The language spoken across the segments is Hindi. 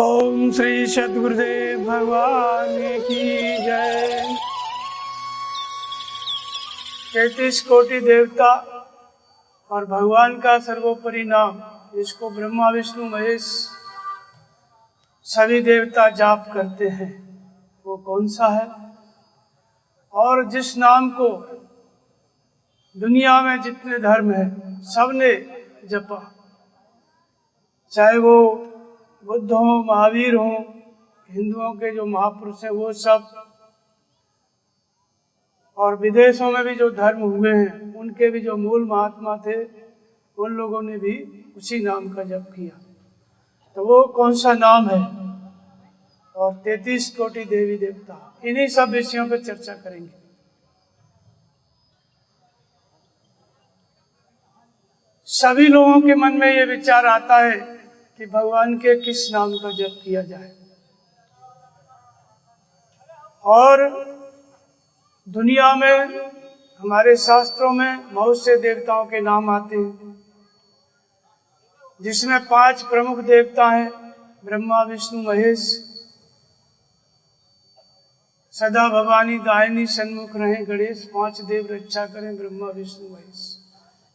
ओम श्री सद्गुरुदेव भगवान की जय। 33 कोटि देवता और भगवान का सर्वोपरि नाम जिसको ब्रह्मा विष्णु महेश सभी देवता जाप करते हैं वो कौन सा है? और जिस नाम को दुनिया में जितने धर्म है सबने जपा, चाहे वो बुद्ध हो, महावीर हो, हिंदुओं के जो महापुरुष हैं वो सब, और विदेशों में भी जो धर्म हुए हैं उनके भी जो मूल महात्मा थे उन लोगों ने भी उसी नाम का जप किया। तो वो कौन सा नाम है? और 33 कोटि देवी देवता, इन्हीं सब विषयों पर चर्चा करेंगे। सभी लोगों के मन में ये विचार आता है कि भगवान के किस नाम का जप किया जाए, और दुनिया में हमारे शास्त्रों में बहुत से देवताओं के नाम आते हैं, जिसमें 5 प्रमुख देवता हैं, ब्रह्मा विष्णु महेश। सदा भवानी दाहिनी सन्मुख रहें गणेश, 5 देव रक्षा करें ब्रह्मा विष्णु महेश।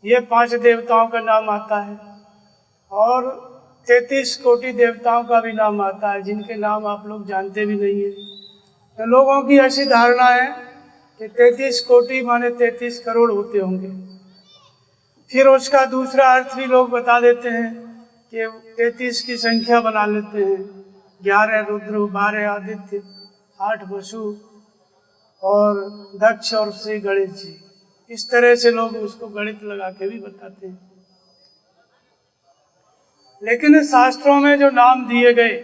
ये 5 देवताओं का नाम आता है। और 33 कोटि देवताओं का भी नाम आता है जिनके नाम आप लोग जानते भी नहीं है। तो लोगों की ऐसी धारणा है कि 33 कोटि माने 33 करोड़ होते होंगे। फिर उसका दूसरा अर्थ भी लोग बता देते हैं कि 33 की संख्या बना लेते हैं, 11 रुद्र, 12 आदित्य, 8 वसु और दक्ष और श्री गणेश जी। इस तरह से लोग उसको गणित लगा के भी बताते हैं। लेकिन शास्त्रों में जो नाम दिए गए,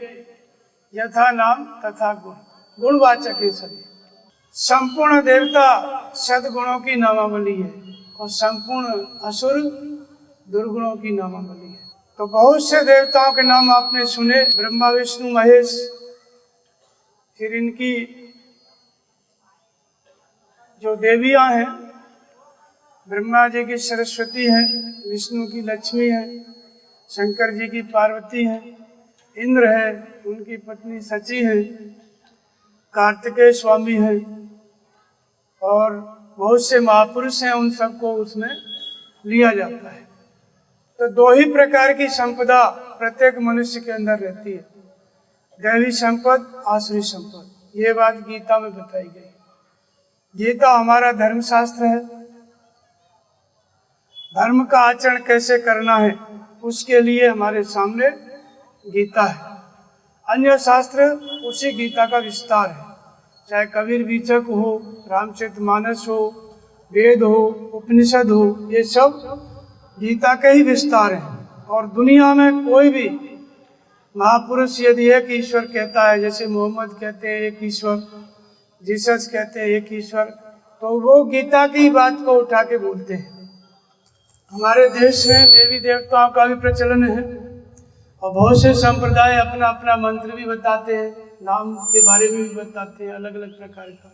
यथा नाम तथा गुण, गुणवाचक है सभी। संपूर्ण देवता सद्गुणों की नामावली है और संपूर्ण असुर दुर्गुणों की नामावली है। तो बहुत से देवताओं के नाम आपने सुने, ब्रह्मा विष्णु महेश। फिर इनकी जो देवियां हैं, ब्रह्मा जी की सरस्वती हैं, विष्णु की लक्ष्मी है, शंकर जी की पार्वती है, इंद्र है, उनकी पत्नी सची है, कार्तिकेय स्वामी है, और बहुत से महापुरुष हैं, उन सबको उसमें लिया जाता है। तो 2 ही प्रकार की संपदा प्रत्येक मनुष्य के अंदर रहती है, दैवी संपद, आसुरी संपद। ये बात गीता में बताई गई। गीता हमारा धर्मशास्त्र है। धर्म का आचरण कैसे करना है उसके लिए हमारे सामने गीता है। अन्य शास्त्र उसी गीता का विस्तार है, चाहे कबीर बीचक हो, रामचरितमानस हो, वेद हो, उपनिषद हो, ये सब गीता के ही विस्तार हैं। और दुनिया में कोई भी महापुरुष यदि एक ईश्वर कहता है, जैसे मोहम्मद कहते हैं एक ईश्वर, जीसस कहते हैं एक ईश्वर, तो वो गीता की बात को उठा के बोलते हैं। हमारे देश में देवी देवताओं का भी प्रचलन है और बहुत से संप्रदाय अपना अपना मंत्र भी बताते हैं, नाम के बारे में भी बताते हैं, अलग अलग प्रकार का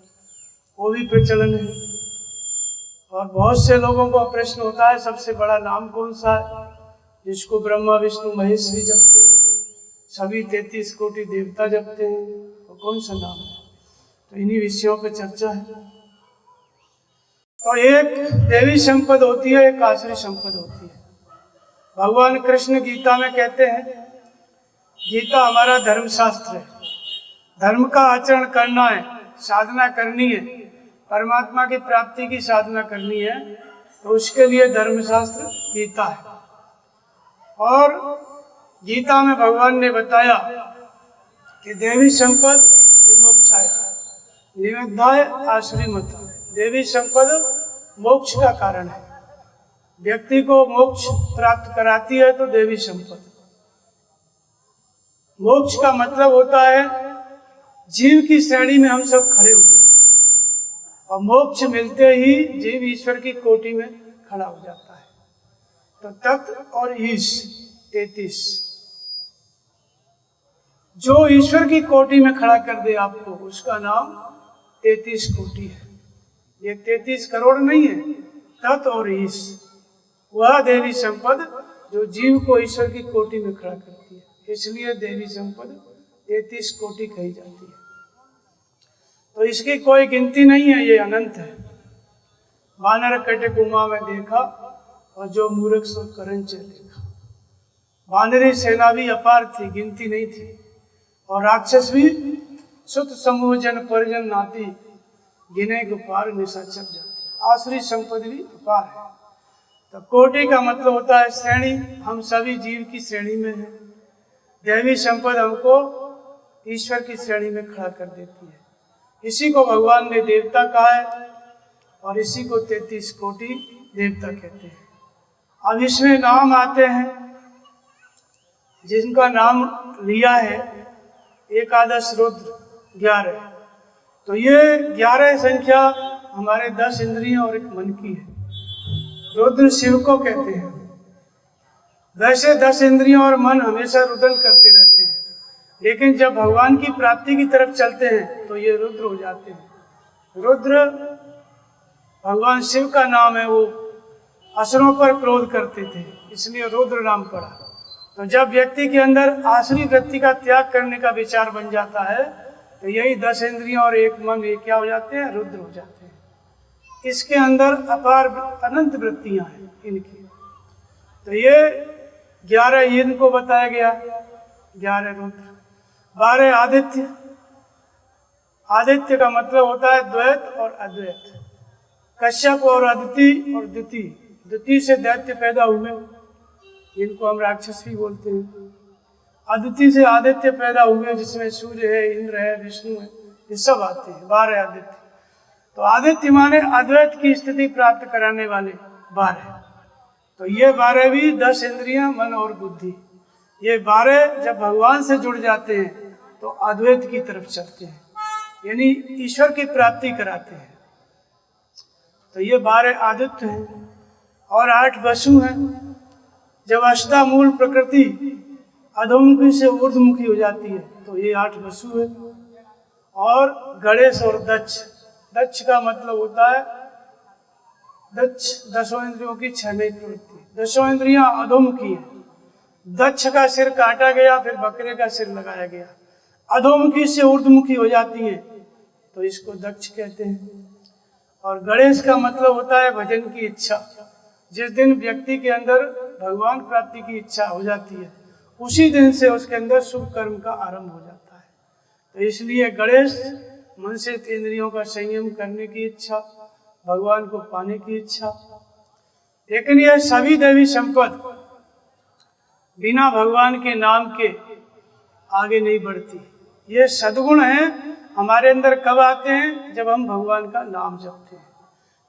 वो भी प्रचलन है। और बहुत से लोगों को प्रश्न होता है सबसे बड़ा नाम कौन सा है, जिसको ब्रह्मा विष्णु महेश भी जपते हैं, सभी 33 कोटि देवता जपते हैं, वो कौन सा नाम है? तो इन्हीं विषयों पर चर्चा है। तो एक देवी संपद होती है, एक आसुरी संपद होती है। भगवान कृष्ण गीता में कहते हैं, गीता हमारा धर्मशास्त्र है, धर्म का आचरण करना है, साधना करनी है, परमात्मा की प्राप्ति की साधना करनी है, तो उसके लिए धर्मशास्त्र गीता है। और गीता में भगवान ने बताया कि देवी संपद विमोक्षाय निवेद्याय आसुरी मता। देवी संपद मोक्ष का कारण है, व्यक्ति को मोक्ष प्राप्त कराती है। तो देवी संपद, मोक्ष का मतलब होता है जीव की श्रेणी में हम सब खड़े हुए हैं, और मोक्ष मिलते ही जीव ईश्वर की कोटि में खड़ा हो जाता है। तो तत्व और ईश 33, जो ईश्वर की कोटि में खड़ा कर दे आपको, उसका नाम 33 कोटि है। ये 33 करोड़ नहीं है, तत् और ईश, वह देवी संपद जो जीव को ईश्वर की कोटि में खड़ा करती है। इसलिए देवी संपद 33 कोटि कही जाती है। तो इसकी कोई गिनती नहीं है, ये अनंत है। वानर कटक उमा में देखा और जो मूर्ख सो करंच देखा। वानरी सेना भी अपार थी, गिनती नहीं थी। और राक्षस भी सुत समूह जन परिजन नाती, गिने गुपार निशाचर जाति। आसुरी संपत्ति भी अपार है। तो कोटि का मतलब होता है श्रेणी, हम सभी जीव की श्रेणी में है। दैवी संपद हमको ईश्वर की श्रेणी में खड़ा कर देती है। इसी को भगवान ने देवता कहा है और इसी को 33 कोटि देवता कहते हैं। अब इसमें नाम आते हैं, जिनका नाम लिया है एकादश रुद्र 11। तो ये 11 संख्या हमारे 10 इंद्रियों और एक मन की है। रुद्र शिव को कहते हैं। वैसे 10 इंद्रियों और मन हमेशा रुदन करते रहते हैं, लेकिन जब भगवान की प्राप्ति की तरफ चलते हैं तो ये रुद्र हो जाते हैं। रुद्र भगवान शिव का नाम है। वो असुरों पर क्रोध करते थे, इसलिए रुद्र नाम पड़ा। तो जब व्यक्ति के अंदर आसुरी वृत्ति का त्याग करने का विचार बन जाता है तो यही 10 इंद्रियों और एक मन, ये क्या हो जाते हैं? रुद्र हो जाते हैं। इसके अंदर अपार अनंत वृत्तियां हैं इनकी। तो ये 11 इनको बताया गया, 11 रुद्र। 12 आदित्य। आदित्य का मतलब होता है द्वैत और अद्वैत। कश्यप और अदिति और द्वितीय, द्वितीय से दैत्य पैदा हुए, इनको हम राक्षस भी बोलते हैं। अदिति से आदित्य पैदा हुए, जिसमें सूर्य है, इंद्र है, विष्णु है, ये सब आते हैं। 12 आदित्य। तो आदित्य माने अद्वैत की स्थिति प्राप्त कराने वाले 12। तो ये 12 भी 10 इंद्रियां, मन और बुद्धि, ये 12 जब भगवान से जुड़ जाते हैं तो अद्वैत की तरफ चलते हैं, यानी ईश्वर की प्राप्ति कराते हैं। तो ये 12 आदित्य हैं और 8 वसु हैं। जब अष्टामूल प्रकृति अधोमुखी से ऊर्ध्वमुखी हो जाती है तो ये 8 वसु है। और गणेश और दक्ष। दक्ष का मतलब होता है दक्ष 10 इंद्रियों की 6वीं प्रवृत्ति। 10 इंद्रियां अधोमुखी है। दक्ष का सिर काटा गया, फिर बकरे का सिर लगाया गया। अधोमुखी से ऊर्ध्वमुखी हो जाती है तो इसको दक्ष कहते हैं। और गणेश का मतलब होता है भजन की इच्छा। जिस दिन व्यक्ति के अंदर भगवान प्राप्ति की इच्छा हो जाती है, उसी दिन से उसके अंदर शुभ कर्म का आरंभ हो जाता है। तो इसलिए गणेश मन से इंद्रियों का संयम करने की इच्छा, भगवान को पाने की इच्छा। लेकिन यह सभी दैवी संपद बिना भगवान के नाम के आगे नहीं बढ़ती। ये सद्गुण हैं हमारे अंदर कब आते हैं? जब हम भगवान का नाम जपते हैं।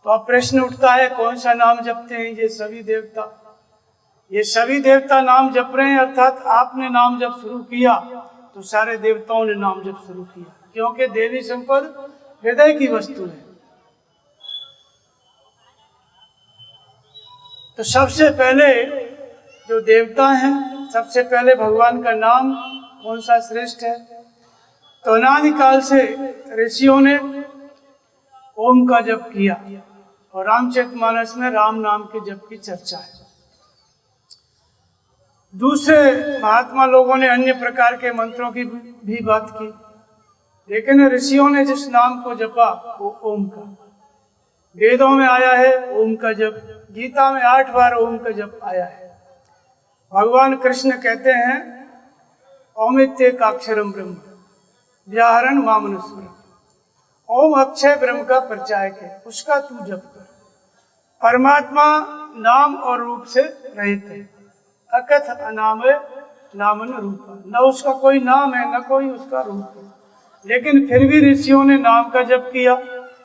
तो अब प्रश्न उठता है, कौन सा नाम जपते हैं ये सभी देवता? ये सभी देवता नाम जप रहे हैं, अर्थात आपने नाम जप शुरू किया तो सारे देवताओं ने नाम जप शुरू किया, क्योंकि देवी संपद हृदय की वस्तु है। तो सबसे पहले जो देवता हैं, सबसे पहले भगवान का नाम कौन सा श्रेष्ठ है? तो अनादिकाल से ऋषियों ने ओम का जप किया और रामचरितमानस में राम नाम के जप की चर्चा है। दूसरे महात्मा लोगों ने अन्य प्रकार के मंत्रों की भी बात की, लेकिन ऋषियों ने जिस नाम को जपा वो ओम का। वेदों में आया है ओम का जप, गीता में 8 बार ओम का जप आया है। भगवान कृष्ण कहते हैं ओमित्येकाक्षरम ब्रह्म व्याहरण मामनुस्मृति। ओम अक्षय ब्रह्म का परिचायक है, उसका तू जप कर। परमात्मा नाम और रूप से रहित है। अकथ अनामय नामन रूप, न उसका कोई नाम है न कोई उसका रूप है, लेकिन फिर भी ऋषियों ने नाम का जप किया,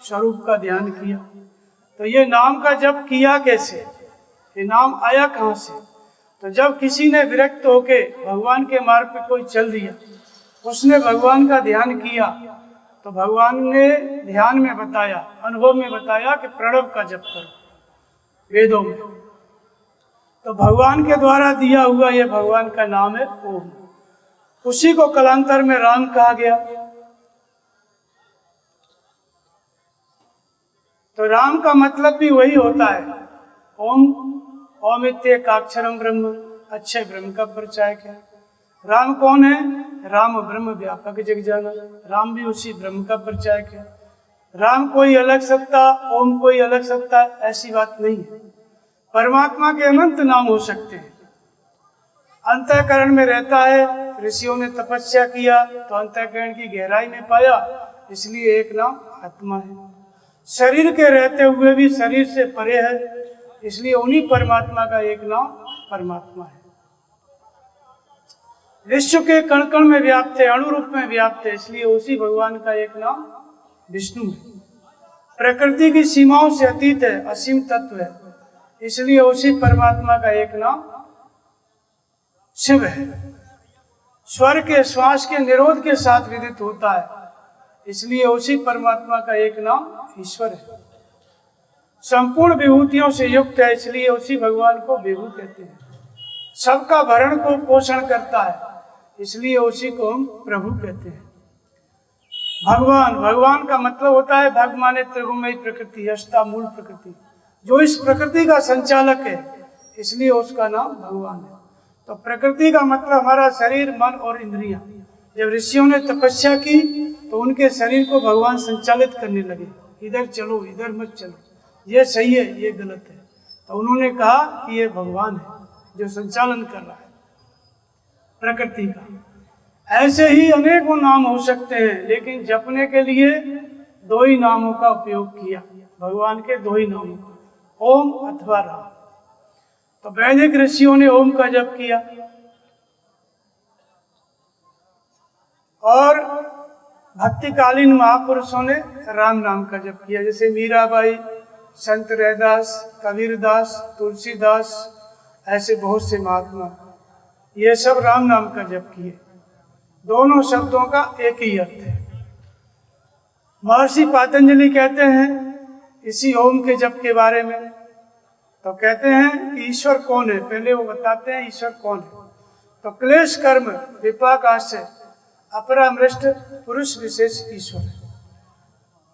स्वरूप का ध्यान किया। तो ये नाम का जप किया कैसे? ये नाम आया कहाँ से? तो जब किसी ने विरक्त होके भगवान के मार्ग पे कोई चल दिया, उसने भगवान का ध्यान किया, तो भगवान ने ध्यान में बताया, अनुभव में बताया कि प्रणव का जप करो वेदों में। तो भगवान के द्वारा दिया हुआ ये भगवान का नाम है ओम। उसी को कालांतर में राम कहा गया। तो राम का मतलब भी वही होता है, ओम ओमित्येकाक्षरम ब्रह्म, अच्छे ब्रह्म का परिचायक है। राम कौन है? राम ब्रह्म व्यापक जग जाना, राम भी उसी ब्रह्म का परिचायक है। राम कोई अलग सत्ता, ओम कोई अलग सत्ता, ऐसी बात नहीं है। परमात्मा के अनंत नाम हो सकते हैं। अंतःकरण में रहता है, ऋषियों ने तपस्या किया तो अंतःकरण की गहराई में पाया, इसलिए एक नाम आत्मा है। शरीर के रहते हुए भी शरीर से परे है, इसलिए उन्हीं परमात्मा का एक नाम परमात्मा है। विश्व के कण कण में व्याप्त है, अणु रूप में व्याप्त है, इसलिए उसी भगवान का एक नाम विष्णु है। प्रकृति की सीमाओं से अतीत है, असीम तत्व है, इसलिए उसी परमात्मा का एक नाम शिव है। स्वर के श्वास के निरोध के साथ विदित होता है, इसलिए उसी परमात्मा का एक नाम ईश्वर है। संपूर्ण विभूतियों से युक्त है, इसलिए उसी भगवान को विभू कहते हैं। सबका भरण को पोषण करता है, इसलिए उसी को हम प्रभु कहते हैं। भगवान, भगवान का मतलब होता है भग माने त्रिगुणमयी प्रकृति, अष्टा मूल प्रकृति, जो इस प्रकृति का संचालक है, इसलिए उसका नाम भगवान है। तो प्रकृति का मतलब हमारा शरीर, मन और इंद्रियां। जब ऋषियों ने तपस्या की तो उनके शरीर को भगवान संचालित करने लगे, इधर चलो, इधर मत चलो, ये सही है, ये गलत है। तो उन्होंने कहा कि ये भगवान है जो संचालन कर रहा है प्रकृति का। ऐसे ही अनेकों नाम हो सकते हैं, लेकिन जपने के लिए दो ही नामों का उपयोग किया, भगवान के दो ही नामों का, ओम अथवा राम। तो वैदिक ऋषियों ने ओम का जप किया और भक्तिकालीन महापुरुषों ने राम नाम का जप किया, जैसे मीराबाई, संत रैदास, कबीरदास, तुलसीदास, ऐसे बहुत से महात्मा, ये सब राम नाम का जप किए। दोनों शब्दों का एक ही अर्थ है। महर्षि पातंजलि कहते हैं इसी ओम के जप के बारे में, तो कहते हैं कि ईश्वर कौन है, पहले वो बताते हैं ईश्वर कौन है। तो क्लेश कर्म विपाक आश्रय अपरामृष्ट पुरुष विशेष ईश्वर है।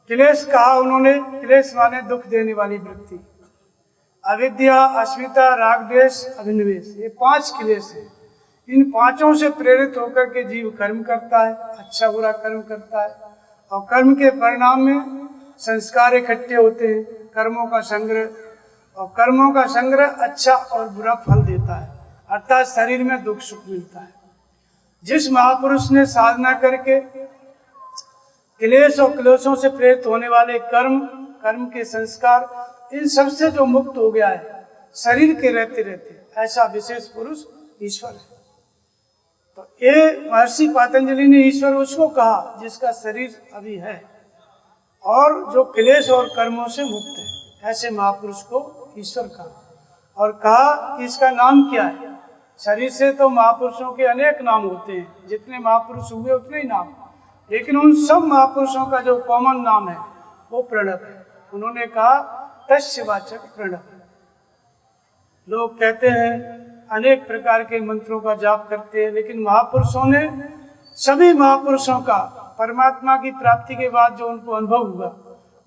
क्लेश कहा उन्होंने, क्लेश माने दुख देने वाली वृत्ति, अविद्या, अस्मिता, राग, द्वेष, अभिनिवेश, ये 5 क्लेश है। इन 5 से प्रेरित होकर के जीव कर्म करता है, अच्छा बुरा कर्म करता है, और कर्म के परिणाम में संस्कार इकट्ठे होते हैं, कर्मों का संग्रह, और कर्मों का संग्रह अच्छा और बुरा फल देता है, अर्थात शरीर में दुख सुख मिलता है। जिस महापुरुष ने साधना करके क्लेश और क्लेशों से प्रेरित होने वाले कर्म, कर्म के संस्कार, इन सब से जो मुक्त हो गया है शरीर के रहते रहते, ऐसा विशेष पुरुष ईश्वर है। तो ये महर्षि पातंजलि ने ईश्वर उसको कहा जिसका शरीर अभी है और जो क्लेश और कर्मों से मुक्त है, ऐसे महापुरुष को ईश्वर कहा। और कहा कि इसका नाम क्या है। शरीर से तो महापुरुषों के अनेक नाम होते हैं, जितने महापुरुष हुए उतने ही नाम, लेकिन उन सब महापुरुषों का जो कॉमन नाम है वो प्रणव है। उन्होंने कहा तस्य वाचक प्रणव। लोग कहते हैं अनेक प्रकार के मंत्रों का जाप करते हैं, लेकिन महापुरुषों ने, सभी महापुरुषों का परमात्मा की प्राप्ति के बाद जो उनको अनुभव हुआ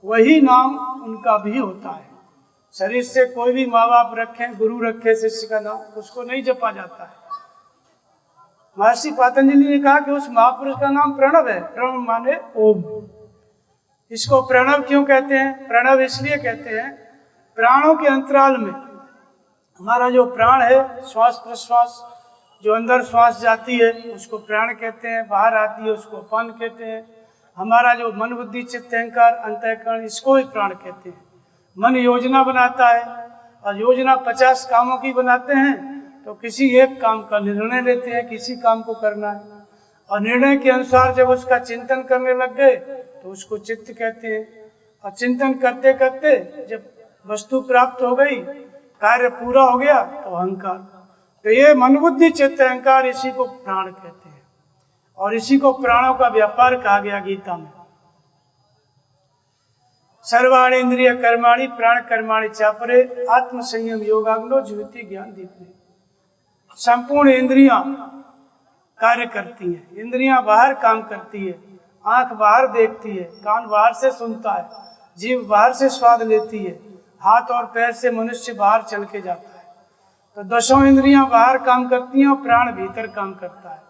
वही नाम उनका भी होता है। शरीर से कोई भी माँ बाप रखे, गुरु रखे शिष्य का नाम, उसको नहीं जपा जाता है। महर्षि पातंजलि ने कहा कि उस महापुरुष का नाम प्रणव है। प्रणव माने ओम। इसको प्रणव क्यों कहते हैं? प्रणव इसलिए कहते हैं, प्राणों के अंतराल में हमारा जो प्राण है, श्वास प्रश्वास, जो अंदर श्वास जाती है उसको प्राण कहते हैं, बाहर आती है उसको अपान कहते हैं। हमारा जो मन बुद्धि चित्त अहंकार अंतःकरण, इसको ही प्राण कहते हैं। मन योजना बनाता है और योजना 50 कामों की बनाते हैं, तो किसी एक काम का निर्णय लेते हैं, किसी काम को करना है, और निर्णय के अनुसार जब उसका चिंतन करने लग गए तो उसको चित्त कहते हैं। और चिंतन करते करते जब वस्तु प्राप्त हो गई, कार्य पूरा हो गया, तो अहंकार। तो ये मन बुद्धि चित्त अहंकार, इसी को प्राण कहते हैं, और इसी को प्राणों का व्यापार कहा गया गीता में। सर्वाणि इंद्रिय कर्माणि प्राण कर्माणि चापरे आत्म संयम योगाग्नो ज्योति ज्ञान दीपने। संपूर्ण इंद्रियां कार्य करती हैं, इंद्रियां बाहर काम करती है, आंख बाहर देखती है, कान बाहर से सुनता है, जीभ बाहर से स्वाद लेती है, हाथ और पैर से मनुष्य बाहर चल के जाता है। तो 10 इंद्रियां बाहर काम करती हैं और प्राण भीतर काम करता है।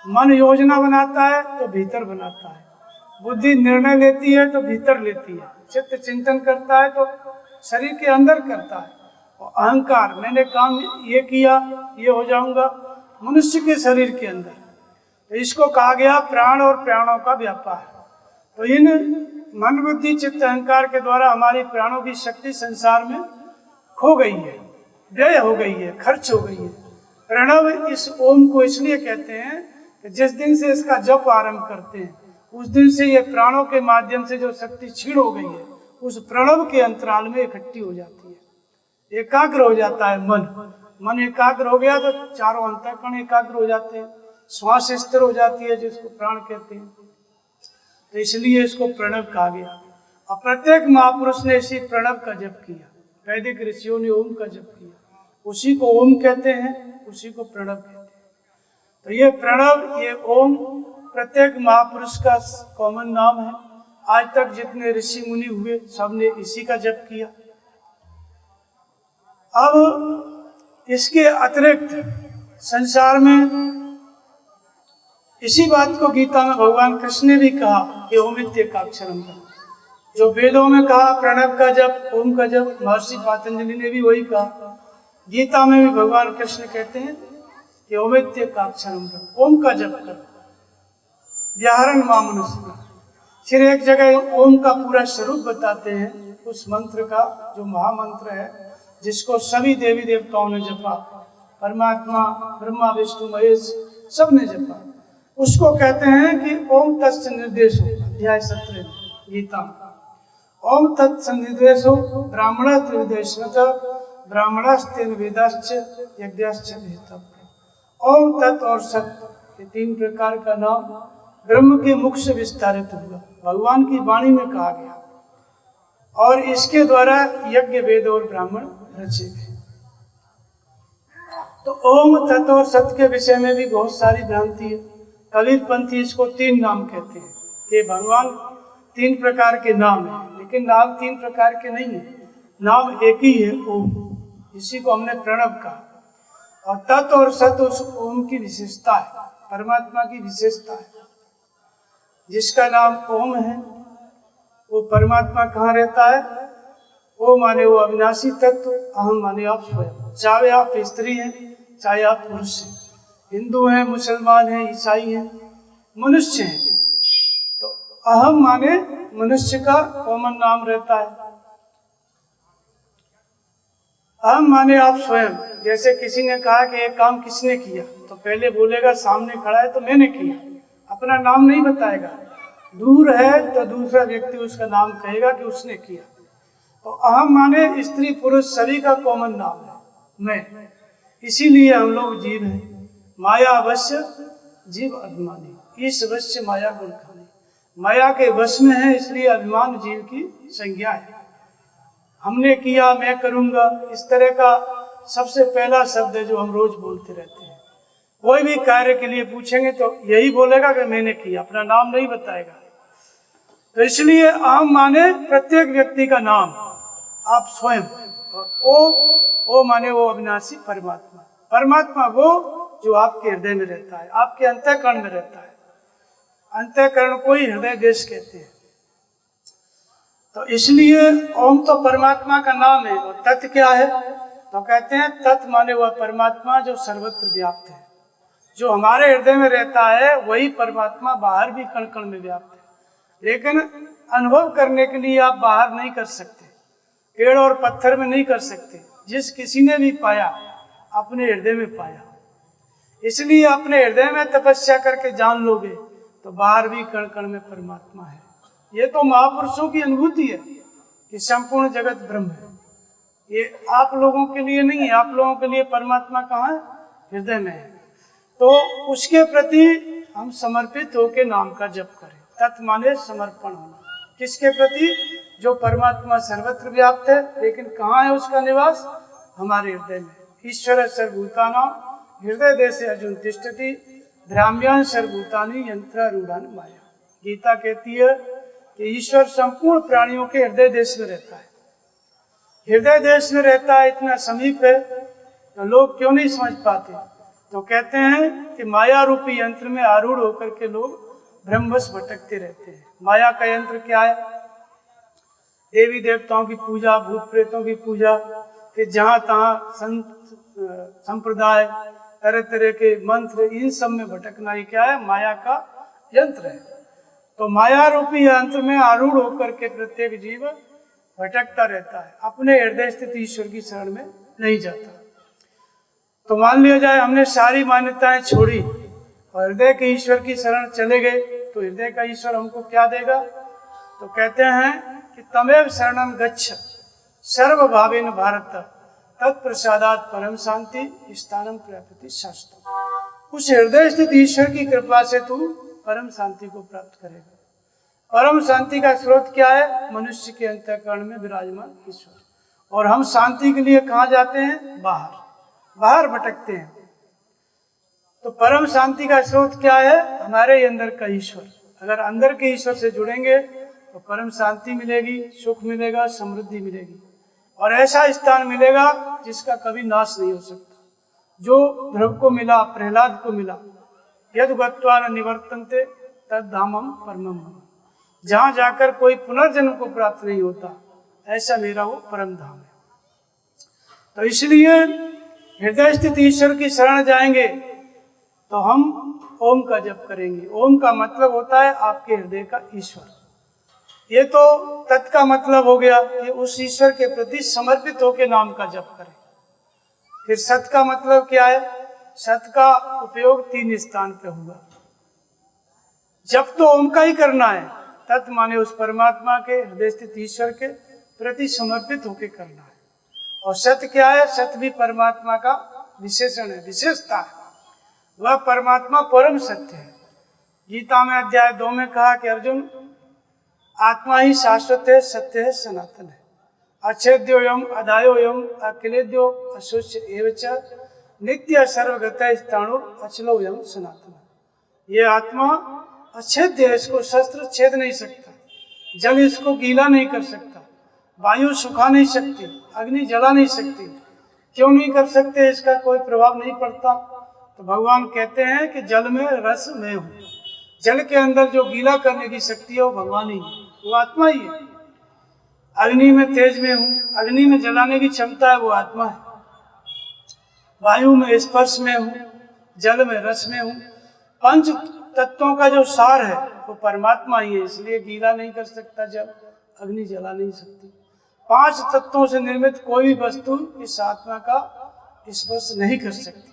मन योजना बनाता है तो भीतर बनाता है, बुद्धि निर्णय लेती है तो भीतर लेती है, चित्त चिंतन करता है तो शरीर के अंदर करता है। और अहंकार, मैंने काम ये किया ये हो जाऊंगा, मनुष्य के शरीर के अंदर, तो इसको कहा गया प्राण और प्राणों का व्यापार। तो इन मन बुद्धि चित्त अहंकार के द्वारा हमारी प्राणों की शक्ति संसार में खो गई है, व्यय हो गई है, खर्च हो गई है। प्रणव इस ओम को इसलिए कहते हैं कि जिस दिन से इसका जप आरंभ करते हैं उस दिन से ये प्राणों के माध्यम से जो शक्ति क्षीण हो गई है उस प्रणव के अंतराल में इकट्ठी हो जाती है, एकाग्र हो जाता है मन एकाग्र हो गया तो चारों अंतःकरण एकाग्र हो जाते हैं, श्वास स्थिर हो जाती है जिसको प्राण कहते हैं। तो इसलिए इसको प्रणव कहा गया। और प्रत्येक महापुरुष ने इसी प्रणव का जप किया, वैदिक ऋषियों ने ओम का जप किया, उसी को ओम कहते हैं, उसी को प्रणव कहते हैं। तो ये प्रणव, ये ओम प्रत्येक महापुरुष का कॉमन नाम है। आज तक जितने ऋषि मुनि हुए सबने इसी का जप किया। अब इसके अतिरिक्त संसार में इसी बात को गीता में भगवान कृष्ण ने भी कहा कि ओमित्येकाक्षरम का, जो वेदों में कहा प्रणव का जप, ओम का जप, महर्षि पातंजलि ने भी वही कहा। गीता में भी भगवान कृष्ण कहते हैं कि ओमित्येकाक्षरम का, ओम का जप कर, व्याहरण मामनुष्य। फिर एक जगह ओम का पूरा स्वरूप बताते हैं, उस मंत्र का जो महामंत्र है जिसको सभी देवी देवताओं ने जपा, परमात्मा ब्रह्मा विष्णु महेश सब ने जपा, उसको कहते हैं कि ओम तत्सन्निर्देशो, अध्याय 17 गीता में। ओम तत्सन्निर्देशो ब्राह्मण त्रिविदेशवत ब्राह्मणस्तेन वेदाश्च यज्ञाश्च विहितव्य। ओम तत् और सत, ये 3 प्रकार का नाम ब्रह्म के मुख से विस्तारित हुआ, भगवान की वाणी में कहा गया, और इसके द्वारा यज्ञ वेद और ब्राह्मण रचे गए। तो ओम तत् और सत के विषय में भी बहुत सारी भ्रांति है। कबीर पंथी इसको 3 नाम कहते हैं कि भगवान 3 प्रकार के नाम है, लेकिन नाम 3 प्रकार के नहीं है, नाम एक ही है, ओम, इसी को हमने प्रणव कहा। और तत् और सत उस ओम की विशेषता है, परमात्मा की विशेषता है। जिसका नाम ओम है वो परमात्मा कहाँ रहता है? ओ माने वो अविनाशी तत्व, अहम माने आप स्वयं। चाहे आप स्त्री हैं चाहे आप पुरुष हैं, हिंदू हैं मुसलमान हैं ईसाई हैं मनुष्य हैं, तो अहम माने मनुष्य का कॉमन नाम रहता है। अहम माने आप स्वयं। जैसे किसी ने कहा कि एक काम किसने किया, तो पहले बोलेगा सामने खड़ा है तो मैंने किया, अपना नाम नहीं बताएगा। दूर है तो दूसरा व्यक्ति उसका नाम कहेगा कि उसने किया। तो अहम माने स्त्री पुरुष सभी का कॉमन नाम है मैं। इसीलिए हम लोग जीव हैं। माया अवश्य जीव अभिमानी, ईश अवश्य माया गुण खानी। माया के वश में है इसलिए अभिमान जीव की संज्ञा है। हमने किया, मैं करूंगा, इस तरह का सबसे पहला शब्द है जो हम रोज बोलते रहते हैं। कोई भी कार्य के लिए पूछेंगे तो यही बोलेगा कि मैंने किया, अपना नाम नहीं बताएगा। तो इसलिए अहम माने प्रत्येक व्यक्ति का नाम, आप स्वयं। और ओ माने वो अविनाशी परमात्मा। परमात्मा वो जो आपके हृदय में रहता है, आपके अंतःकरण में रहता है। अंतःकरण को ही हृदय देश कहते हैं। तो इसलिए ओम तो परमात्मा का नाम है। और तत् क्या है? तो कहते हैं तत् माने वह परमात्मा जो सर्वत्र व्याप्त है। जो हमारे हृदय में रहता है वही परमात्मा बाहर भी कण कण में व्याप्त है, लेकिन अनुभव करने के लिए आप बाहर नहीं कर सकते, पेड़ और पत्थर में नहीं कर सकते। जिस किसी ने भी पाया अपने हृदय में पाया। इसलिए अपने हृदय में तपस्या करके जान लोगे तो बाहर भी कण कण में परमात्मा है। ये तो महापुरुषों की अनुभूति है कि संपूर्ण जगत ब्रह्म है। ये आप लोगों के लिए नहीं है। आप लोगों के लिए परमात्मा कहाँ है? हृदय में है। तो उसके प्रति हम समर्पित होकर नाम का जप करें। तत् माने समर्पण होना। किसके प्रति? जो परमात्मा सर्वत्र व्याप्त है, लेकिन कहाँ है उसका निवास? हमारे हृदय में। ईश्वर सर्वभूतानां हृदय देशे अर्जुन तिष्ठति भ्राम्यान सर्वभूतानि यंत्रारूढ़ान माया। गीता कहती है कि ईश्वर संपूर्ण प्राणियों के हृदय देश में रहता है। हृदय देश में रहता है, इतना समीप है तो लोग क्यों नहीं समझ पाते? तो कहते हैं कि माया रूपी यंत्र में आरूढ़ होकर के लोग ब्रह्मवश भटकते रहते हैं। माया का यंत्र क्या है? देवी देवताओं की पूजा, भूत प्रेतों की पूजा, फिर जहाँ तहाँ संत संप्रदाय, तरह तरह के मंत्र, इन सब में भटकना ही क्या है? माया का यंत्र है। तो माया रूपी यंत्र में आरूढ़ होकर के प्रत्येक जीव भटकता रहता है, अपने हृदय स्थित ईश्वर की शरण में नहीं जाता। तो मान लिया जाए हमने सारी मान्यताएं छोड़ी और हृदय के ईश्वर की शरण चले गए, तो हृदय का ईश्वर हमको क्या देगा? तो कहते हैं कि तमेव शरणम गच्छ सर्वभावेन भारत तत्प्रसादात् परम शांति स्थानम प्राप्ति शास्त्रम। उस हृदय स्थित ईश्वर की कृपा से तू परम शांति को प्राप्त करेगा। परम शांति का स्रोत क्या है? मनुष्य के अंतःकरण में विराजमान ईश्वर। और हम शांति के लिए कहाँ जाते हैं? बाहर भटकते हैं। तो परम शांति का स्रोत क्या है? हमारे अंदर का ईश्वर। अगर अंदर के ईश्वर से जुड़ेंगे तो परम शांति मिलेगी, सुख मिलेगा, समृद्धि मिलेगी, और ऐसा स्थान मिलेगा जिसका कभी नाश नहीं हो सकता। जो ध्रुव को मिला, प्रहलाद को मिला, यद गत्वा न निवर्तन्ते तद धामम परमम, जहाँ जाकर कोई पुनर्जन्म को प्राप्त नहीं होता, ऐसा मेरा वो परम धाम है। तो इसलिए हृदय स्थित ईश्वर की शरण जाएंगे तो हम ओम का जप करेंगे। ओम का मतलब होता है आपके हृदय का ईश्वर। ये तो तत् का मतलब हो गया कि उस ईश्वर के प्रति समर्पित होकर नाम का जप करें। फिर सत का मतलब क्या है? सत का उपयोग 3 स्थान पे हुआ। जप तो ओम का ही करना है, तत् माने उस परमात्मा के हृदय स्थित ईश्वर के प्रति समर्पित होकर करना है। और सत्य क्या है? सत्य भी परमात्मा का विशेषण है, विशेषता है। वह परमात्मा परम सत्य है। गीता में अध्याय 2 में कहा कि अर्जुन, आत्मा ही शाश्वत है, सत्य है, सनातन है। अच्छेद्योयम अदायोयम अखिलेद्यो अशोच्य एवच नित्य सर्वगतः स्थाणुर अचलोयम सनातन। ये आत्मा अच्छेद्य है, इसको शस्त्र छेद नहीं सकता, जल इसको गीला नहीं कर सकता, वायु सुखा नहीं सकती, अग्नि जला नहीं सकती। क्यों नहीं कर सकते? इसका कोई प्रभाव नहीं पड़ता। तो भगवान कहते हैं कि जल में रस मैं हूँ। जल के अंदर जो गीला करने की शक्ति है वो भगवान ही है, वो आत्मा ही है। अग्नि में तेज में हूँ, अग्नि में जलाने की क्षमता है, वो आत्मा है। वायु में स्पर्श में हूँ, जल में रस में हूँ। 5 तत्वों का जो सार है वो परमात्मा ही है, इसलिए गीला नहीं कर सकता जल, अग्नि जला नहीं सकती। 5 तत्वों से निर्मित कोई भी वस्तु इस आत्मा का स्पर्श नहीं कर सकती।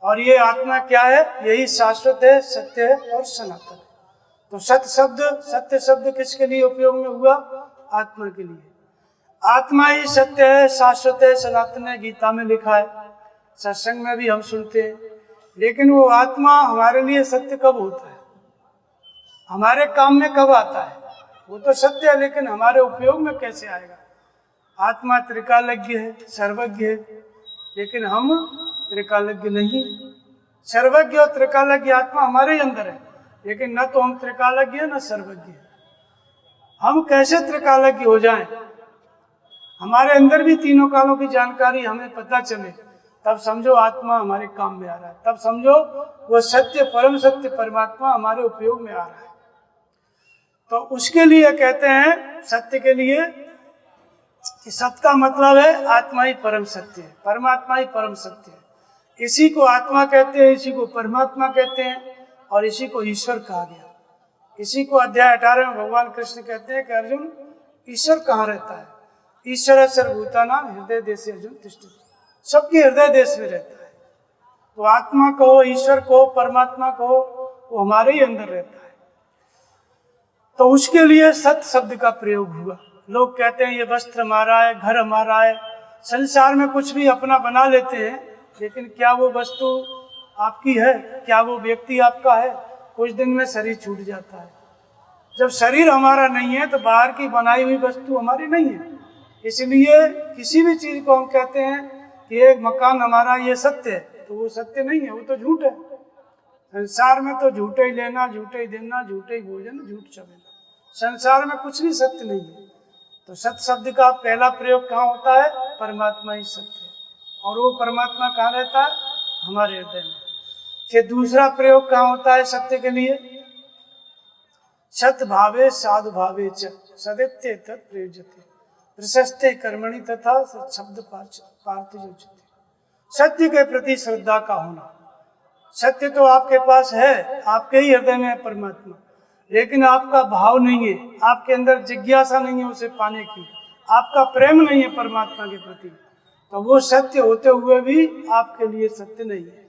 और ये आत्मा क्या है? यही शाश्वत है, सत्य है और सनातन है। तो सत्य शब्द किसके लिए उपयोग में हुआ? आत्मा के लिए। आत्मा ही सत्य है, शाश्वत है, सनातन है, गीता में लिखा है, सत्संग में भी हम सुनते हैं। लेकिन वो आत्मा हमारे लिए सत्य कब होता है? हमारे काम में कब आता है? वो तो सत्य है, लेकिन हमारे उपयोग में कैसे आएगा? आत्मा त्रिकालज्ञ है, सर्वज्ञ है, लेकिन हम त्रिकालज्ञ नहीं। सर्वज्ञ और त्रिकालज्ञ आत्मा हमारे अंदर है, लेकिन न तो हम त्रिकालज्ञ हैं न सर्वज्ञ हैं। हम कैसे त्रिकालज्ञ हो जाएं? हमारे अंदर भी तीनों कालों की जानकारी हमें पता चले, तब समझो आत्मा हमारे काम में आ रहा है, तब समझो वो सत्य, परम सत्य परमात्मा हमारे उपयोग में आ रहा है। तो उसके लिए कहते हैं, सत्य के लिए, कि सत्य का मतलब है आत्मा ही परम सत्य है, परमात्मा ही परम सत्य है। इसी को आत्मा कहते हैं, इसी को परमात्मा कहते हैं, और इसी को ईश्वर कहा गया। इसी को अध्याय 18 में भगवान कृष्ण कहते हैं कि अर्जुन, ईश्वर कहाँ रहता है? ईश्वर सर्वभूतानां हृदय देशे अर्जुन तिष्ठति, सबके हृदय देश में रहता है। तो आत्मा कहो, ईश्वर कहो, परमात्मा कहो, वो हमारे ही अंदर रहता है। तो उसके लिए सत्य शब्द का प्रयोग हुआ। लोग कहते हैं ये वस्त्र हमारा है, घर हमारा है, संसार में कुछ भी अपना बना लेते हैं, लेकिन क्या वो वस्तु आपकी है? क्या वो व्यक्ति आपका है? कुछ दिन में शरीर छूट जाता है। जब शरीर हमारा नहीं है तो बाहर की बनाई हुई वस्तु हमारी नहीं है। इसलिए किसी भी चीज को हम कहते हैं कि एक मकान हमारा, ये सत्य है, तो वो सत्य नहीं है, वो तो झूठ है। संसार में तो झूठे ही लेना, झूठे ही देना, झूठे ही भोजन, झूठ चबेना, संसार में कुछ भी सत्य नहीं है। तो सत्य शब्द का पहला प्रयोग कहाँ होता है? परमात्मा ही सत्य है। और वो परमात्मा कहाँ रहता है? हमारे हृदय में। फिर दूसरा प्रयोग कहाँ होता है सत्य के लिए? सत भावे साधु भावे च सदित्य तत् प्रयुज्यते प्रशस्ते कर्मणि तथा शब्द पार्थिजोच्यते। सत्य के प्रति श्रद्धा का होना। सत्य तो आपके पास है, आपके ही हृदय में है परमात्मा, लेकिन आपका भाव नहीं है, आपके अंदर जिज्ञासा नहीं है उसे पाने की, आपका प्रेम नहीं है परमात्मा के प्रति, तो वो सत्य होते हुए भी आपके लिए सत्य नहीं है।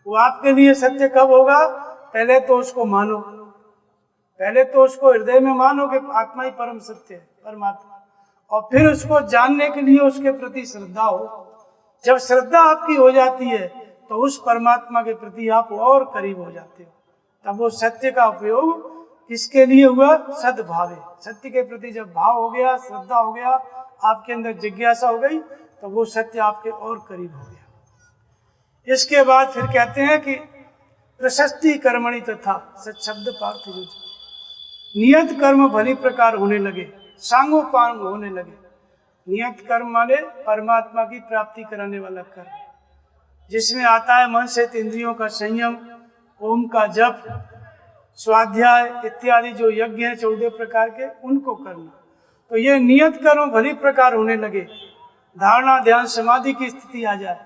वो आपके लिए सत्य कब होगा? पहले तो उसको मानो, पहले तो उसको हृदय में मानो कि आत्मा ही परम सत्य है, परमात्मा, और फिर उसको जानने के लिए उसके प्रति श्रद्धा हो। जब श्रद्धा आपकी हो जाती है तो उस परमात्मा के प्रति आप और करीब हो जाते हो। तब वो सत्य का उपयोग किसके लिए हुआ? सद्भावे। सत्य के प्रति जब भाव हो गया, श्रद्धा हो गया, आपके अंदर जिज्ञासा हो गई, तो वो सत्य आपके और करीब हो गया। इसके बाद फिर कहते हैं कि प्रशस्ति कर्मणि तथा सत्शब्द पार्थिजोच्यते। नियत कर्म भली प्रकार होने लगे, सांगोपांग होने लगे। नियत कर्म माने परमात्मा की प्राप्ति कराने वाला कर्म, जिसमें आता है मन से इंद्रियों का संयम, ओम का जप, स्वाध्याय इत्यादि जो यज्ञ हैं 14 प्रकार के, उनको करना। तो ये नियत कर्म भली प्रकार होने लगे, धारणा ध्यान समाधि की स्थिति आ जाए,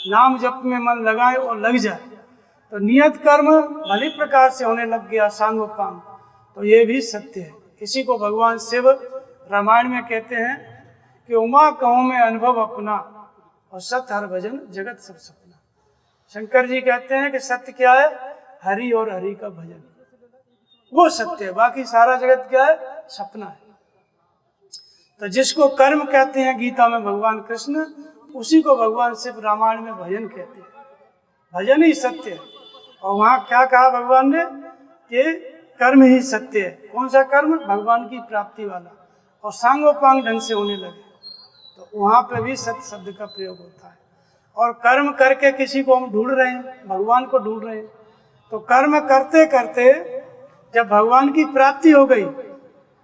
नाम जप में मन लगाए और लग जाए, तो नियत कर्म भली प्रकार से होने लग गया, सांगोपांग। तो ये भी सत्य है। इसी को भगवान शिव रामायण में कहते हैं कि उमा कहूँ में अनुभव अपना और सत्य हर भजन जगत सब सपना। शंकर जी कहते हैं कि सत्य क्या है? हरि और हरि का भजन, वो सत्य है, बाकी सारा जगत क्या है? सपना है। तो जिसको कर्म कहते हैं गीता में भगवान कृष्ण, उसी को भगवान शिव रामायण में भजन कहते हैं। भजन ही सत्य है। और वहाँ क्या कहा भगवान ने कि कर्म ही सत्य है। कौन सा कर्म? भगवान की प्राप्ति वाला, और सांगोपांग ढंग से होने लगे, तो वहाँ पे भी सत्य शब्द का प्रयोग होता है। और कर्म करके किसी को हम ढूंढ रहे हैं, भगवान को ढूंढ रहे हैं, तो कर्म करते करते जब भगवान की प्राप्ति हो गई,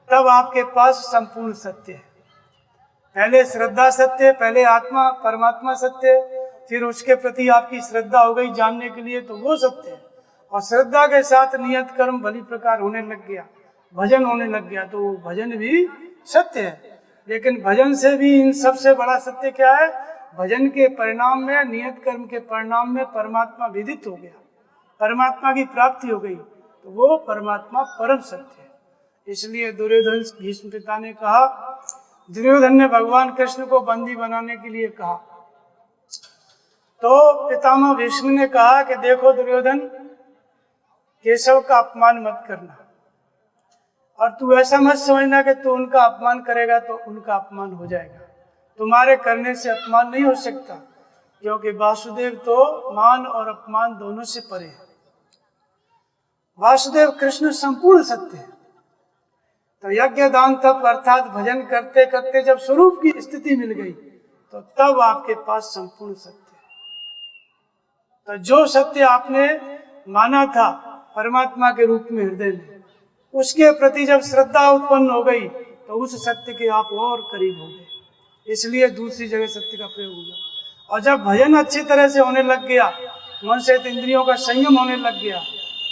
तब आपके पास संपूर्ण सत्य है। पहले श्रद्धा सत्य, पहले आत्मा परमात्मा सत्य, फिर उसके प्रति आपकी श्रद्धा हो गई जानने के लिए, तो वो सत्य है। और श्रद्धा के साथ नियत कर्म भली प्रकार होने लग गया, भजन होने लग गया, तो वो भजन भी सत्य है। लेकिन भजन से भी इन सबसे बड़ा सत्य क्या है? भजन के परिणाम में, नियत कर्म के परिणाम में परमात्मा विदित हो गया, परमात्मा की प्राप्ति हो गई, तो वो परमात्मा परम सत्य है। इसलिए दुर्योधन भीष्म पिता ने कहा, दुर्योधन ने भगवान कृष्ण को बंदी बनाने के लिए कहा, तो पितामह भीष्म ने कहा कि देखो दुर्योधन, केशव का अपमान मत करना, और तू ऐसा मत समझना कि तू उनका अपमान करेगा तो उनका अपमान हो जाएगा। तुम्हारे करने से अपमान नहीं हो सकता, क्योंकि वासुदेव तो मान और अपमान दोनों से परे है। वासुदेव कृष्ण संपूर्ण सत्य है। तो यज्ञ दान तप अर्थात भजन करते करते जब स्वरूप की स्थिति मिल गई, तो तब आपके पास संपूर्ण सत्य है। तो जो सत्य आपने माना था परमात्मा के रूप में हृदय में, उसके प्रति जब श्रद्धा उत्पन्न हो गई, तो उस सत्य के आप और करीब हो गए। इसलिए दूसरी जगह सत्य का प्रयोग हुआ। और जब भजन अच्छी तरह से होने लग गया, मन से इंद्रियों का संयम होने लग गया,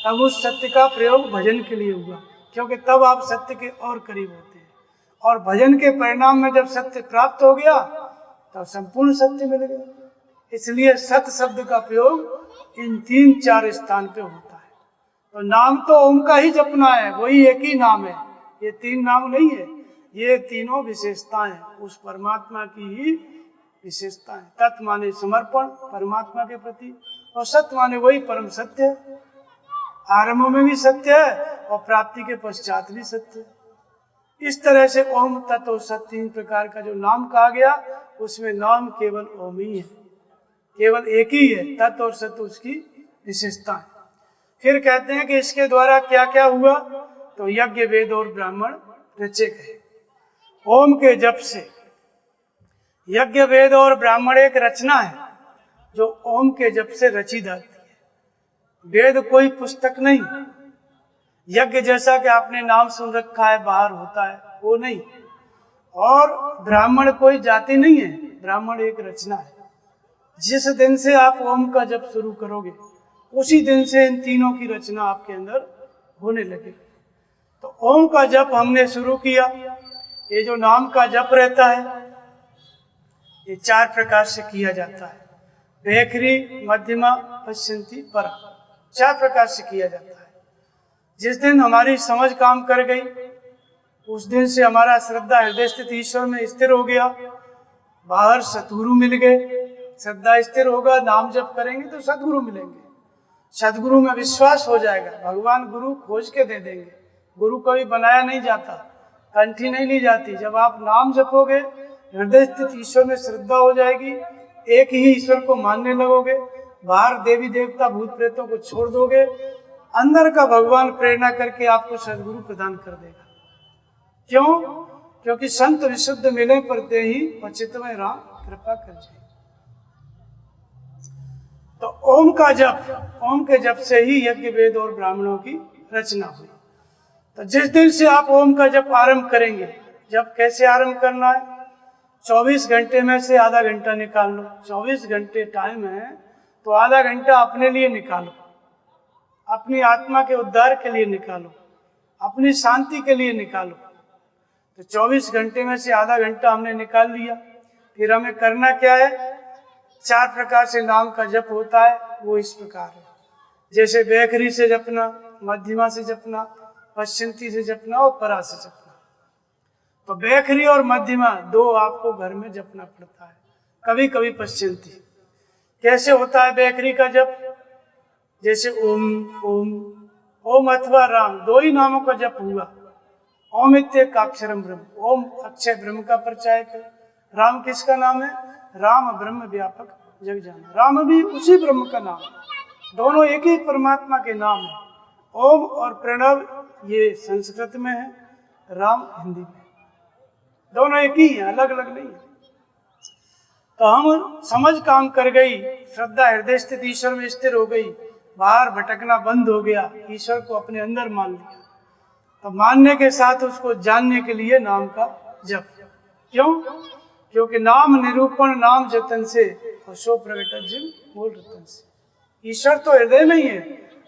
तब उस सत्य का प्रयोग भजन के लिए हुआ, क्योंकि तब आप सत्य के और करीब होते हैं। और भजन के परिणाम में जब सत्य प्राप्त हो गया, तब संपूर्ण सत्य मिल गया। इसलिए सत्य शब्द का प्रयोग इन 3-4 स्थान पे होता है। तो नाम तो ओम का ही जपना है, वही एक ही नाम है, ये 3 नाम नहीं है, ये तीनों विशेषताएं उस परमात्मा की ही विशेषताएं। तत् माने समर्पण परमात्मा के प्रति, और सत्य माने वही परम सत्य है। आरंभ में भी सत्य है और प्राप्ति के पश्चात भी सत्य है। इस तरह से ओम तत् और सत्य 3 प्रकार का जो नाम कहा गया, उसमें नाम केवल ओम ही है, केवल एक ही है। तत् और सत्य उसकी विशेषता है। फिर कहते हैं कि इसके द्वारा क्या क्या हुआ, तो यज्ञ वेद और ब्राह्मण रचे गए। ओम के जप से यज्ञ वेद और ब्राह्मण एक रचना है जो ओम के जप से रची जाती है। वेद कोई पुस्तक नहीं, यज्ञ जैसा कि आपने नाम सुन रखा है बाहर होता है, वो नहीं। और ब्राह्मण कोई जाति नहीं है, ब्राह्मण एक रचना है जिस दिन से आप ओम का जप शुरू करोगे उसी दिन से इन तीनों की रचना आपके अंदर होने लगेगी। तो ओम का जप हमने शुरू किया। ये जो नाम का जप रहता है ये 4 प्रकार से किया जाता है। बेखरी, मध्यमा, पश्चिंती, परा, 4 प्रकार से किया जाता है। जिस दिन हमारी समझ काम कर गई उस दिन से हमारा श्रद्धा हृदय स्थित ईश्वर में स्थिर हो गया। बाहर सतगुरु मिल गए, श्रद्धा स्थिर होगा, नाम जप करेंगे तो सदगुरु मिलेंगे। सदगुरु में विश्वास हो जाएगा। भगवान गुरु खोज के दे देंगे। गुरु कभी बनाया नहीं जाता, कंठी नहीं ली जाती। जब आप नाम जपोगे, हृदय स्थित ईश्वर में श्रद्धा हो जाएगी, एक ही ईश्वर को मानने लगोगे, बाहर देवी देवता भूत प्रेतों को छोड़ दोगे, अंदर का भगवान प्रेरणा करके आपको सदगुरु प्रदान कर देगा। क्यों? क्योंकि संत विशुद्ध मिले पर ते ही वचित में राम कृपा कर जाए। तो ओम का जप, ओम के जप से ही यज्ञ वेद और ब्राह्मणों की रचना हुई। तो जिस दिन से आप ओम का जप आरंभ करेंगे, जप कैसे आरंभ करना है? 24 घंटे में से आधा घंटा निकाल लो। 24 घंटे टाइम है तो आधा घंटा अपने लिए निकालो, अपनी आत्मा के उद्धार के लिए निकालो, अपनी शांति के लिए निकालो। तो 24 घंटे में से आधा घंटा हमने निकाल लिया। फिर हमें करना क्या है? 4 प्रकार से नाम का जप होता है, वो इस प्रकार है। जैसे बेखरी से जपना, मध्यमा से जपना, पश्चिंती से जपना और परा से जपना। तो बेखरी और मध्यमा 2 आपको घर में जपना पड़ता है, कभी कभी पश्चिंती। कैसे होता है बेखरी का जप? जैसे ओम ओम ओम अथवा राम, 2 ही नामों का जप हुआ। ओम इत्येकाक्षरम ब्रह्म, ओम अक्षय ब्रह्म का परिचायक है। राम किसका नाम है? राम ब्रह्म व्यापक जग जाना। राम भी उसी ब्रह्म का नाम है, दोनों एक ही परमात्मा के नाम है। ओम और प्रणव ये संस्कृत में है, राम हिंदी में, दोनों एक ही है, अलग अलग नहीं है। तो हम समझ काम कर गई, श्रद्धा हृदय स्थित ईश्वर में स्थिर हो गई, बाहर भटकना बंद हो गया, ईश्वर को अपने अंदर मान लिया। तो मानने के साथ उसको जानने के लिए नाम का जप। क्यों? क्योंकि नाम निरूपण नाम जतन से और सो प्रगट जिन मूल रतन से। ईश्वर तो हृदय में ही है,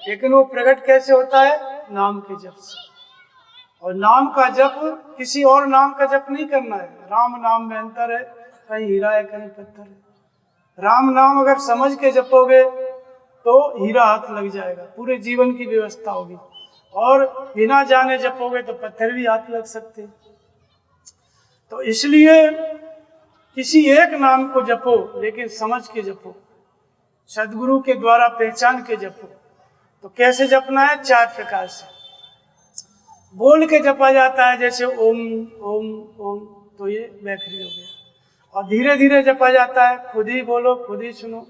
लेकिन वो प्रकट कैसे होता है? नाम के जप से। और नाम का जप किसी और नाम का जप नहीं करना है। राम नाम में अंतर है, कहीं हीरा है कहीं पत्थर है। राम नाम अगर समझ के जपोगे तो हीरा हाथ लग जाएगा, पूरे जीवन की व्यवस्था होगी। और बिना जाने जपोगे तो पत्थर भी हाथ लग सकते हैं। तो इसलिए किसी एक नाम को जपो, लेकिन समझ के जपो, सदगुरु के द्वारा पहचान के जपो। तो कैसे जपना है? 4 प्रकार से। बोल के जपा जाता है, जैसे ओम ओम ओम, तो ये बेखरी हो गया। और धीरे धीरे जपा जाता है, खुद ही बोलो खुद ही सुनो,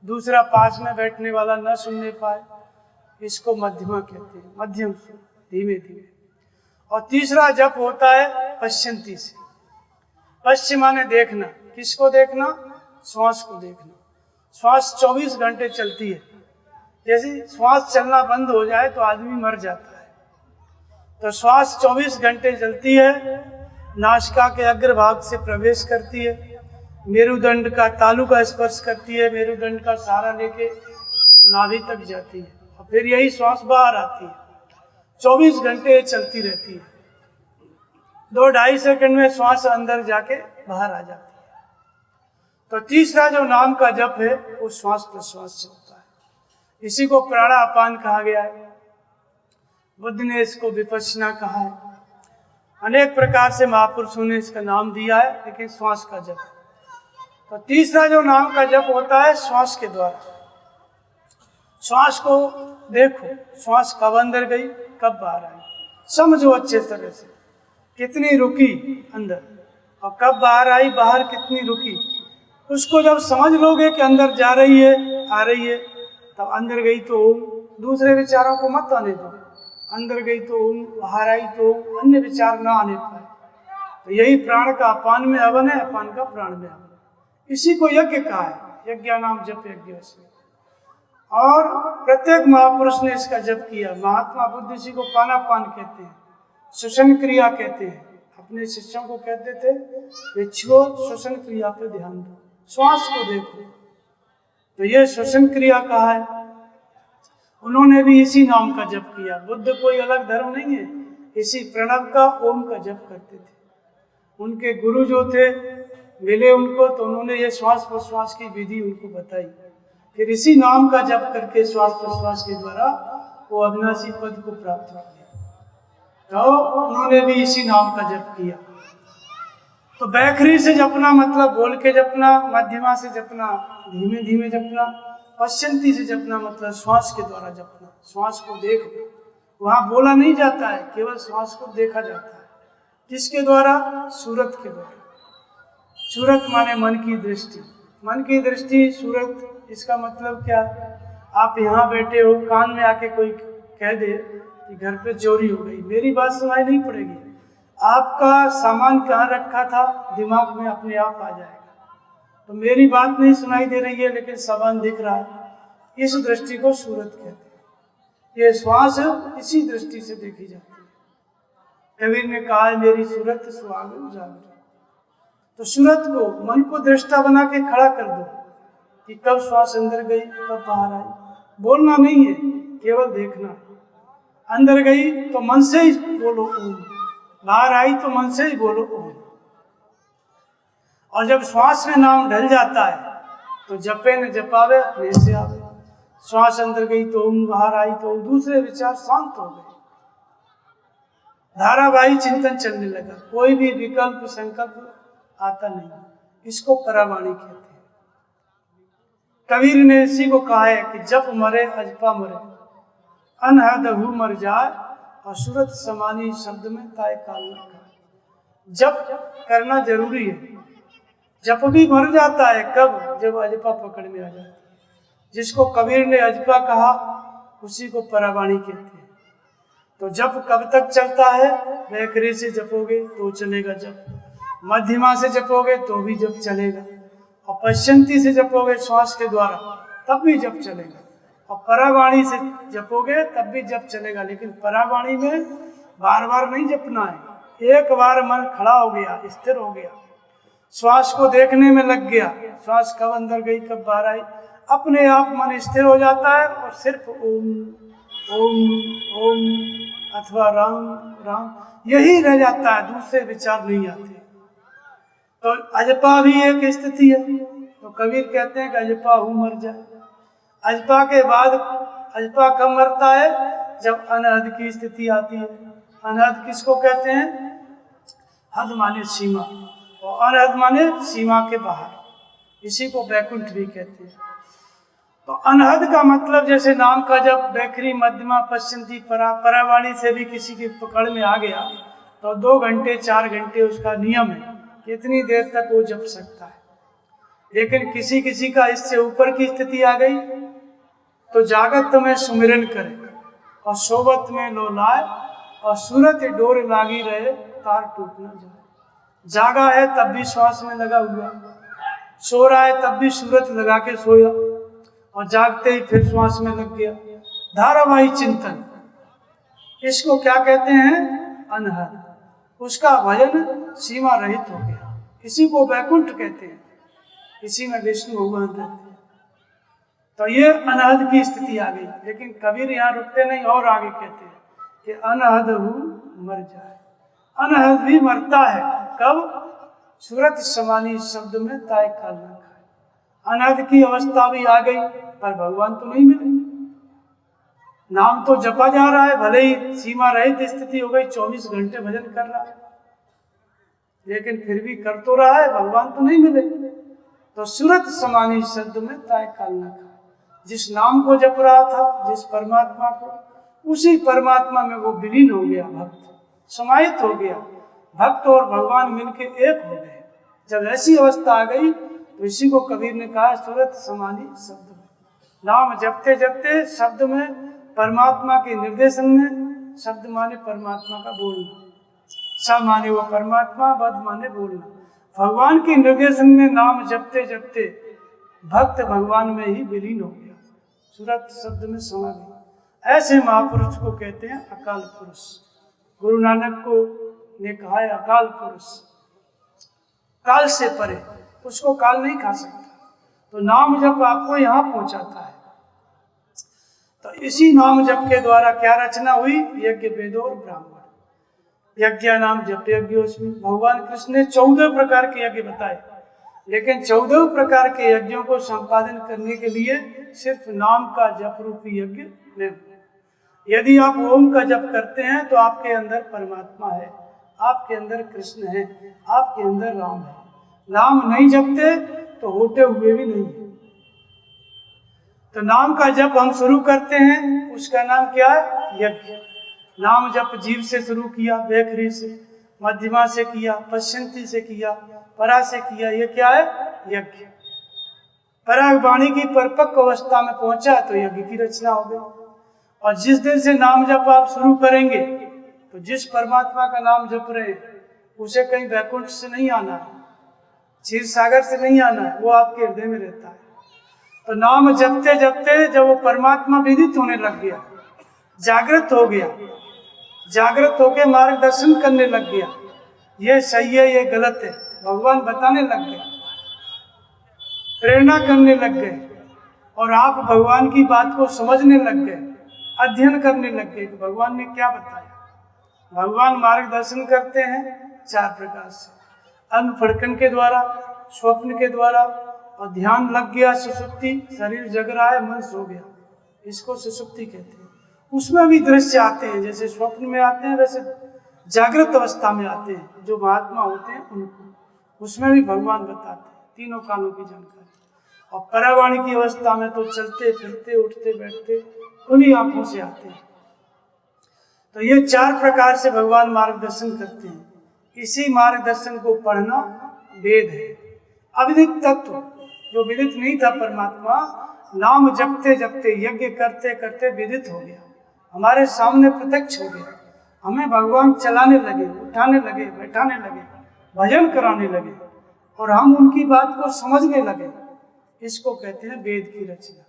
दूसरा पास में बैठने वाला न सुनने पाए, इसको मध्यमा कहते हैं, मध्यम से धीमे धीमे। और तीसरा जप होता है पश्चिंती से। पश्चिम माने देखना। किसको देखना? श्वास को देखना। श्वास 24 घंटे चलती है। जैसे श्वास चलना बंद हो जाए तो आदमी मर जाता है। तो श्वास 24 घंटे चलती है, नासिका के अग्रभाग से प्रवेश करती है, मेरुदंड का तालु का स्पर्श करती है, मेरुदंड का सहारा लेके नाभि तक जाती है, और फिर यही श्वास बाहर आती है। 24 घंटे चलती रहती है। 2-2.5 सेकंड में श्वास अंदर जाके बाहर आ जाती है। तो तीसरा जो नाम का जप है वो श्वास प्रश्वास से होता है। इसी को प्राणापान कहा गया है। बुद्ध ने इसको विपश्यना कहा है। अनेक प्रकार से महापुरुषों ने इसका नाम दिया है, लेकिन श्वास का जप। तो तीसरा जो नाम का जप होता है श्वास के द्वारा। श्वास को देखो, श्वास कब अंदर गई कब बाहर आई, समझो अच्छे तरह से, कितनी रुकी अंदर और कब बाहर आई, बाहर कितनी रुकी। उसको जब समझ लोगे कि अंदर जा रही है आ रही है, तब अंदर गई तो ओम, दूसरे विचारों को मत आने दो। अंदर गई तो ओम, बाहर आई तो अन्य विचार ना आने पाए। तो यही प्राण का अपान में हवन है, अपान का प्राण में हवन। इसी को यज्ञ कहा है, यज्ञ नाम जप यज्ञ। और प्रत्येक महापुरुष ने इसका जप किया। महात्मा बुद्ध इसी को पानापान कहते हैं, श्वसन क्रिया कहते हैं। अपने शिष्यों को कहते थे भिक्षुओं श्वसन क्रिया पे ध्यान दो, श्वास को देखो, तो ये श्वसन क्रिया कहा है। उन्होंने भी इसी नाम का जप किया। बुद्ध कोई अलग धर्म नहीं है, इसी प्रणव का ओम का जप करते थे। उनके गुरु जो थे मिले उनको, तो उन्होंने ये श्वास प्रश्वास की विधि उनको बताई। फिर इसी नाम का जप करके श्वास प्रश्वास के द्वारा वो अविनाशी पद को प्राप्त किया। तो उन्होंने भी इसी नाम का जप किया। तो बैखरी से जपना मतलब बोल के जपना, मध्यमा से जपना धीमे धीमे जपना, पश्चंती से जपना मतलब श्वास के द्वारा जपना, श्वास को देखना। वहाँ बोला नहीं जाता है, केवल श्वास को देखा जाता है। किसके द्वारा? सूरत के द्वारा। सूरत माने मन की दृष्टि। मन की दृष्टि, सूरत, इसका मतलब क्या? आप यहाँ बैठे हो, कान में आके कोई कह दे कि घर पे चोरी हो गई, मेरी बात सुनाई नहीं पड़ेगी। आपका सामान कहाँ रखा था दिमाग में अपने आप आ जाएगा। तो मेरी बात नहीं सुनाई दे रही है लेकिन सामान दिख रहा है। इस दृष्टि को सूरत कहते हैं। ये श्वास इसी दृष्टि से देखी जाती है। कबीर ने कहा है मेरी सूरत सुहागन जागरण। तो सूरत को, मन को दृष्टा बना के खड़ा कर दो कि कब श्वास अंदर गई कब बाहर आई। बोलना नहीं है, केवल देखना है। अंदर गई तो मन से ही बोलो ओम, बाहर आई तो मन से ही बोलो ओम। और जब श्वास में नाम ढल जाता है तो जपे न जपावे अपने से आवे। श्वास अंदर गई तो ओम, बाहर आई तो दूसरे विचार शांत हो गए। धारावाही चिंतन चलने लगा, कोई भी विकल्प संकल्प आता नहीं। इसको परावाणी कहते हैं। कबीर ने इसी को कहा है कि जप मरे अजपा मरे, अनहद हु मर जाए, और सूरत समानी शब्द में ताय काल न खाए। जप करना जरूरी है। जप भी मर जाता है कब? जब अजपा पकड़ में आ जाती है। जिसको कबीर ने अजपा कहा उसी को परावाणी कहते हैं। तो जप कब तक चलता है? वैखरी से जपोगे तो चलेगा जप, मध्यमा से जपोगे तो भी जप चलेगा, और पश्चंती से जपोगे श्वास के द्वारा तब भी जप चलेगा, और परावाणी से जपोगे तब भी जप चलेगा। लेकिन परावाणी में बार बार नहीं जपना है। एक बार मन खड़ा हो गया, स्थिर हो गया, श्वास को देखने में लग गया, श्वास कब अंदर गई कब बाहर आई, अपने आप मन स्थिर हो जाता है और सिर्फ ओम ओम ओम अथवा राम राम यही रह जाता है, दूसरे विचार नहीं आते। तो अजपा भी एक स्थिति है। तो कबीर कहते हैं कि अजपा हूँ मर जाए। अजपा के बाद, अजपा कब मरता है? जब अनहद की स्थिति आती है। अनहद किसको कहते हैं? हद माने सीमा, और अनहद माने सीमा के बाहर। इसी को बैकुंठ भी कहते हैं। तो अनहद का मतलब जैसे नाम का जब बैखरी मध्यमा पश्चंती परावाणी से भी किसी की पकड़ में आ गया तो 2 घंटे 4 घंटे उसका नियम है, कितनी देर तक वो जप सकता है। लेकिन किसी किसी का इससे ऊपर की स्थिति आ गई तो जागत में सुमिरन करे और सोबत में लो लाए, और सूरत डोर लागी रहे तार टूट न जाए। जागा है तब भी श्वास में लगा हुआ, सो रहा है तब भी सूरत लगा के सोया, और जागते ही फिर श्वास में लग गया। धारावाही चिंतन, इसको क्या कहते हैं? अनहद। उसका भजन सीमा रहित हो गया। इसी को वैकुंठ कहते हैं। इसी में विष्णु भगवान रहते हैं। तो ये अनहद की स्थिति आ गई। लेकिन कबीर यहाँ रुकते नहीं और आगे कहते हैं कि अनहद हु मर जाए। अनहद भी मरता है कब? सूरत समानी शब्द में ताय काल न खाए। अनहद की अवस्था भी आ गई पर भगवान तो नहीं मिले। नाम तो जपा जा रहा है, भले ही सीमा रहित स्थिति हो गई, 24 घंटे भजन कर रहा है, लेकिन फिर भी कर तो रहा है, भगवान तो नहीं मिले। तो सूरत समानी शब्द में ताय काल न खाए। जिस नाम को जप रहा था, जिस परमात्मा को, उसी परमात्मा में वो विलीन हो गया, भक्त समाहित हो गया। भक्त और भगवान मिलके एक हो गए। जब ऐसी अवस्था आ गई तो इसी को कबीर ने कहा सूरत समानी शब्द में। नाम जपते जपते शब्द में परमात्मा के निर्देशन में, शब्द माने परमात्मा का बोलना, स माने वो परमात्मा, बद माने बोलना, भगवान के निर्देशन में नाम जपते जपते भक्त भगवान में ही विलीन हो गया, सूरत शब्द में समा गई। ऐसे महापुरुष को कहते हैं अकाल पुरुष। गुरु नानक को ने कहा है अकाल पुरुष, काल से परे, उसको काल नहीं खा सकता। तो नाम जप आपको यहाँ पहुंचाता है। तो इसी नाम जप के द्वारा क्या रचना हुई? यज्ञ वेद और ब्राह्मण। यज्ञ नाम जप यज्ञोस्मि। भगवान कृष्ण ने 14 प्रकार के यज्ञ बताए, लेकिन 14 प्रकार के यज्ञों को संपादन करने के लिए सिर्फ नाम का जप रूपी यज्ञ नहीं। यदि आप ओम का जप करते हैं तो आपके अंदर परमात्मा है, आपके अंदर कृष्ण है, आपके अंदर राम है। नाम नहीं जपते तो होते हुए भी नहीं है। तो नाम का जप हम शुरू करते हैं, उसका नाम क्या है? यज्ञ। नाम जप जीव से शुरू किया, बेखरी से, मध्यमा से किया, पश्चंती से किया, परा से किया, ये क्या है? यज्ञ। पराग वाणी की परिपक्व अवस्था में पहुंचा तो यज्ञ की रचना हो गई। और जिस दिन से नाम जप आप शुरू करेंगे तो जिस परमात्मा का नाम जप रहे हैं उसे कहीं वैकुंठ से नहीं आना है, क्षीर सागर से नहीं आना है, वो आपके हृदय में रहता है। तो नाम जपते जपते जब वो परमात्मा विदित होने लग गया, जागृत हो गया, जागृत होकर मार्गदर्शन करने लग गया, ये सही है ये गलत है भगवान बताने लग गए, प्रेरणा करने लग गए, और आप भगवान की बात को समझने लग गए, अध्ययन करने लग गए कि भगवान ने क्या बताया। भगवान मार्गदर्शन करते हैं 4 प्रकार से, अन्न फड़कन के द्वारा, स्वप्न के द्वारा, और ध्यान लग गया सुसुप्ति, शरीर जग रहा है, मन सो गया, इसको सुसुप्ति कहते हैं। उसमें भी दृश्य आते हैं, जैसे स्वप्न में आते हैं वैसे जागृत अवस्था में आते हैं जो महात्मा होते हैं उनको, उसमें भी भगवान बताते हैं तीनों कालों की जानकारी। और परावाणी की अवस्था में तो चलते फिरते उठते बैठते खुली आंखों से आते हैं। तो ये 4 प्रकार से भगवान मार्गदर्शन करते हैं। इसी मार्गदर्शन को पढ़ना वेद है। अविदित तत्व जो विदित नहीं था परमात्मा, नाम जपते जपते यज्ञ करते करते विदित हो गया, हमारे सामने प्रत्यक्ष हो गया। हमें भगवान चलाने लगे, उठाने लगे, बैठाने लगे, भजन कराने लगे, और हम उनकी बात को समझने लगे। इसको कहते हैं वेद की रचना।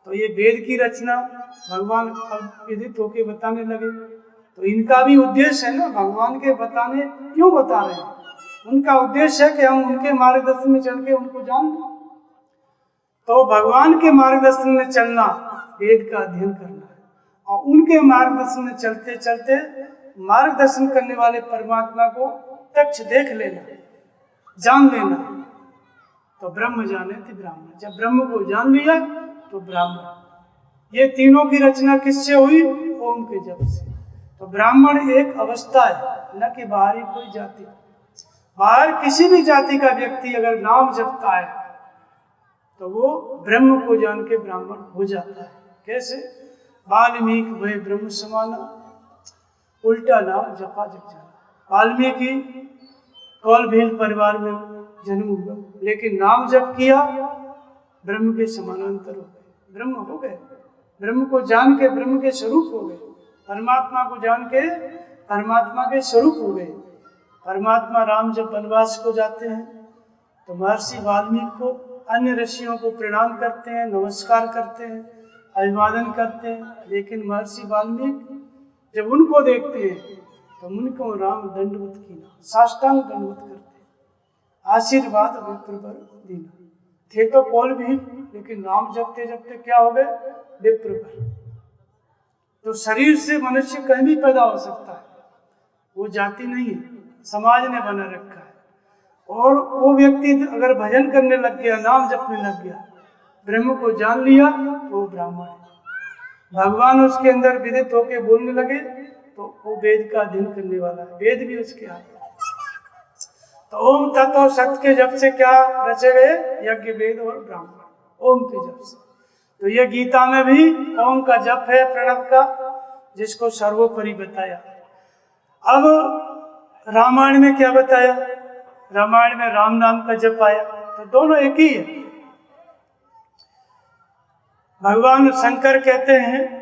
तो ये वेद की रचना भगवान अब विदित होके बताने लगे। तो इनका भी उद्देश्य है ना, भगवान के बताने क्यों बता रहे हैं? उनका उद्देश्य है कि हम उनके मार्गदर्शन में चल के उनको जान लें। तो भगवान के मार्गदर्शन में चलना वेद का अध्ययन करना है, और उनके मार्गदर्शन में चलते चलते मार्गदर्शन करने वाले परमात्मा को प्रत्यक्ष देख लेना, जान लेना। तो ब्रह्म जाने थे ब्राह्मण, जब ब्रह्म को जान लिया तो ब्राह्मण। ये तीनों की रचना किससे हुई? ओम के जप से। तो ब्राह्मण एक अवस्था है, न कि बाहरी कोई जाति। बाहर किसी भी जाति का व्यक्ति अगर नाम जपता है तो वो ब्रह्म को जान के ब्राह्मण हो जाता है। कैसे? वाल्मीकि भय ब्रह्म समाना, उल्टा नाम जपा जग जाना। वाल्मीकि कौल भील परिवार में जन्म हुआ, लेकिन नाम जप किया, ब्रह्म के समानांतर हो गए, ब्रह्म हो गए। ब्रह्म को जान के ब्रह्म के स्वरूप हो गए, परमात्मा को जान के परमात्मा के स्वरूप हो गए। परमात्मा राम जब वनवास को जाते हैं तो महर्षि वाल्मीकि को, अन्य ऋषियों को प्रणाम करते हैं, नमस्कार करते हैं, अभिवादन करते हैं, लेकिन महर्षि वाल्मीकि जब उनको देखते हैं तो उनको राम दंडवत कीना, साष्टांग दंडवत करते हैं, आशीर्वाद विप्रवर दीना। थे तो कौल भी, लेकिन नाम जपते जपते क्या हो गए? विप्रवर। तो शरीर से मनुष्य कहीं भी पैदा हो सकता है, वो जाति नहीं है, समाज ने बना रखा है। और वो व्यक्ति अगर भजन करने लग गया, नाम जपने लग गया, ब्रह्म को जान लिया तो वो ब्राह्मण है। भगवान उसके अंदर विदित होके बोलने लगे तो वो वेद का अध्ययन करने वाला है, वेद भी उसके हाथ में। तो ओम तत्व सत्य के जप से क्या रचे गए? यज्ञ वेद और ब्राह्मण, ओम के जप से। तो ये गीता में भी ओम का जप है, प्रणव का, जिसको सर्वोपरि बताया। अब रामायण में क्या बताया? रामायण में राम नाम का जप आया, तो दोनों एक ही है। भगवान शंकर कहते हैं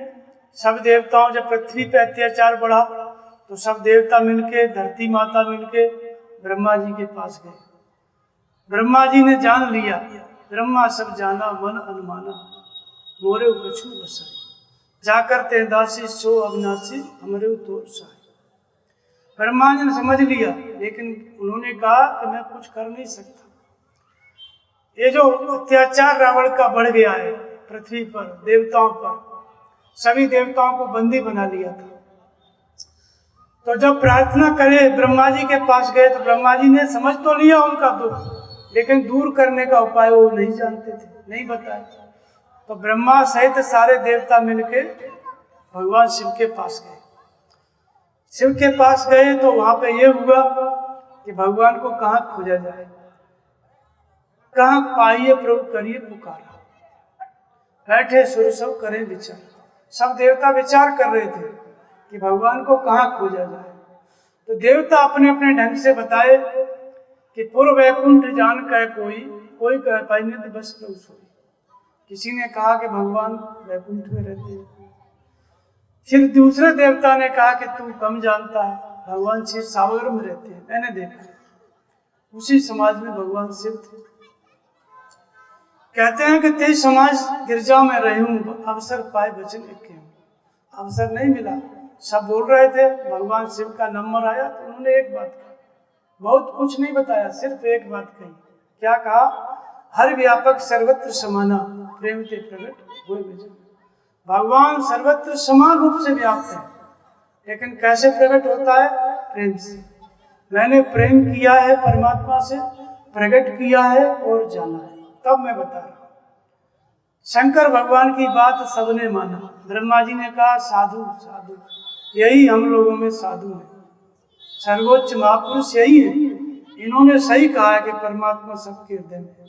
सब देवताओं, जब पृथ्वी पे अत्याचार बढ़ा तो सब देवता मिलके, धरती माता मिलके ब्रह्मा जी के पास गए। ब्रह्मा जी ने जान लिया, ब्रह्मा सब जाना मन अनुमाना, मोरे कछु बसाई, जाकर ते दासी सो अविनाशी, हमरे तो साई। ब्रह्मा जी ने समझ लिया, लेकिन उन्होंने कहा कि मैं कुछ कर नहीं सकता। ये जो अत्याचार रावण का बढ़ गया है पृथ्वी पर, देवताओं पर, सभी देवताओं को बंदी बना लिया था। तो जब प्रार्थना करे ब्रह्मा जी के पास गए तो ब्रह्मा जी ने समझ तो लिया उनका दुख, लेकिन दूर करने का उपाय वो नहीं जानते थे, नहीं बताए। तो ब्रह्मा सहित सारे देवता मिलके भगवान शिव के पास गए। शिव के पास गए तो वहां पे ये हुआ कि भगवान को कहाँ खोजा जाए, कहाँ पाइए प्रभु करिए पुकारा। बैठे सुर सब करें विचार, सब देवता विचार कर रहे थे कि भगवान को कहाँ खोजा जाए। तो देवता अपने अपने ढंग से बताए कि पूर्व वैकुंठ जान कह कोई कह पाई नहीं बस प्रभु सोई। किसी ने कहा कि भगवान वैकुंठ में रहते हैं, फिर दूसरे देवता ने कहा कि तू कम जानता है, भगवान शिव सागर में रहते हैं, मैंने देखा। उसी समाज में भगवान शिव थे। कहते हैं कि तेज समाज गिरजा में रही हूं, अवसर पाए वचन एक अवसर नहीं मिला। सब बोल रहे थे, भगवान शिव का नंबर आया तो उन्होंने एक बात कही, बहुत कुछ नहीं बताया, सिर्फ एक बात कही। क्या कहा? हर व्यापक सर्वत्र समाना प्रेम ते प्रकट हुए विजय। भगवान सर्वत्र समान रूप से व्याप्त है, लेकिन कैसे प्रकट होता है? प्रेम से। मैंने प्रेम किया है परमात्मा से, प्रकट किया है और जाना है, तब मैं बता रहा हूं। शंकर भगवान की बात सबने माना। ब्रह्मा जी ने कहा साधु साधु, यही हम लोगों में साधु है, सर्वोच्च महापुरुष यही है। इन्होंने सही कहा है कि परमात्मा सबके हृदय में है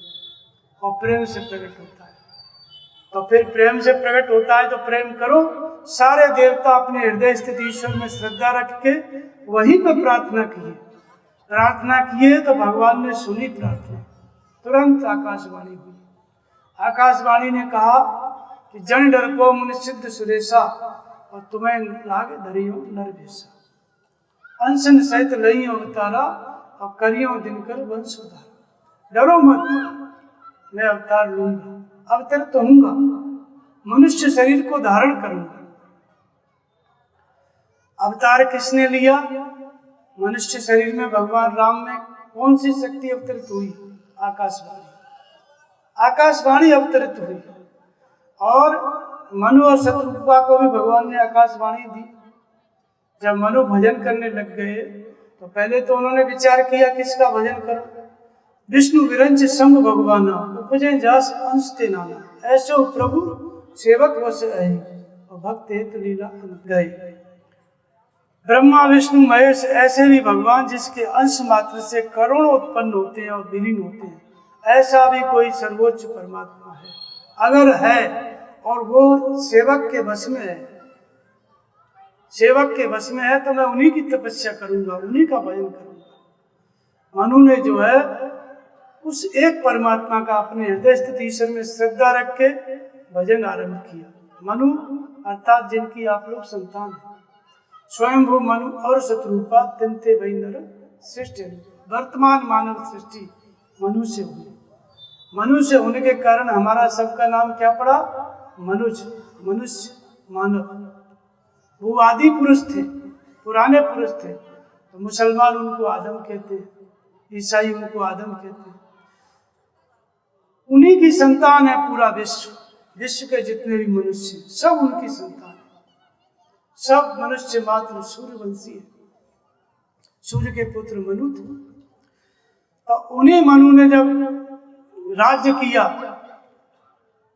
और प्रेम से प्रकट होता है। तो फिर प्रेम से प्रकट होता है तो प्रेम करो। सारे देवता अपने हृदय स्थित ईश्वर में श्रद्धा रख के वहीं पर प्रार्थना किए तो भगवान ने सुनी प्रार्थना, तुरंत आकाशवाणी हुई। आकाशवाणी ने कहा कि जन डरपो मुनि सिद्ध सुरेशा, और तुम्हें लागे धरियो नर भेषा। अंशन सहित लइयो अवतारा, और करियो दिनकर वंश उधार। डरो मत, मैं अवतार लूंगा, अवतरित होऊंगा, मनुष्य शरीर को धारण करूंगा। अवतार किसने लिया? मनुष्य शरीर में भगवान राम में कौन सी शक्ति अवतरित हुई? आकाशवाणी। आकाशवाणी अवतरित हुई। और मनु और शत्रुपा को भी भगवान ने आकाशवाणी दी। जब मनु भजन करने लग गए तो पहले तो उन्होंने विचार किया किसका भजन करो। विष्णु विरंच संग भगवाना, उपजे जास अंश ते नाना। ऐसो प्रभु सेवक वश आई, और भक्त हेत लीला गए। ब्रह्मा विष्णु महेश ऐसे भी भगवान जिसके अंश मात्र से करोड़ों उत्पन्न होते हैं और विलीन होते हैं, ऐसा भी कोई सर्वोच्च परमात्मा है। अगर है और वो सेवक के वश में है, सेवक के वश में है, तो मैं उन्हीं की तपस्या करूंगा, उन्हीं का भजन करूंगा। मनु ने जो है उस एक परमात्मा का अपने हृदय स्थित ईश्वर में श्रद्धा रख के भजन आरंभ किया। मनु अर्थात जिनकी आप लोग संतान है। स्वयंभू मनु और शत्रुपा तिनते वही नर सृष्टि। वर्तमान मानव सृष्टि मनु से हुई। मनु से होने के कारण हमारा सबका नाम क्या पड़ा? मनुज, मनुष्य, मानव। वो आदि पुरुष थे, पुराने पुरुष थे। तो मुसलमान उनको आदम कहते हैं, ईसाई उनको आदम कहते हैं। उन्हीं की संतान है पूरा विश्व। विश्व के जितने भी मनुष्य सब उनकी संतान है। सब मनुष्य मात्र सूर्यवंशी है। सूर्य के पुत्र मनु थे। तो उन्हीं मनु ने जब राज्य किया,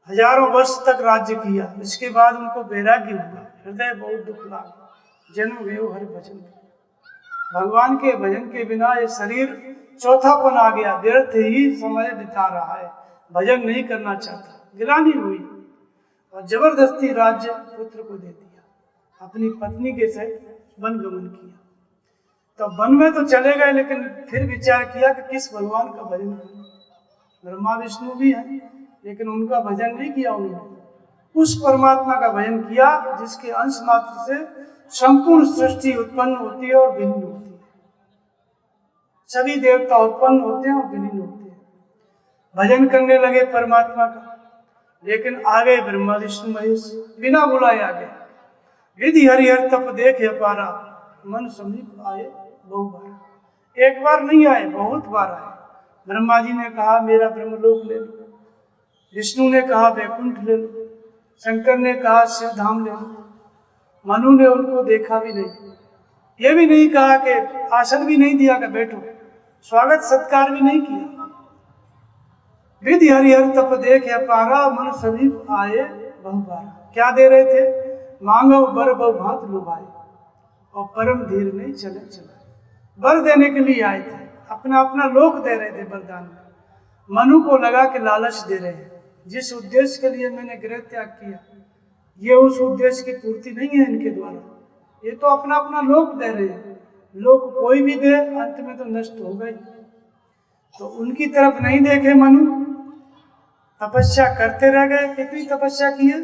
हजारों वर्ष तक राज्य किया, इसके बाद उनको वैराग्य हुआ, हृदय बहुत दुख लगा, जन्म गयो हरि भजन। भगवान के भजन के बिना ये शरीर चौथापन आ गया, व्यर्थ ही समय बिता रहा है, भजन नहीं करना चाहता। गिलानी हुई और जबरदस्ती राज्य पुत्र को दे दिया, अपनी पत्नी के सहित वन गमन किया। तो वन में तो चले गए, लेकिन फिर विचार किया कि किस भगवान का भजन करें। ब्रह्मा विष्णु भी हैं, लेकिन उनका भजन नहीं किया उन्होंने। उस परमात्मा का भजन किया जिसके अंश मात्र से संपूर्ण सृष्टि उत्पन्न होती है और विलीन होती है। सभी देवता उत्पन्न होते हैं और विलीन होते हैं। भजन करने लगे परमात्मा का, लेकिन आ गए ब्रह्मा विष्णु महेश, बिना बुलाए आ गए। विधि हरिहर तप देखे अपारा, मन समीप आए बहु बार। एक बार नहीं आए, बहुत बार आए। ब्रह्मा जी ने कहा मेरा ब्रह्मलोक ले लो, विष्णु ने कहा वैकुंठ ले लो, शंकर ने कहा शिव धाम ले लो। मनु ने उनको देखा भी नहीं, ये भी नहीं कहा कि आसन भी नहीं दिया कि बैठो, स्वागत सत्कार भी नहीं किया। विधि हरिहर तप देख अपारा, मन समीप आए बहुबारा। क्या दे रहे थे? मांगो बर बहु भांत लुभाए, और परम धीर नहीं चले चलाए। वर देने के लिए आए थे, अपना अपना लोक दे रहे थे वरदान में। मनु को लगा कि लालच दे रहे हैं, जिस उद्देश्य के लिए मैंने गृह त्याग किया ये उस उद्देश्य की पूर्ति नहीं है इनके द्वारा, ये तो अपना अपना लोक दे रहे हैं। लोक कोई भी दे अंत में तो नष्ट हो गई। तो उनकी तरफ नहीं देखे मनु, तपस्या करते रह गए। कितनी तपस्या की है?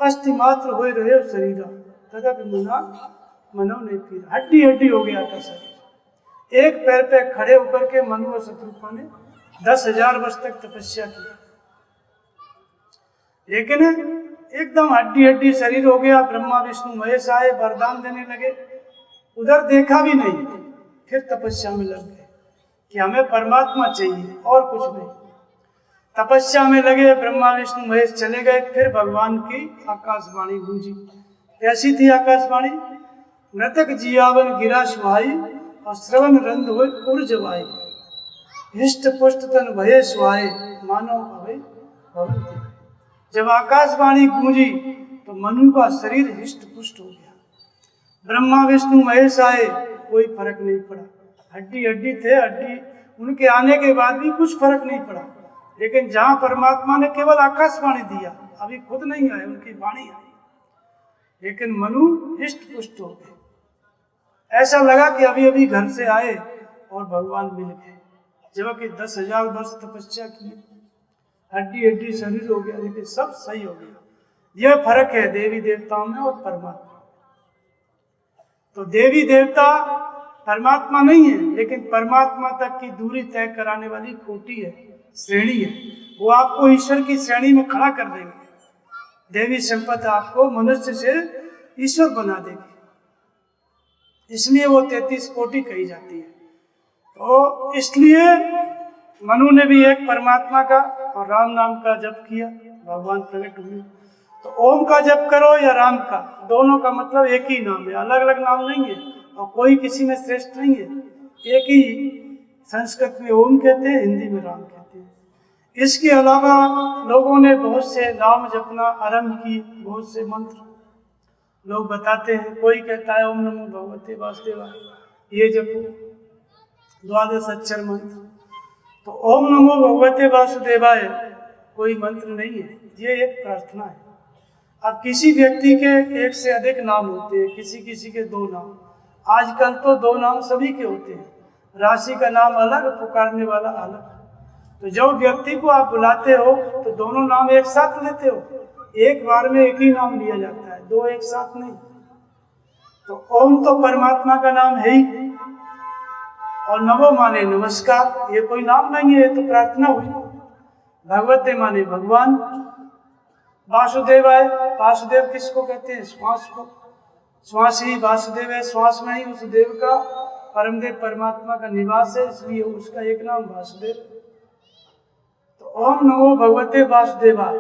अस्थि मात्र हो रहे शरीर, तथापि मनो नहीं पीर। हड्डी हड्डी हो गया था शरीर। एक पैर पे खड़े होकर के मनु और शत्रुघ्न ने 10,000 वर्ष तक तपस्या की, लेकिन एकदम हड्डी हड्डी शरीर हो गया। ब्रह्मा विष्णु महेश आए, वरदान देने लगे, उधर देखा भी नहीं। फिर तपस्या में लग गए कि हमें परमात्मा चाहिए और कुछ नहीं। तपस्या में लगे, ब्रह्मा विष्णु महेश चले गए। फिर भगवान की आकाशवाणी गूंजी। कैसी थी आकाशवाणी? मृतक जियावन गिरा सुहाई, और श्रवण रंध हुए उर्जवाई। हिष्ट पुष्ट तन भये सुहाए, मानो अभय भवन थे। जब आकाशवाणी गूंजी तो मनु का शरीर हिष्ट पुष्ट हो गया। ब्रह्मा विष्णु महेश आए, कोई फर्क नहीं पड़ा। हड्डी हड्डी थे, हड्डी उनके आने के बाद भी कुछ फर्क नहीं पड़ा। लेकिन जहां परमात्मा ने केवल आकाशवाणी दिया, अभी खुद नहीं आए, उनकी वाणी आई, लेकिन मनु हिष्ट पुष्ट हो गए। ऐसा लगा कि अभी अभी घर से आए और भगवान मिल गए, जबकि 10,000 वर्ष तपस्या की, हड्डी हड्डी शरीर हो गया, लेकिन सब सही हो गया। यह फर्क है देवी देवताओं में और परमात्मा। तो देवी देवता परमात्मा नहीं है, लेकिन परमात्मा तक की दूरी तय कराने वाली कोटि है, श्रेणी है। वो आपको ईश्वर की श्रेणी में खड़ा कर देंगे। देवी संपत्ति आपको मनुष्य से ईश्वर बना देगी, इसलिए वो 33 कोटि कही जाती है। तो इसलिए मनु ने भी एक परमात्मा का और राम नाम का जप किया, भगवान प्रकट हुए। तो ओम का जप करो या राम का, दोनों का मतलब एक ही नाम है, अलग अलग नाम नहीं है, और कोई किसी में श्रेष्ठ नहीं है। एक ही, संस्कृत में ओम कहते हैं, हिंदी में राम कहते हैं। इसके अलावा लोगों ने बहुत से नाम जपना आरंभ किए, बहुत से मंत्र लोग बताते हैं। कोई कहता है ओम नमो भगवते वासुदेवाय, ये जपो, 12 अक्षर मंत्र। तो ओम नमो भगवते वासुदेवाय कोई मंत्र नहीं है, ये एक प्रार्थना है। अब किसी व्यक्ति के एक से अधिक नाम होते हैं, किसी किसी के 2 नाम। आजकल तो 2 नाम सभी के होते हैं, राशि का नाम अलग, पुकारने वाला अलग। तो जब व्यक्ति को आप बुलाते हो तो दोनों नाम एक साथ लेते हो, एक बार में एक ही नाम लिया जाता है, 2 एक साथ नहीं। तो ओम तो परमात्मा का नाम है ही, और नमो माने नमस्कार, ये कोई नाम नहीं है, ये तो प्रार्थना हुई। भगवते माने भगवान, वासुदेवाय, वासुदेव किसको कहते हैं? श्वास को। श्वास ही वासुदेव है, श्वास में ही उस देव का, परमदेव परमात्मा का निवास है, इसलिए उसका एक नाम वासुदेव। तो ओम नमो भगवते वासुदेवाय,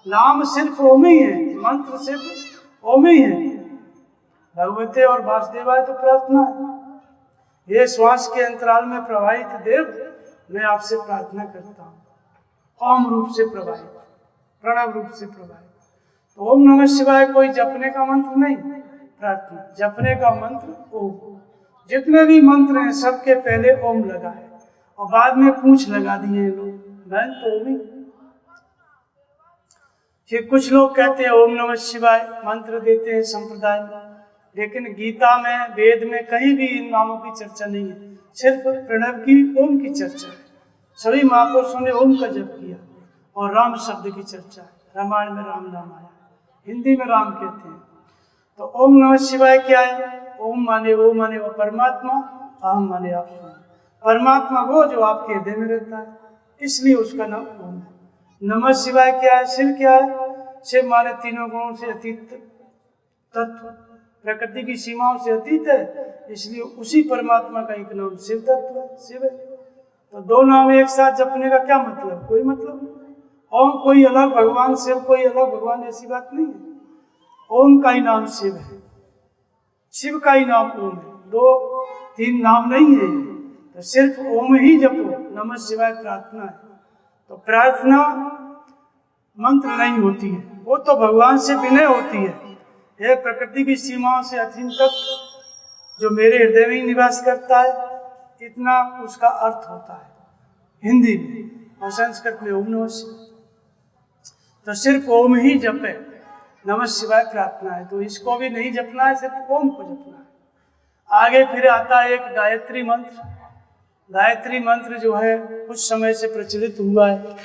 नाम सिर्फ ओम ही है, मंत्र सिर्फ ओम ही है। भगवते और वासुदेवाय तो प्रार्थना है। ये श्वास के अंतराल में प्रवाहित देव, मैं आपसे प्रार्थना करता हूँ, ओम रूप से प्रवाहित, प्रणव रूप से प्रवाहित। तो ओम नमः शिवाय कोई जपने का मंत्र नहीं, प्रार्थना। जपने का मंत्र ओम। जितने भी मंत्र हैं सबके पहले ओम लगा है, और बाद में पूछ लगा दिए हैं लोग, मैं तो ओम ही। फिर कुछ लोग कहते हैं ओम नमः शिवाय मंत्र देते हैं संप्रदाय में, लेकिन गीता में, वेद में कहीं भी इन नामों की चर्चा नहीं है, सिर्फ प्रणव की, ओम की चर्चा है। सभी महापुरुषों ने ओम का जप किया, और राम शब्द की चर्चा है। रामायण में राम नाम आया, हिंदी में राम कहते हैं। तो ओम नमः शिवाय क्या है? ओम माने वो परमात्मा, अहम माने आप स्वयं। परमात्मा वो जो आपके हृदय में रहता है, इसलिए उसका नाम ओम है। नमः शिवाय क्या है? शिव क्या है? शिव माने तीनों गुणों से अतीत तत्व, प्रकृति की सीमाओं से अतीत है, इसलिए उसी परमात्मा का एक नाम शिव तत्व है, शिव है। तो दो नाम एक साथ जपने का क्या मतलब? कोई मतलब नहीं। ओम कोई अलग भगवान, शिव कोई अलग भगवान, ऐसी बात नहीं है। ओम का ही नाम शिव है, शिव का ही नाम ओम है, दो तीन नाम नहीं है। तो सिर्फ ओम ही जपो, नमः शिवाय प्रार्थना है। तो प्रार्थना मंत्र नहीं होती है, वो तो भगवान से विनय होती है। यह प्रकृति की सीमाओं से असीम तक जो मेरे हृदय में ही निवास करता है, इतना उसका अर्थ होता है हिंदी में, और संस्कृत में ओम नमः शिवाय। तो सिर्फ ओम ही जपे, नमः शिवाय प्रार्थना है। तो इसको भी नहीं जपना है, सिर्फ ओम को जपना है। आगे फिर आता है एक गायत्री मंत्र। गायत्री मंत्र जो है कुछ समय से प्रचलित हुआ है।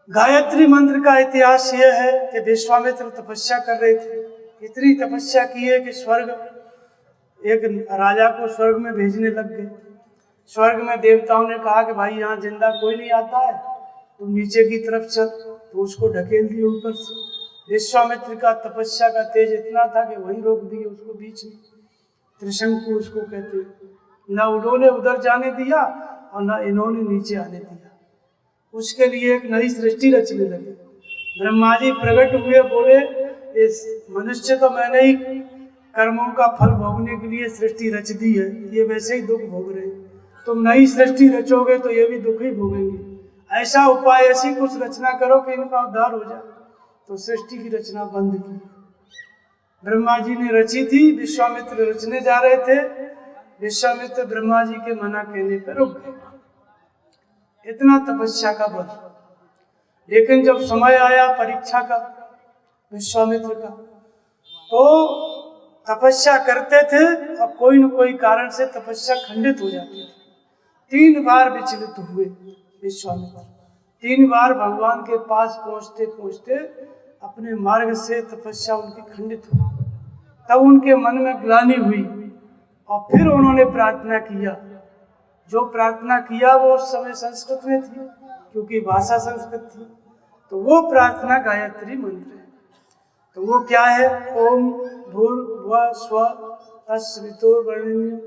गायत्री मंत्र का इतिहास यह है कि विश्वामित्र तपस्या कर रहे थे, इतनी तपस्या की है कि स्वर्ग, एक राजा को स्वर्ग में भेजने लग गए। स्वर्ग में देवताओं ने कहा कि भाई यहाँ जिंदा कोई नहीं आता है, तुम नीचे की तरफ चल। तो उसको ढकेल दिए ऊपर से। विश्वामित्र का तपस्या का तेज इतना था कि वहीं रोक दिए उसको बीच में। त्रिशंकु उसको कहते हैं। न उन्होंने उधर जाने दिया और न इन्होंने नीचे आने दिया। उसके लिए एक नई सृष्टि रचने लगे। ब्रह्मा जी प्रकट हुए, बोले इस मनुष्य तो मैंने ही कर्मों का फल भोगने के लिए सृष्टि रच दी है, ये वैसे ही दुख भोग रहे हैं। तुम नई सृष्टि रचोगे तो ये भी दुख ही भोगेंगे। ऐसा उपाय, ऐसी कुछ रचना करो कि इनका उद्धार हो जाए। तो सृष्टि की रचना बंद की। ब्रह्मा जी ने रची थी, विश्वामित्र रचने जा रहे थे। विश्वामित्र ब्रह्मा जी के मना कहने पर रुक गए। इतना तपस्या का बल। लेकिन जब समय आया परीक्षा का, विश्वामित्र का, तो तपस्या करते थे और कोई न कोई कारण से तपस्या खंडित हो जाती थी। 3 बार विचलित हुए विश्वामित्र। 3 बार भगवान के पास पहुंचते पहुंचते अपने मार्ग से तपस्या उनकी खंडित हुई। तब उनके मन में ग्लानि हुई और फिर उन्होंने प्रार्थना किया। जो प्रार्थना किया वो उस समय संस्कृत में थी, क्योंकि भाषा संस्कृत थी। तो वो प्रार्थना गायत्री मंत्र है। तो वो क्या है? ओम भूर्भुवः स्वः तत्सवितुर्वरेण्यं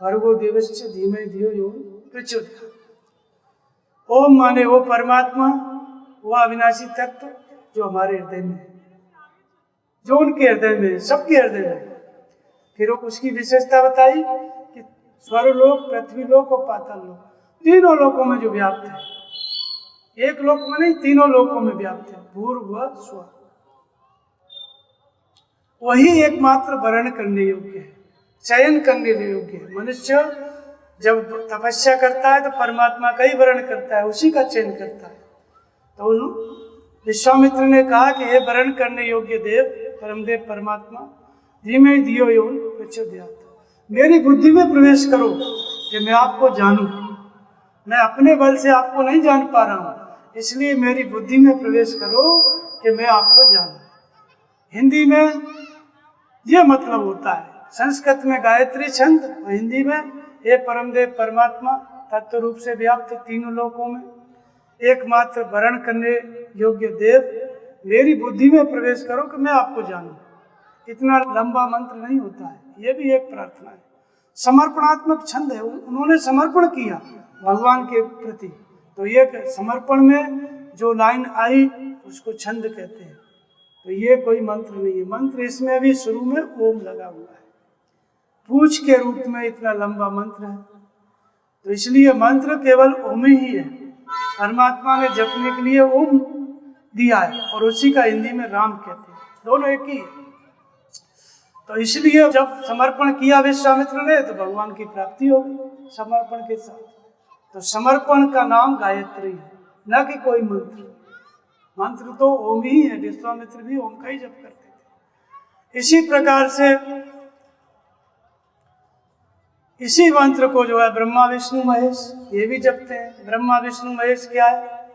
भर्गो देवस्य धीमहि धियो यो न प्रचोदयात्। ओम माने वो परमात्मा, वो अविनाशी तत्व जो हमारे हृदय में है, जो उनके हृदय में है, सबके हृदय में है। फिर उसकी विशेषता बताई कि स्वर्गलोक, पृथ्वीलोक और पाताल लोक, तीनों लोकों में जो व्याप्त है। एक लोक में नहीं, तीनों लोकों में व्याप्त है। भूर्भुवः स्वः, वही एकमात्र वर्ण करने योग्य है, चयन करने योग्य है। मनुष्य जब तपस्या करता है तो परमात्मा का ही वर्ण करता है, उसी का चयन करता है। तो विश्वामित्र ने कहा कि हे वर्ण करने योग्य देव, परमदेव परमात्मा, धीमहि धियो यो न प्रचोदयात्। मेरी बुद्धि में प्रवेश करो कि मैं आपको जानूं। मैं अपने बल से आपको नहीं जान पा रहा हूं, इसलिए मेरी बुद्धि में प्रवेश करो कि मैं आपको जानूं। हिंदी में यह मतलब होता है। संस्कृत में गायत्री छंद और हिंदी में हे परमदेव परमात्मा, तत्व रूप से व्याप्त तीनों लोकों में एकमात्र वर्ण करने योग्य देव, मेरी बुद्धि में प्रवेश करो कि मैं आपको जानूं। इतना लंबा मंत्र नहीं होता है, यह भी एक प्रार्थना है। समर्पणात्मक छंद है। उन्होंने समर्पण किया भगवान के प्रति, तो ये समर्पण में जो लाइन आई उसको छंद कहते हैं। तो ये कोई मंत्र नहीं है। मंत्र इसमें भी शुरू में ओम लगा हुआ है, पूछ के रूप में इतना लंबा मंत्र है। तो इसलिए मंत्र केवल ओम ही है। परमात्मा ने जपने के लिए ओम दिया है और उसी का हिंदी में राम कहते हैं, दोनों एक ही है। तो इसलिए जब समर्पण किया विश्वामित्र ने तो भगवान की प्राप्ति हो गई समर्पण के साथ। तो समर्पण का नाम गायत्री है, न कि कोई मंत्र। मंत्र तो ओम ही है, विश्वामित्र भी ओम का ही जप करते थे। इसी प्रकार से इसी मंत्र को जो है ब्रह्मा विष्णु महेश ये भी जपते हैं। ब्रह्मा विष्णु महेश क्या है?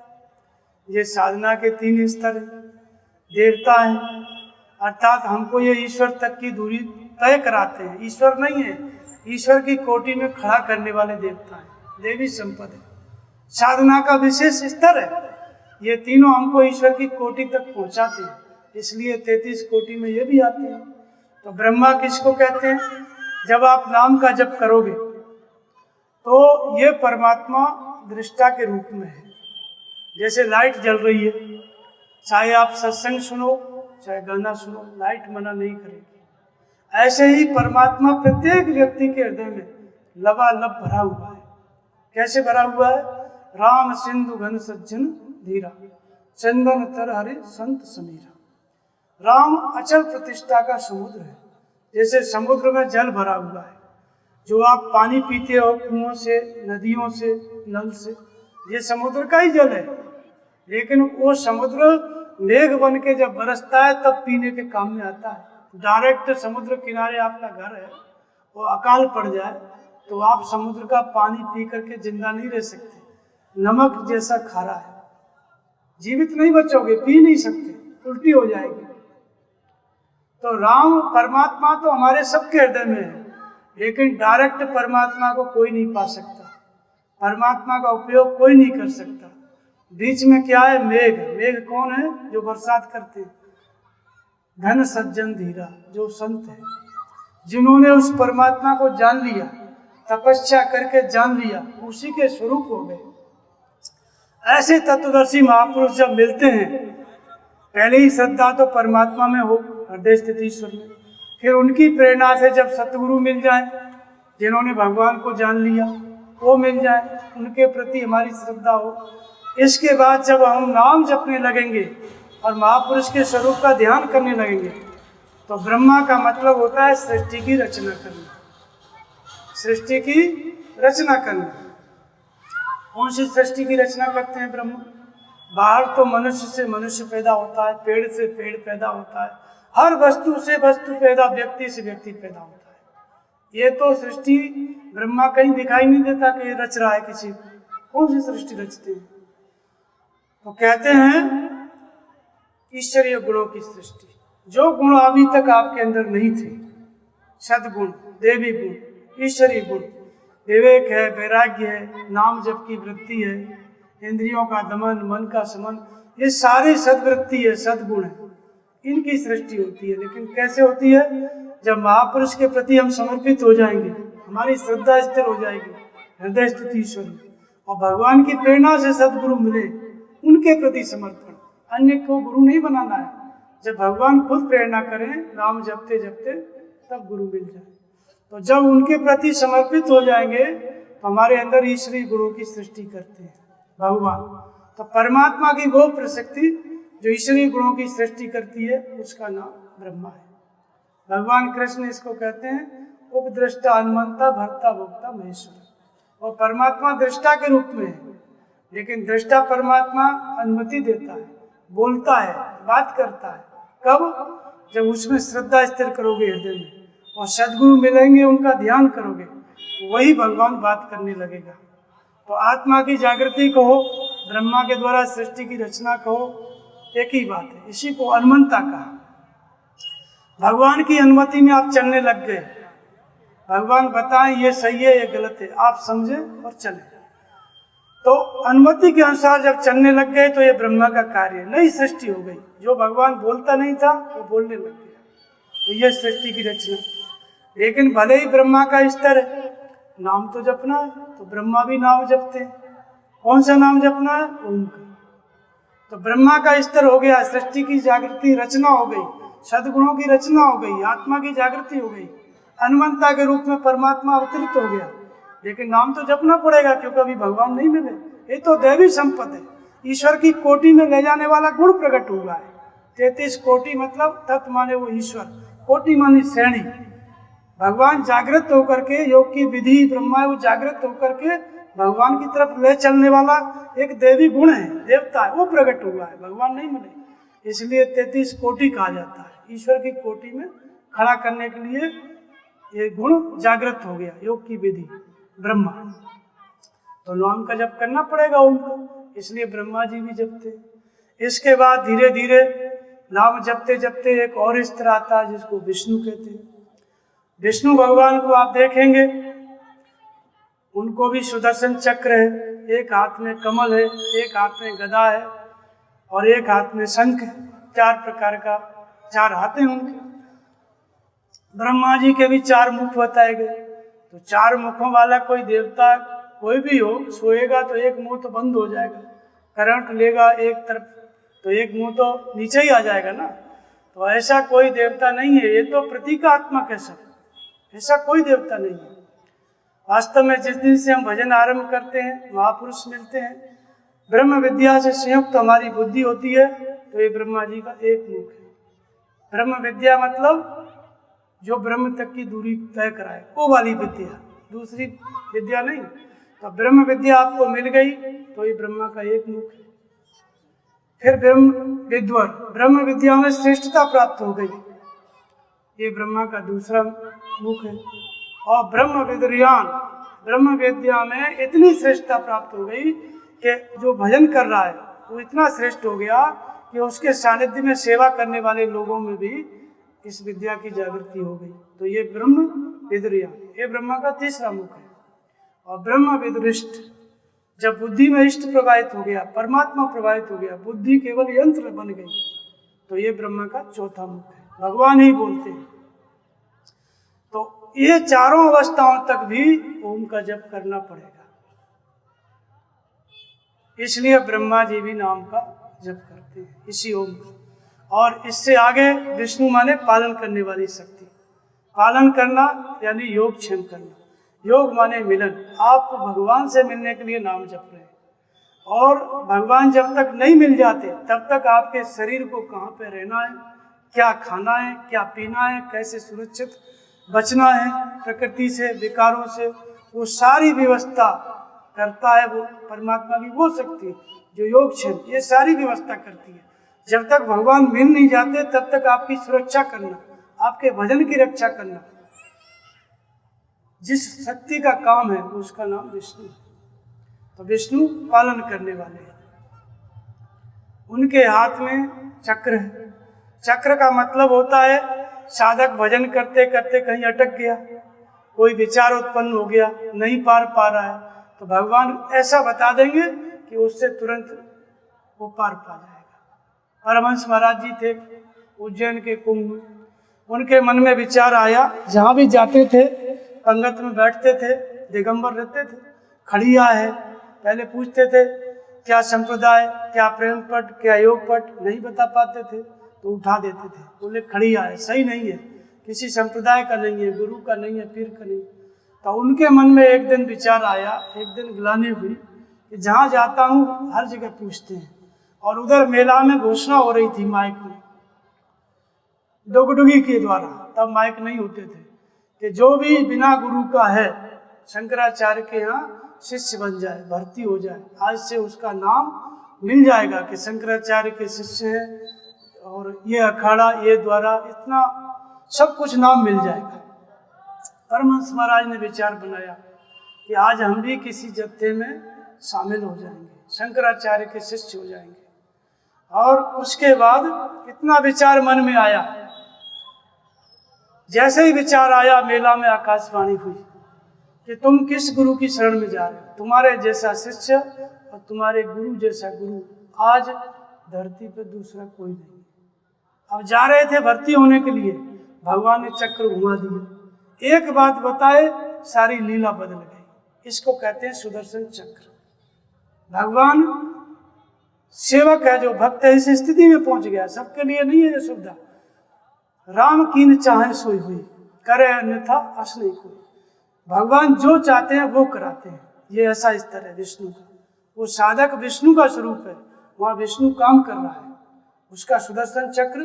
ये साधना के 3 स्तर हैं, देवता हैं, अर्थात हमको ये ईश्वर तक की दूरी तय कराते हैं। ईश्वर नहीं है, ईश्वर की कोटि में खड़ा करने वाले देवता हैं, देवी संपद है, साधना का विशेष स्तर है। ये तीनों हमको ईश्वर की कोटि तक पहुंचाते हैं, इसलिए 33 कोटि में ये भी आते हैं। तो ब्रह्मा किसको कहते हैं? जब आप नाम का जप करोगे तो ये परमात्मा दृष्टा के रूप में है। जैसे लाइट जल रही है, चाहे आप सत्संग सुनो चाहे गाना सुनो, लाइट मना नहीं करेगी। ऐसे ही परमात्मा प्रत्येक व्यक्ति के हृदय में लबालब भरा हुआ है। कैसे भरा हुआ है? राम सिंधु घन सज्जन धीरा, चंदन तर हरे संत समीरा। राम अचल प्रतिष्ठा का समुद्र है। जैसे समुद्र में जल भरा हुआ है, जो आप पानी पीते हो कुओं से, नदियों से, नल से, ये समुद्र का ही जल है। लेकिन वो समुद्र मेघ बन के जब बरसता है तब पीने के काम में आता है। डायरेक्ट समुद्र किनारे आपका घर है, वो अकाल पड़ जाए तो आप समुद्र का पानी पी करके जिंदा नहीं रह सकते। नमक जैसा खारा है, जीवित नहीं बचोगे, पी नहीं सकते, उल्टी हो जाएगी। तो राम परमात्मा तो हमारे सबके हृदय में है, लेकिन डायरेक्ट परमात्मा को कोई नहीं पा सकता, परमात्मा का उपयोग कोई नहीं कर सकता। बीच में क्या है? मेघ। मेघ कौन है? जो बरसात करते हैं। घन सज्जन धीरा, जो संत है, जिन्होंने उस परमात्मा को जान लिया, तपस्या करके जान लिया, उसी के स्वरूप हो गए। ऐसे तत्वदर्शी महापुरुष जब मिलते हैं, पहले ही श्रद्धा तो परमात्मा में हो, हृदय स्थित ईश्वर में, फिर उनकी प्रेरणा से जब सतगुरु मिल जाए, जिन्होंने भगवान को जान लिया, वो मिल जाए, उनके प्रति हमारी श्रद्धा हो, इसके बाद जब हम नाम जपने लगेंगे और महापुरुष के स्वरूप का ध्यान करने लगेंगे, तो ब्रह्मा का मतलब होता है सृष्टि की रचना करना। सृष्टि की रचना करना। कौन सी सृष्टि की रचना करते हैं ब्रह्मा? बाहर तो मनुष्य से मनुष्य पैदा होता है, पेड़ से पेड़ पैदा होता है, हर वस्तु से वस्तु पैदा, व्यक्ति से व्यक्ति पैदा होता है। ये तो सृष्टि ब्रह्मा कहीं दिखाई नहीं देता कि ये रच रहा है किसी को। कौन सी सृष्टि रचते हैं? तो कहते हैं ईश्वरीय गुणों की सृष्टि। जो गुण अभी तक आपके अंदर नहीं थे, सद्गुण, देवी गुण, ईश्वरीय गुण, विवेक है, वैराग्य है, नाम जप की वृत्ति है, इंद्रियों का दमन, मन का समन, ये सारी सद्वृत्ति है, सद्गुण है, इनकी सृष्टि होती है। लेकिन कैसे होती है? जब महापुरुष के प्रति हम समर्पित हो जाएंगे, हमारी श्रद्धा स्थिर हो जाएगी हृदय स्थित ईश्वर में, और भगवान की प्रेरणा से सद्गुरु मिले, उनके प्रति समर्पण। अन्य को गुरु नहीं बनाना है। जब भगवान खुद प्रेरणा करें, नाम जपते जपते, तब गुरु मिल जाए। तो जब उनके प्रति समर्पित हो जाएंगे तो हमारे अंदर ईश्वरीय गुणों की सृष्टि करते हैं भगवान। तो परमात्मा की वो प्रशक्ति जो ईश्वरीय गुणों की सृष्टि करती है, उसका नाम ब्रह्मा है। भगवान कृष्ण इसको कहते हैं उपदृष्टा, अनुमंता, भर्ता, भोक्ता, महेश्वर। और परमात्मा दृष्टा के रूप में है, लेकिन दृष्टा परमात्मा अनुमति देता है, बोलता है, बात करता है। कब? जब उसमें श्रद्धा स्थिर करोगे हृदय में और सद्गुरु मिलेंगे, उनका ध्यान करोगे, वही भगवान बात करने लगेगा। तो आत्मा की जागृति कहो, ब्रह्मा के द्वारा सृष्टि की रचना कहो, एक ही बात है। इसी को अनुमंता कहा। भगवान की अनुमति में आप चलने लग गए, भगवान बताएं ये सही है ये गलत है, आप समझे और चले। तो अनुमति के अनुसार जब चलने लग गए तो ये ब्रह्मा का कार्य है, नई सृष्टि हो गई। जो भगवान बोलता नहीं था वो बोलने लग गया, तो ये सृष्टि की रचना। लेकिन भले ही ब्रह्मा का स्तर है, नाम तो जपना है, तो ब्रह्मा भी नाम जपते हैं। कौन सा नाम जपना है? ओम का। तो ब्रह्मा का स्तर हो गया, सृष्टि की जागृति, रचना हो गई, सद्गुणों की रचना हो गई, आत्मा की जागृति हो गई, हनुमंता के रूप में परमात्मा अवतरित हो गया। लेकिन नाम तो जपना पड़ेगा, क्योंकि अभी भगवान नहीं मिले। ये तो दैवी संपत्ति है, ईश्वर की कोटि में ले जाने वाला गुण प्रकट हुआ है। 33 कोटि मतलब तत्व माने वो ईश्वर, कोटि मानी श्रेणी। भगवान जागृत होकर के, योग की विधि ब्रह्मा वो जागृत होकर के भगवान की तरफ ले चलने वाला एक देवी गुण है, देवता है, वो प्रकट हुआ है। भगवान नहीं मिले, इसलिए 33 कोटि कहा जाता है। ईश्वर की कोटि में खड़ा करने के लिए ये गुण जागृत हो गया, योग की विधि ब्रह्मा। तो नाम का जप करना पड़ेगा उनको, इसलिए ब्रह्मा जी भी जपते। इसके बाद धीरे धीरे नाम जपते जपते एक और स्तर आता है जिसको विष्णु कहते हैं। विष्णु भगवान को आप देखेंगे, उनको भी सुदर्शन चक्र है, एक हाथ में कमल है, एक हाथ में गदा है और एक हाथ में शंख है। 4 प्रकार का 4 हाथ हैं उनके। ब्रह्मा जी के भी 4 मुख बताए गए। तो 4 मुखों वाला कोई देवता कोई भी हो, सोएगा तो एक मुंह तो बंद हो जाएगा, करंट लेगा एक तरफ तो एक मुंह तो नीचे ही आ जाएगा ना। तो ऐसा कोई देवता नहीं है, ये तो प्रतीकात्मक है सब, ऐसा कोई देवता नहीं है। वास्तव में जिस दिन से हम भजन आरंभ करते हैं, महापुरुष मिलते हैं, ब्रह्म विद्या से संयुक्त हमारी बुद्धि होती है, तो ये ब्रह्मा जी का एक मुख है। ब्रह्म विद्या मतलब जो ब्रह्म तक की दूरी तय कराए, वो वाली विद्या, दूसरी विद्या नहीं। तो ब्रह्म विद्या आपको मिल गई तो ये ब्रह्मा का एक मुख है। फिर ब्रह्म विद्वर, ब्रह्म विद्या में श्रेष्ठता प्राप्त हो गई, ये ब्रह्मा का दूसरा मुख है। और ब्रह्म विद्रियान, ब्रह्म विद्या में इतनी श्रेष्ठता प्राप्त हो गई कि जो भजन कर रहा है वो इतना श्रेष्ठ हो गया कि उसके सानिध्य में सेवा करने वाले लोगों में भी इस विद्या की जागृति हो गई। तो ये ब्रह्म विद्रियान, ये ब्रह्मा का तीसरा मुख है। और ब्रह्म विदुरिष्ट, जब बुद्धि में इष्ट प्रवाहित हो गया, परमात्मा प्रवाहित हो गया, बुद्धि केवल यंत्र बन गई, तो ये ब्रह्मा का चौथा मुख है। भगवान ही बोलते हैं। तो ये चारों अवस्थाओं तक भी ओम का जप करना पड़ेगा। इसलिए ब्रह्मा जी भी नाम का जप करते हैं, इसी ओम का। और इससे आगे विष्णु माने पालन करने वाली शक्ति। पालन करना यानी योग क्षेम करना, योग माने मिलन। आप भगवान से मिलने के लिए नाम जप रहे हैं, और भगवान जब तक नहीं मिल जाते तब तक आपके शरीर को कहाँ पे रहना है, क्या खाना है, क्या पीना है, कैसे सुरक्षित बचना है प्रकृति से, विकारों से, वो सारी व्यवस्था करता है वो परमात्मा की वो शक्ति जो योग क्षेम, ये सारी व्यवस्था करती है। जब तक भगवान मिल नहीं जाते तब तक आपकी सुरक्षा करना, आपके भजन की रक्षा करना, जिस शक्ति का काम है उसका नाम विष्णु है। तो विष्णु पालन करने वाले हैं। उनके हाथ में चक्र है। चक्र का मतलब होता है साधक भजन करते करते कहीं अटक गया, कोई विचार उत्पन्न हो गया, नहीं पार पा रहा है, तो भगवान ऐसा बता देंगे कि उससे तुरंत वो पार पा जाएगा। परमहंस महाराज जी थे उज्जैन के कुंभ में, उनके मन में विचार आया, जहाँ भी जाते थे पंगत में बैठते थे, दिगंबर रहते थे, खड़िया है, पहले पूछते थे क्या संप्रदाय, क्या प्रेम पट, क्या योग पट, नहीं बता पाते थे तो उठा देते थे, बोले खड़िया है, सही नहीं है, किसी संप्रदाय का नहीं है, गुरु का नहीं है, पीर का नहीं। तो उनके मन में एक दिन विचार आया, एक दिन ग्लानि हुई कि जहाँ जाता हूँ हर जगह पूछते हैं। और उधर मेला में घोषणा हो रही थी माइक में, डुगडुगी के द्वारा, तब माइक नहीं होते थे, कि जो भी बिना गुरु का है शंकराचार्य के यहाँ शिष्य बन जाए, भर्ती हो जाए, आज से उसका नाम मिल जाएगा कि शंकराचार्य के शिष्य हैं, और ये अखाड़ा, ये द्वारा, इतना सब कुछ नाम मिल जाएगा। परमहंस महाराज ने विचार बनाया कि आज हम भी किसी जत्थे में शामिल हो जाएंगे, शंकराचार्य के शिष्य हो जाएंगे। और उसके बाद इतना विचार मन में आया, जैसे ही विचार आया मेला में आकाशवाणी हुई कि तुम किस गुरु की शरण में जा रहे हो, तुम्हारे जैसा शिष्य और तुम्हारे गुरु जैसा गुरु आज धरती पर दूसरा कोई नहीं। अब जा रहे थे भर्ती होने के लिए, भगवान ने चक्र घुमा दिया, एक बात बताए सारी लीला बदल गई। इसको कहते हैं सुदर्शन चक्र। भगवान सेवक है, जो भक्त है, इस स्थिति में पहुंच गया। सबके लिए नहीं है ये सुविधा। राम कीन चाहे सोई हुई, करे अन्यथा अस नहीं कोई। भगवान जो चाहते हैं वो कराते हैं, ये ऐसा स्तर है विष्णु का। वो साधक विष्णु का स्वरूप है, वहाँ विष्णु काम कर रहा है, उसका सुदर्शन चक्र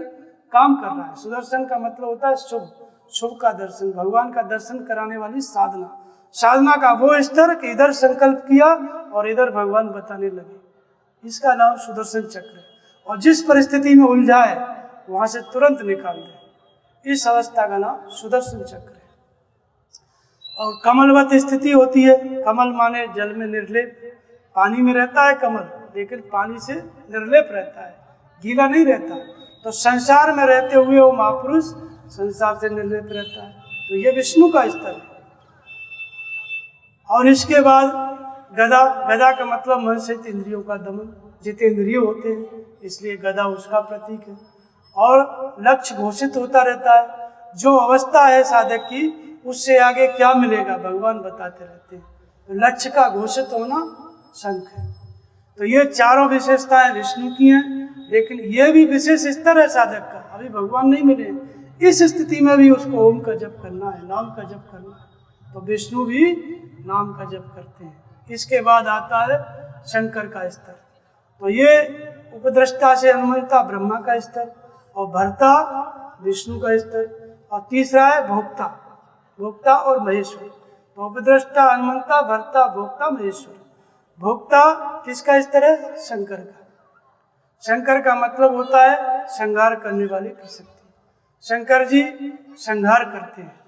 काम कर रहा है। सुदर्शन का मतलब होता है शुभ, शुभ का दर्शन, भगवान का दर्शन कराने वाली साधना। साधना का वो स्तर कि इधर संकल्प किया और इधर भगवान बताने लगे, इसका नाम सुदर्शन चक्र है। और जिस परिस्थिति में उलझा है वहाँ से तुरंत निकाल दे, इस अवस्था का नाम सुदर्शन चक्र है। और कमलवत स्थिति होती है। कमल माने जल में निर्लेप, पानी में रहता है कमल, लेकिन पानी से निर्लेप रहता है, गीला नहीं रहता। तो संसार में रहते हुए वो महापुरुष संसार से निर्लेप रहता है। तो ये विष्णु का स्तर है। और इसके बाद गदा, गदा का मतलब मन से इंद्रियों का दमन, जितेंद्रिय होते हैं, इसलिए गदा उसका प्रतीक है। और लक्ष्य घोषित होता रहता है, जो अवस्था है साधक की उससे आगे क्या मिलेगा भगवान बताते रहते हैं। तो लक्ष्य का घोषित होना शंख है। तो ये चारों विशेषताएं विष्णु की हैं, लेकिन ये भी विशेष स्तर है साधक का। अभी भगवान नहीं मिले, इस स्थिति में भी उसको ओम का जप करना है, नाम का जप करना है। तो विष्णु भी नाम का जप करते हैं। इसके बाद आता है शंकर का स्तर। तो ये उपद्रष्टा से हनुमंता ब्रह्मा का स्तर, और भर्ता विष्णु का स्तर, और तीसरा है भोक्ता, भोक्ता और महेश्वर। तो उपद्रष्टा, हनुमंता, भर्ता, भोक्ता, महेश्वर। भोक्ता किसका स्तर है? शंकर का। शंकर का मतलब होता है संहार करने वाली प्रशक्ति। शंकर जी संहार करते हैं।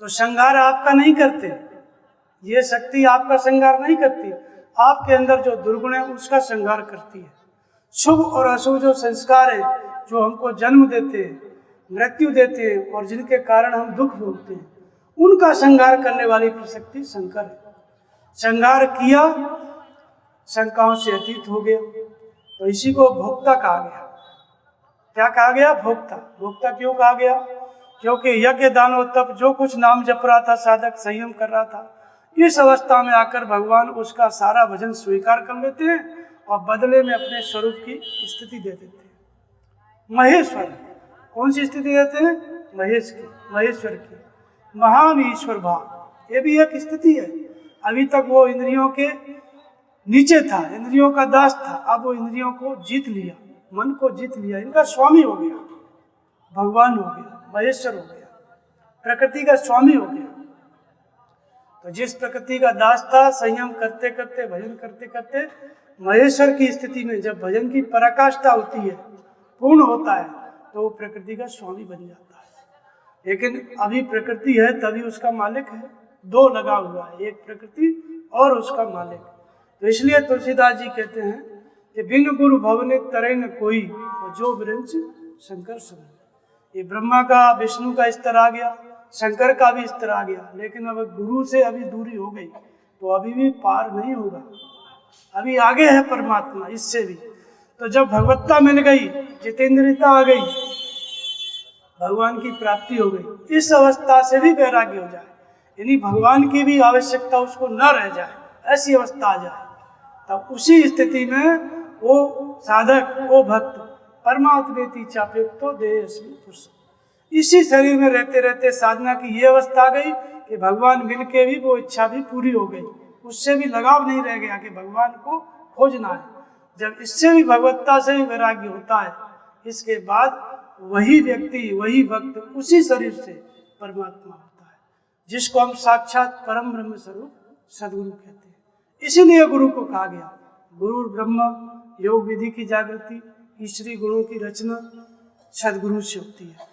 तो संहार आपका नहीं करते, ये शक्ति आपका संहार नहीं करती, आपके अंदर जो दुर्गुण है उसका संहार करती है। शुभ और अशुभ जो संस्कार है, जो हमको जन्म देते हैं, मृत्यु देते हैं, और जिनके कारण हम दुख भोगते हैं, उनका संहार करने वाली प्रशक्ति शंकर है। संहार किया, शंकाओं से अतीत हो गया, तो इसी को भोक्ता कहा गया। क्या कहा गया? भोक्ता। भोक्ता क्यों कहा गया? क्योंकि यज्ञ दानों तप जो कुछ नाम जप रहा था, साधक संयम कर रहा था, इस अवस्था में आकर भगवान उसका सारा भजन स्वीकार कर लेते हैं और बदले में अपने स्वरूप की स्थिति दे देते हैं। महेश्वर, कौन सी स्थिति देते हैं? महेश की, महेश्वर की। महान ईश्वर भाव, ये भी एक स्थिति है। अभी तक वो इंद्रियों के नीचे था, इंद्रियों का दास था, अब वो इंद्रियों को जीत लिया, मन को जीत लिया, इनका स्वामी हो गया, भगवान हो गया, महेश्वर हो गया, प्रकृति का स्वामी हो गया। तो जिस प्रकृति का दास था, संयम करते करते, भजन करते करते, महेश्वर की स्थिति में जब भजन की पराकाष्ठा होती है, पूर्ण होता है, तो वो प्रकृति का स्वामी बन जाता है। लेकिन अभी प्रकृति है तभी उसका मालिक है, दो लगा हुआ है, एक प्रकृति और उसका मालिक। तो इसलिए तुलसीदास जी कहते हैं कि बिन गुरु भवने तरे न कोई, और जो विरंच शंकर समझ। ये ब्रह्मा का, विष्णु का स्तर आ गया, शंकर का भी स्तर आ गया, लेकिन अब गुरु से अभी दूरी हो गई, तो अभी भी पार नहीं होगा, अभी आगे है परमात्मा इससे भी। तो जब भगवत्ता मिल गई, जितेंद्रियता आ गई, भगवान की प्राप्ति हो गई, इस अवस्था से भी वैराग्य हो जाए, यानी भगवान की भी आवश्यकता उसको न रह जाए, ऐसी अवस्था आ जाए, तब उसी स्थिति में वो साधक, वो भक्त परमात्मेति चाप्युक्तो देहेऽस्मिन् पुरुष, इसी शरीर में रहते रहते साधना की ये अवस्था आ गई कि भगवान मिल के भी वो इच्छा भी पूरी हो गई, उससे भी लगाव नहीं रह गया कि भगवान को खोजना है। जब इससे भी भगवत्ता से भी वैराग्य होता है, इसके बाद वही व्यक्ति, वही भक्त उसी शरीर से परमात्मा होता है, जिसको हम साक्षात परम ब्रह्म स्वरूप सदगुरु कहते हैं। इसीलिए गुरु को कहा गया, गुरु ब्रह्मा, योग विधि की जागृति, ईश्वरी गुणों की रचना सदगुरु से होती है।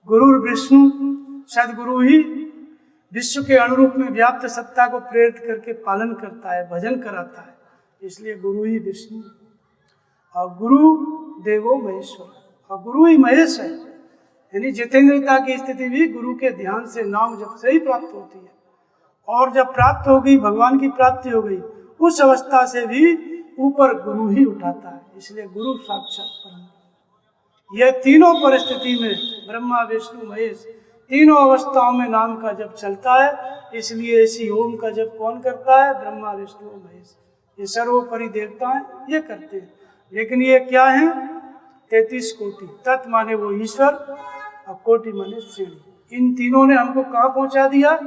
गुरु विष्णु, सदगुरु ही विश्व के अनुरूप में व्याप्त सत्ता को प्रेरित करके पालन करता है, भजन कराता है, इसलिए गुरु ही विष्णु, और गुरु देवो महेश्वर, और गुरु ही महेश है। यानी जितेंद्रियता की स्थिति भी गुरु के ध्यान से, नाम जप से ही प्राप्त होती है, और जब प्राप्त हो गई, भगवान की प्राप्ति हो गई, उस अवस्था से भी ऊपर गुरु ही उठाता है, इसलिए गुरु साक्षात परम। यह तीनों परिस्थिति में ब्रह्मा, विष्णु, महेश, तीनों अवस्थाओं में नाम का जप चलता है। इसलिए इसी ओम का जप कौन करता है? ब्रह्मा, विष्णु, महेश, ये सर्वोपरि देवता हैं, ये करते हैं। लेकिन ये क्या है? 33 कोटि। तत् माने वो ईश्वर, और कोटि माने श्रेणी। इन तीनों ने हमको कहाँ पहुंचा दिया?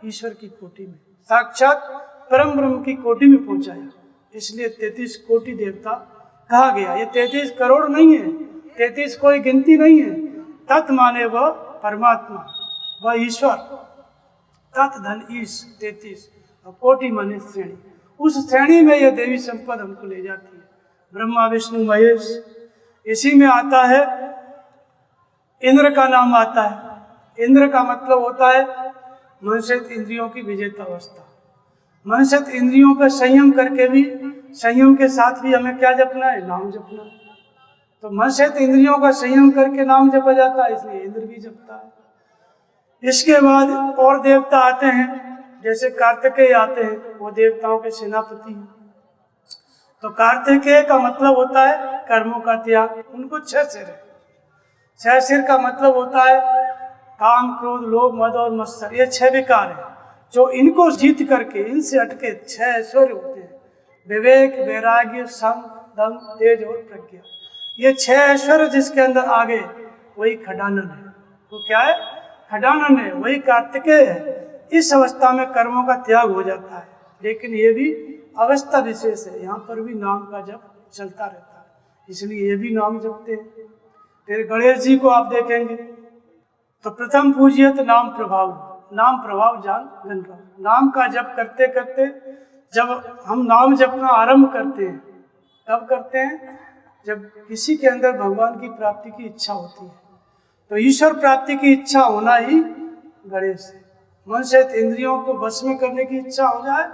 ईश्वर की कोटि में, साक्षात परम ब्रह्म की कोटि में पहुंचाया। इसलिए 33 कोटि देवता कहा गया। ये 33 करोड़ नहीं है, 33 कोई गिनती नहीं है। तत् माने वह परमात्मा, वह ईश्वर, तत् धन ईश 33, और कोटि माने श्रेणी। उस श्रेणी में यह देवी संपद हमको ले जाती है, ब्रह्मा, विष्णु, महेश। इसी में आता है इंद्र का नाम आता है। इंद्र का मतलब होता है मनसित इंद्रियों की विजेता अवस्था। मनसित इंद्रियों पर संयम करके भी, संयम के साथ भी हमें क्या जपना है? नाम जपना है। तो मनसित इंद्रियों का संयम करके नाम जपा जाता है, इसलिए इंद्र भी जपता है। इसके बाद और देवता आते हैं, जैसे कार्तिकेय आते हैं, वो देवताओं के सेनापति हैं। तो कार्तिकेय का मतलब होता है कर्मों का त्याग। उनको 6 सिर है। 6 सिर का मतलब होता है काम, क्रोध, लोभ, मद और मत्सर, ये 6 विकार है। जो इनको जीत करके, इनसे हटके 6 ऐश्वर्य होते हैं, विवेक, वैराग्य, सम, दम, तेज और प्रज्ञा। ये 6 ऐश्वर्य जिसके अंदर आ गए वही खडानन है। तो क्या है? खडानन है, वही कार्तिकेय है। इस अवस्था में कर्मों का त्याग हो जाता है, लेकिन ये भी अवस्था विशेष है। यहाँ पर भी नाम का जप चलता रहता है, इसलिए ये भी नाम जपते हैं। फिर गणेश जी को आप देखेंगे तो प्रथम पूजियत नाम प्रभाव, नाम प्रभाव जान गण रहो। नाम का जप करते करते जब हम नाम जपना आरंभ करते हैं, तब करते हैं जब किसी के अंदर भगवान की प्राप्ति की इच्छा होती है। तो ईश्वर प्राप्ति की इच्छा होना ही गणेश है। मन से इंद्रियों को वश में करने की इच्छा हो जाए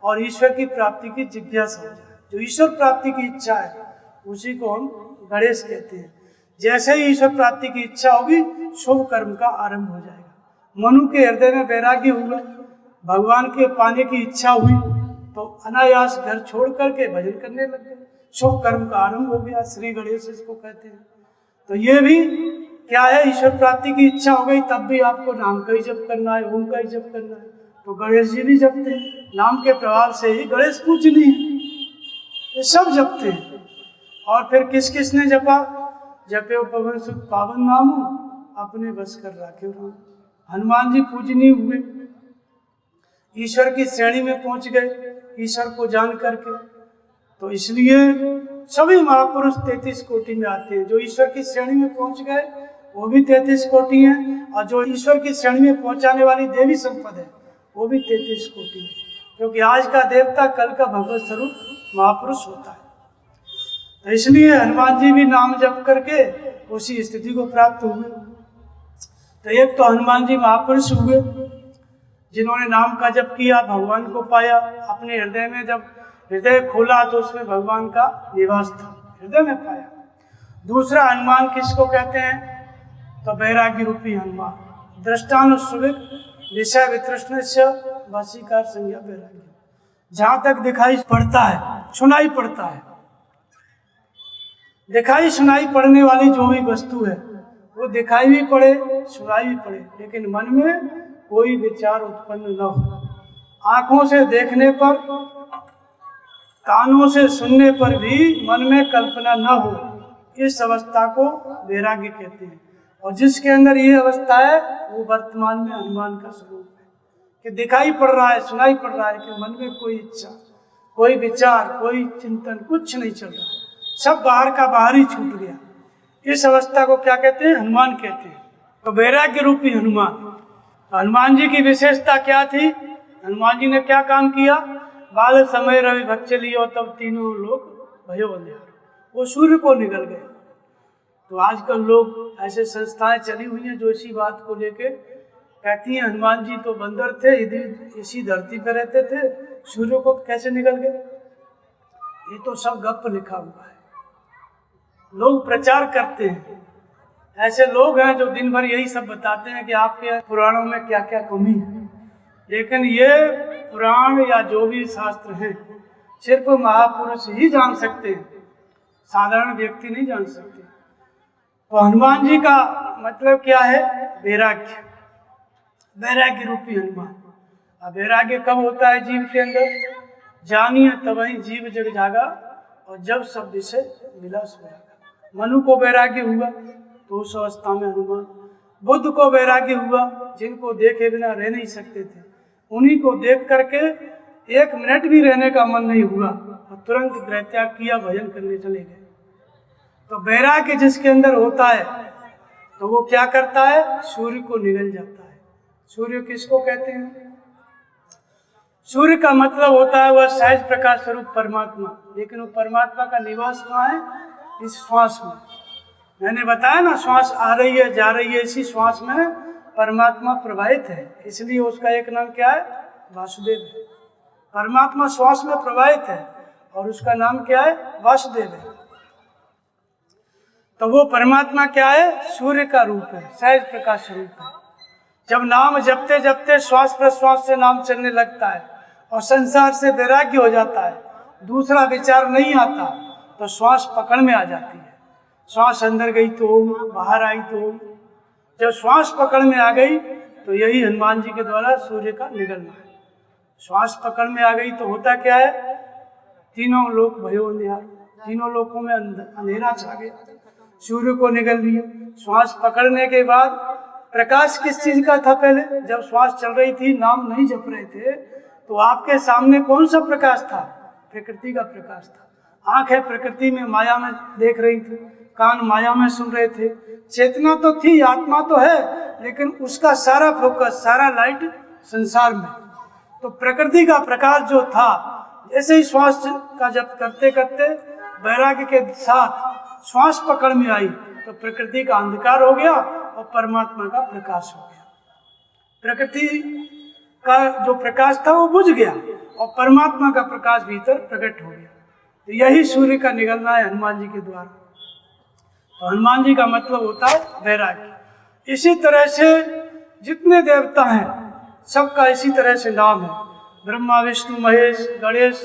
और ईश्वर की प्राप्ति की जिज्ञासा हो जाए। जो ईश्वर प्राप्ति की इच्छा है उसी को हम गणेश कहते हैं। जैसे ही ईश्वर प्राप्ति की इच्छा होगी, शुभ कर्म का आरंभ हो जाएगा। मनु के हृदय में वैराग्य हुआ, भगवान के पाने की इच्छा हुई, तो अनायास घर छोड़ करके भजन करने लग गए। शुभ कर्म का आरंभ हो गया, श्री गणेश इसको कहते हैं। तो ये भी क्या है? ईश्वर प्राप्ति की इच्छा हो गई, तब भी आपको नाम का ही जप करना है, ओम का ही जप करना है। तो गणेश जी भी जपते हैं, नाम के प्रभाव से ही गणेश पूजनीय है, ये सब जपते हैं। और फिर किस किस ने जपा? जपे पवन सुख पावन नाम, अपने बस कर राखे राम। हनुमान जी पूजनीय हुए, ईश्वर की श्रेणी में पहुंच गए ईश्वर को जान करके। तो इसलिए सभी महापुरुष 33 कोटि में आते हैं। जो ईश्वर की श्रेणी में पहुंच गए वो भी 33 कोटि हैं, और जो ईश्वर की श्रेणी में पहुंचाने वाली देवी संपद है वो भी 33 कोटि है। क्योंकि आज का देवता कल का भगवत स्वरूप महापुरुष होता है। तो इसलिए हनुमान जी भी नाम जप करके उसी स्थिति को प्राप्त हुए। तो एक तो हनुमान जी महापुरुष हुए जिन्होंने नाम का जप किया, भगवान को पाया अपने हृदय में। जब हृदय खोला तो उसमें भगवान का निवास था, हृदय में पाया। दूसरा हनुमान किसको कहते हैं? तो वैराग्य रूपी हनुमान। दृष्टानुश्रविक विषय वितृष्ण से वशीकार संज्ञा वैराग्य। जहाँ तक दिखाई पड़ता है, सुनाई पड़ता है, दिखाई सुनाई पड़ने वाली जो भी वस्तु है वो दिखाई भी पड़े, सुनाई भी पड़े, लेकिन मन में कोई विचार उत्पन्न न हो। आंखों से देखने पर, कानों से सुनने पर भी मन में कल्पना न हो, इस अवस्था को वैराग्य कहते हैं। और जिसके अंदर ये अवस्था है वो वर्तमान में हनुमान का स्वरूप है कि दिखाई पड़ रहा है, सुनाई पड़ रहा है कि मन में कोई इच्छा, कोई विचार, कोई चिंतन कुछ नहीं चल रहा, सब बाहर का बाहर ही छूट गया। इस अवस्था को क्या कहते हैं? हनुमान कहते हैं। तो वैराग्य रूपी हनुमान। हनुमान जी की विशेषता क्या थी? हनुमान जी ने क्या काम किया? बाल समय रवि भक्ष लियो तब तीनों लोग भयो अंधियार, वो सूर्य को निकल गए। तो आजकल लोग ऐसे संस्थाएं चली हुई हैं जो इसी बात को लेके कहती हैं हनुमान जी तो बंदर थे, इसी धरती पर रहते थे, सूर्य को कैसे निकल गए? ये तो सब गप लिखा हुआ है, लोग प्रचार करते हैं। ऐसे लोग हैं जो दिन भर यही सब बताते हैं कि आपके पुराणों में क्या क्या कमी है, लेकिन ये पुराण या जो भी शास्त्र हैं सिर्फ महापुरुष ही जान सकते हैं, साधारण व्यक्ति नहीं जान सकते। तो हनुमान जी का मतलब क्या है? वैराग्य, वैराग्य रूपी हनुमान। अब वैराग्य कब होता है जीव के अंदर? जानिए तबहि जीव जग जागा, और जब सब विषय मिला सुरागा। मनु को वैराग्य हुआ तो उस अवस्था में हनुमान। बुद्ध को वैराग्य हुआ, जिनको देखे बिना रह नहीं सकते थे, उन्हीं को देख करके 1 मिनट भी रहने का मन नहीं हुआ और तुरंत गृह त्याग किया, भजन करने चले गए। तो वैराग्य जिसके अंदर होता है तो वो क्या करता है? सूर्य को निगल जाता है। सूर्य किसको कहते हैं? सूर्य का मतलब होता है वह सहज प्रकाश स्वरूप परमात्मा, लेकिन वो परमात्मा का निवास कहाँ है? इस श्वास में। मैंने बताया ना, श्वास आ रही है जा रही है, इसी श्वास में परमात्मा प्रवाहित है, इसलिए उसका एक नाम क्या है? वासुदेव है। परमात्मा श्वास में प्रवाहित है और उसका नाम क्या है? वासुदेव है। तो वो परमात्मा क्या है? सूर्य का रूप है, सहज प्रकाश स्वरूप है। जब नाम जपते जपते श्वास प्रश्वास से नाम चलने लगता है और संसार से वैराग्य हो जाता है, दूसरा विचार नहीं आता, तो श्वास पकड़ में आ जाती है। श्वास अंदर गई तो ओम, बाहर आई तो ओम। जब श्वास पकड़ में आ गई तो यही हनुमान जी के द्वारा सूर्य का निगलना है। श्वास पकड़ में आ गई तो होता क्या है, तीनों लोक भयो अंधियार, तीनों लोकों में अंधेरा छा गया, सूर्य को निगल लिया। श्वास पकड़ने के बाद प्रकाश किस चीज का था? पहले जब श्वास चल रही थी, नाम नहीं जप रहे थे, तो आपके सामने कौन सा प्रकाश था? प्रकृति का प्रकाश था। आंखें प्रकृति में माया में देख रही थी, कान माया में सुन रहे थे, चेतना तो थी, आत्मा तो है, लेकिन उसका सारा फोकस, सारा लाइट संसार में। तो प्रकृति का प्रकाश जो था, जैसे ही श्वास का जप करते करते वैराग्य के साथ श्वास पकड़ में आई तो प्रकृति का अंधकार हो गया और परमात्मा का प्रकाश हो गया। प्रकृति का जो प्रकाश था वो बुझ गया और परमात्मा का प्रकाश भीतर प्रकट हो गया। तो यही सूर्य का निगलना है हनुमान जी के द्वारा। तो हनुमान जी का मतलब होता है वैराग्य। इसी तरह से जितने देवता हैं सबका इसी तरह से नाम है, ब्रह्मा विष्णु महेश गणेश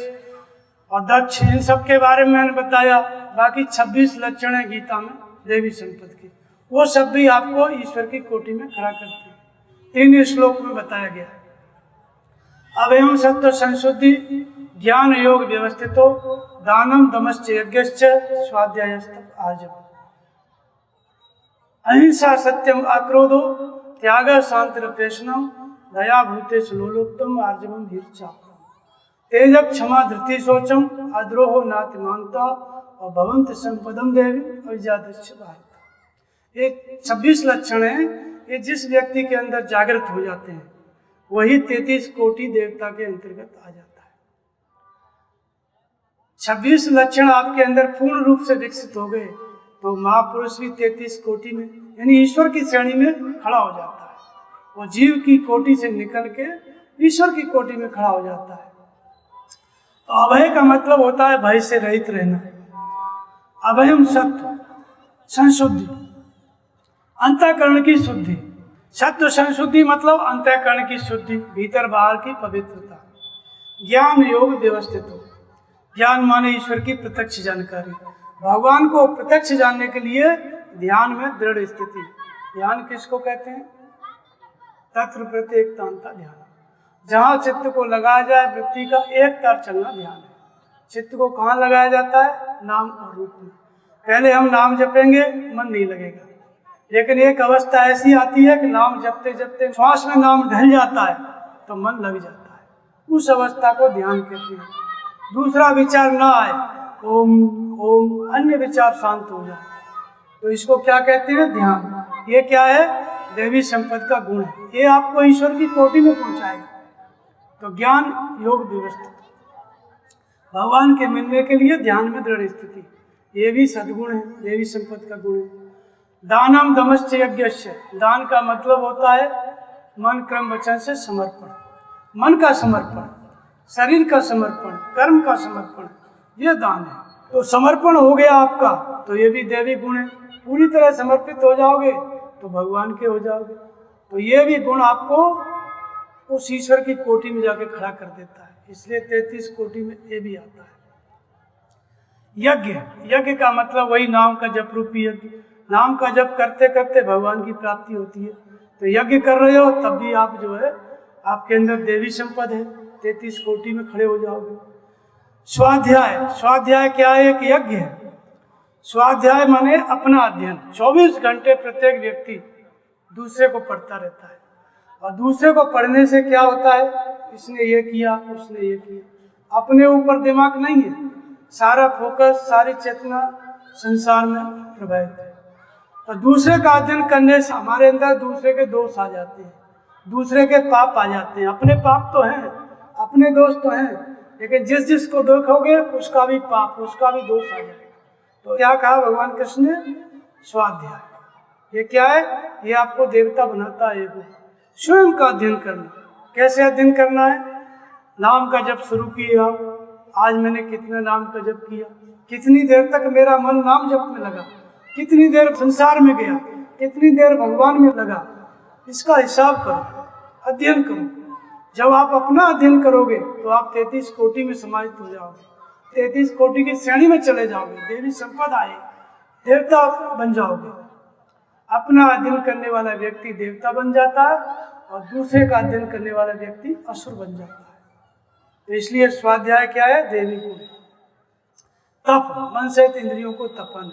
और दक्ष, इन सब के बारे में मैंने बताया। बाकी 26 लक्षण है गीता में देवी संपद की, वो सब भी आपको ईश्वर की कोटि में खड़ा करते हैं। 3 श्लोक में बताया गया। अभयम सत्व संशुद्धि ज्ञान योग व्यवस्थितो दानम दमश्च यज्ञश्च स्वाध्यायस्तप आर्जवम् अहिंसा सत्यम अक्रोधो त्याग शांतिरपेशनम दया भूतेषु लोलोत्तम आर्जवम वीरचापलम तेज क्षमा धृति शोचम अद्रोहो नातिमानता और भवंत संपदम देवी अविजादस्य भारत। ये 26 लक्षण हैं, ये जिस व्यक्ति के अंदर जागृत हो जाते हैं वही 33 कोटि देवता के अंतर्गत आ जाता है। 26 लक्षण आपके अंदर पूर्ण रूप से विकसित हो गए तो महापुरुष भी 33 कोटि में यानी ईश्वर की श्रेणी में खड़ा हो जाता है। वो जीव की कोटि से निकल के ईश्वर की कोटि में खड़ा हो जाता है। तो अभय का मतलब होता है भय से रहित रहना। अभयम सत्व संशुद्धि, अंतःकरण की शुद्धि। सत्व संशुद्धि मतलब अंतःकरण की शुद्धि, भीतर बाहर की पवित्रता। ज्ञान योग व्यवस्थित हो, ज्ञान माने ईश्वर की प्रत्यक्ष जानकारी। भगवान को प्रत्यक्ष जानने के लिए ध्यान में दृढ़ स्थिति। ध्यान किसको कहते हैं? तत्र प्रत्येकतांता ध्यान। जहाँ चित्त को लगाया जाए, वृत्ति का एक तार चलना ध्यान है। चित्त को कहाँ लगाया जाता है? नाम और रूप में। पहले हम नाम जपेंगे, मन नहीं लगेगा, लेकिन एक अवस्था ऐसी आती है कि नाम जपते जपते श्वास में नाम ढल जाता है तो मन लग जाता है। उस अवस्था को ध्यान कहते हैं। दूसरा विचार ना आए, ओम ओम, अन्य विचार शांत हो जाए, तो इसको क्या कहते हैं? ध्यान। ये क्या है? देवी संपद का गुण है। ये आपको ईश्वर की कोटि में पहुंचाएगा। तो ज्ञान योग व्यवस्थित, भगवान के मिलने के लिए ध्यान में दृढ़ स्थिति, ये भी सद्गुण है, देवी संपद का गुण है। दानम दमश्च यज्ञश्च, दान का मतलब होता है मन क्रम वचन से समर्पण। मन का समर्पण, शरीर का समर्पण, कर्म का समर्पण, ये दान है। तो समर्पण हो गया आपका, तो ये भी देवी गुण है। पूरी तरह समर्पित हो जाओगे तो भगवान के हो जाओगे। तो ये भी गुण आपको उस ईश्वर की कोटि में जाके खड़ा कर देता है। इसलिए 33 कोटि में ये भी आता है। यज्ञ, यज्ञ का मतलब वही नाम का जप रूपी यज्ञ। नाम का जप करते करते भगवान की प्राप्ति होती है। तो यज्ञ कर रहे हो तब भी आप जो है, आपके अंदर देवी संपद है, 33 कोटि में खड़े हो जाओगे। स्वाध्याय, स्वाध्याय क्या है? एक यज्ञ है। स्वाध्याय माने अपना अध्ययन। 24 घंटे प्रत्येक व्यक्ति दूसरे को पढ़ता रहता है, और दूसरे को पढ़ने से क्या होता है? इसने ये किया, उसने ये किया। अपने ऊपर दिमाग नहीं है, सारा फोकस, सारी चेतना संसार में प्रभावित है। तो दूसरे का अध्ययन करने से हमारे अंदर दूसरे के दोष आ जाते हैं, दूसरे के पाप आ जाते हैं। अपने पाप तो हैं, अपने दोष तो हैं, लेकिन जिस जिसको देखोगे उसका भी पाप, उसका भी दोष आ जाएगा। तो क्या कहा भगवान कृष्ण ने? स्वाध्याय। ये क्या है? ये आपको देवता बनाता है। एगो स्वयं का अध्ययन करना। कैसे अध्ययन करना है? नाम का जप शुरू किया, आज मैंने कितना नाम का जप किया, कितनी देर तक मेरा मन नाम जप में लगा, कितनी देर संसार में गया, कितनी देर भगवान में लगा, इसका हिसाब करो, अध्ययन करो। जब आप अपना अध्ययन करोगे तो आप 33 कोटि में समाहित हो जाओगे, 33 कोटि की श्रेणी में चले जाओगे, देवी संपद आए, देवता बन जाओगे। अपना अध्ययन करने वाला व्यक्ति देवता बन जाता है और दूसरे का अध्ययन करने वाला व्यक्ति असुर बन जाता है। तो इसलिए स्वाध्याय क्या है? देवी गुण। तप, मन सहित इंद्रियों को तपाना,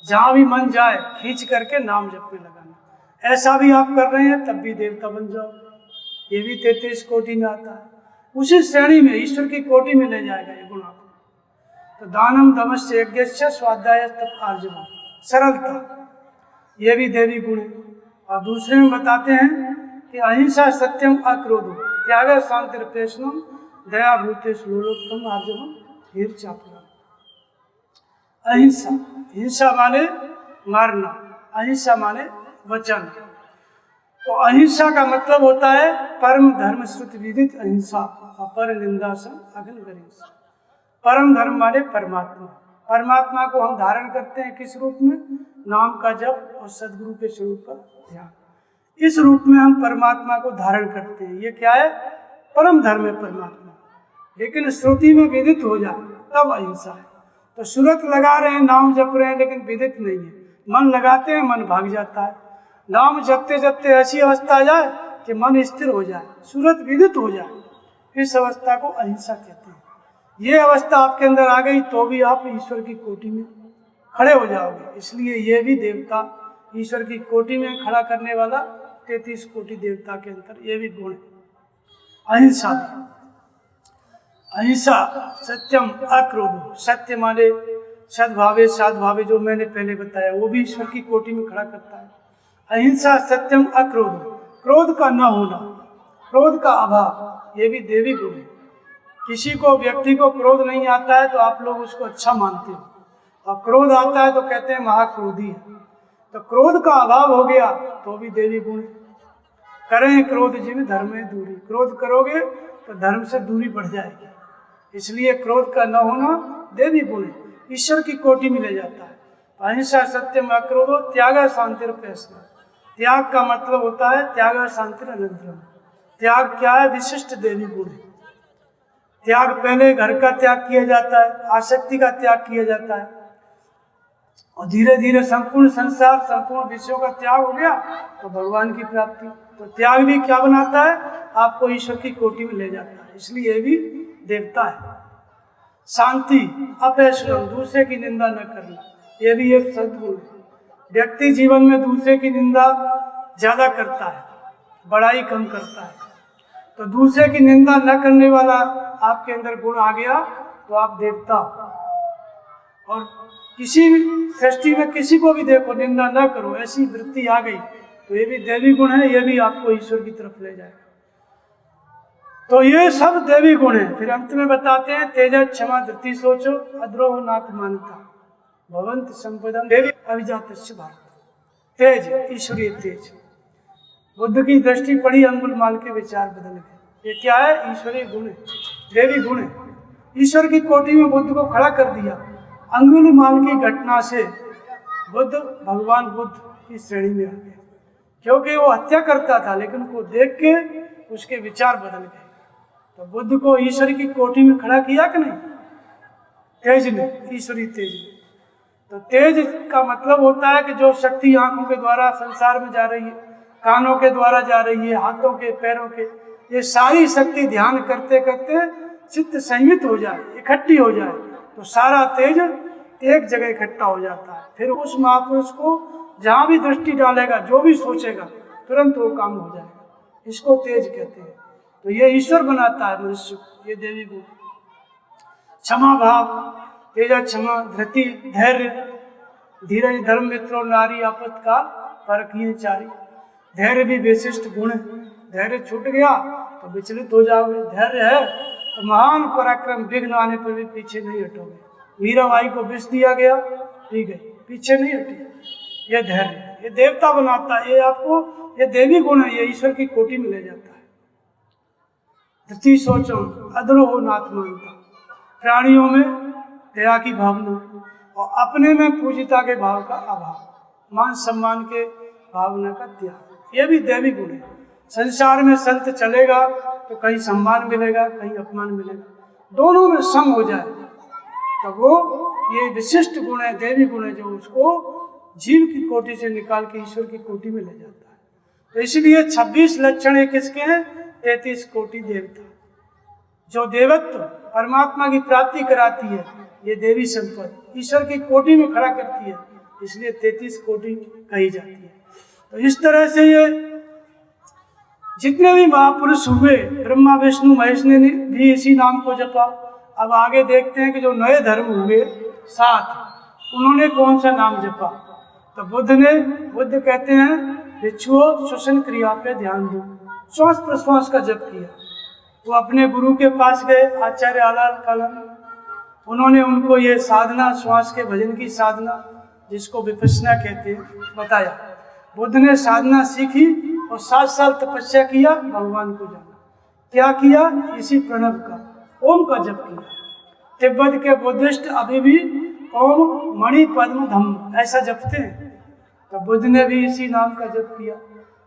जहाँ भी मन जाए खींच करके नाम जप में लगाना। ऐसा भी आप कर रहे हैं तब भी देवता बन जाओगे। ये भी 33 कोटि में आता है। उसी श्रेणी में ईश्वर की कोटि में ले जाएगा ये गुण आपको। तो दानम दमस्य यज्ञस्य स्वाध्याय तप आर्जवम, सरलता, ये भी देवी गुण है। और दूसरे में बताते हैं कि अहिंसा सत्यम अक्रोधो त्याग शांतिरपेशनम दया भूतेषु लोलोत्तम आर्जवम हीर चापला। अहिंसा, हिंसा माने मारना, अहिंसा माने वचन। तो अहिंसा का मतलब होता है परम धर्म श्रुति विदित अहिंसा और पर निंदासन अग्निगरिंसा। परम धर्म माने परमात्मा। परमात्मा को हम धारण करते हैं किस रूप में? नाम का जप और सदगुरु के स्वरूप का ध्यान। इस रूप में हम परमात्मा को धारण करते हैं। ये क्या है? परम धर्म है परमात्मा। लेकिन श्रुति में विदित हो जाए तब अहिंसा है। तो सूरत लगा रहे हैं, नाम जप रहे हैं, लेकिन विदित नहीं है। मन लगाते हैं, मन भाग जाता है। नाम जपते जपते ऐसी अवस्था आ जाए कि मन स्थिर हो जाए, सूरत विदित हो जाए, इस अवस्था को अहिंसा कहते हैं। ये अवस्था आपके अंदर आ गई तो भी आप ईश्वर की कोटि में खड़े हो जाओगे। इसलिए ये भी देवता ईश्वर की कोटि में खड़ा करने वाला 33 कोटि देवता के अंदर ये भी गुण है। अहिंसा भी, अहिंसा सत्यम अक्रोध, सत्य माने सद्भावे सद्भावे, जो मैंने पहले बताया वो भी ईश्वर की कोटि में खड़ा करता है। अहिंसा सत्यम अक्रोध, क्रोध का न होना, क्रोध का अभाव, ये भी देवी गुण है। किसी को व्यक्ति को क्रोध नहीं आता है तो आप लोग उसको अच्छा मानते हो, और क्रोध आता है तो कहते हैं महाक्रोधी है। तो क्रोध का अभाव हो गया तो भी देवी गुण है। करें क्रोध जिम धर्म में दूरी, क्रोध करोगे तो धर्म से दूरी बढ़ जाएगी। इसलिए क्रोध का न होना देवी गुण है, ईश्वर की कोटि में ले जाता है। अहिंसा सत्यम अक्रोधो त्याग शांतिरपेशनम। त्याग का मतलब होता है त्याग शांतिरनंतरम। त्याग क्या है? विशिष्ट देवी गुण है। त्याग पहले घर का त्याग किया जाता है, आसक्ति का त्याग किया जाता है, और धीरे धीरे संपूर्ण संसार संपूर्ण विषयों का त्याग हो गया तो भगवान की प्राप्ति। तो त्याग भी क्या बनाता है? आपको ईश्वर की कोटि में ले जाता है। इसलिए ये भी देवता है। शांति अपेशनम, दूसरे की निंदा न करना, ये भी एक सद्गुण है। व्यक्ति जीवन में दूसरे की निंदा ज्यादा करता है, बड़ाई कम करता है। तो दूसरे की निंदा न करने वाला आपके अंदर गुण आ गया तो आप देवता हो। और किसी सृष्टि में किसी को भी देखो निंदा न करो, ऐसी वृत्ति आ गई तो ये भी देवी गुण है, ये भी आपको ईश्वर की तरफ ले जाएगा। तो ये सब देवी गुण है। फिर अंत में बताते हैं तेजा क्षमा धृति सोचो अद्रोह नाथ मानता भवंत संपदम देवी अभिजातस्य भारत। तेज, ईश्वरीय तेज। बुद्ध की दृष्टि पड़ी, अंगुलमाल के विचार बदल गए। ये क्या है? ईश्वरीय गुण है, देवी गुण है। ईश्वर की कोटि में बुद्ध को खड़ा कर दिया। अंगुलमाल की घटना से बुद्ध भगवान बुद्ध की श्रेणी में आ गए, क्योंकि वो हत्या करता था, लेकिन उनको देख के उसके विचार बदल गए। तो बुद्ध को ईश्वर की कोटि में खड़ा किया कि नहीं? तेज ने, ईश्वरी तेज ने। तो तेज का मतलब होता है कि जो शक्ति आंखों के द्वारा संसार में जा रही है, कानों के द्वारा जा रही है, हाथों के, पैरों के, ये सारी शक्ति ध्यान करते करते चित्त संयमित हो जाए, इकट्ठी हो जाए, तो सारा तेज एक जगह इकट्ठा हो जाता है। फिर उस महापुरुष को जहाँ भी दृष्टि डालेगा, जो भी सोचेगा, तुरंत वो काम हो जाएगा। इसको तेज कहते हैं। तो ये ईश्वर बनाता है मनुष्य को, ये देवी गुण। क्षमा भाव, तेजा क्षमा, धृति, धैर्य, धीरज, धर्म मित्रों नारी आपातकाल परखिए चारी। धैर्य भी विशिष्ट गुण है। धैर्य छूट गया तो विचलित हो जाओगे। धैर्य है तो महान पराक्रम, विघ्न आने पर भी पीछे नहीं हटोगे। मीराबाई को विष दिया गया, पी गई, पीछे नहीं हटी। ये धैर्य, ये देवता बनाता है। ये आपको, ये देवी गुण है, ये ईश्वर की कोटि में ले जाता है। धृति सोचो अद्रोह नाथ मानता, प्राणियों में दया की भावना और अपने में पूजिता के भाव का अभाव, मान सम्मान के भावना का त्याग, ये भी देवी गुण है। संसार में संत चलेगा तो कहीं सम्मान मिलेगा, कहीं अपमान मिलेगा, दोनों में सम हो जाए तो वो ये विशिष्ट गुण है, देवी गुण है, जो उसको जीव की कोटि से निकाल के ईश्वर की कोटि में ले जाता है। तो इसलिए 26 लक्षण ये किसके हैं? 33 कोटि देवता। जो देवत्व परमात्मा की प्राप्ति कराती है, ये देवी संपत्ति ईश्वर की कोटि में खड़ा करती है, इसलिए 33 कोटि कही जाती है। तो इस तरह से ये जितने भी महापुरुष हुए, ब्रह्मा विष्णु महेश ने भी इसी नाम को जपा। अब आगे देखते हैं कि जो नए धर्म हुए 7, उन्होंने कौन सा नाम जपा। तो बुद्ध कहते हैं भिक्षुओं श्वसन क्रिया पे ध्यान दो, श्वास प्रश्वास का जप किया। वो अपने गुरु के पास गए, आचार्य आलाल कालन, उन्होंने उनको ये साधना, श्वास के भजन की साधना, जिसको विपश्यना कहते हैं, बताया। बुद्ध ने साधना सीखी और 7 साल तपस्या किया, भगवान को जाना। क्या किया? इसी प्रणव का, ओम का जप किया। तिब्बत के बुद्धिस्ट अभी भी ओम मणि पद्म धम्म ऐसा जपते हैं, तो बुद्ध ने भी इसी नाम का जप किया।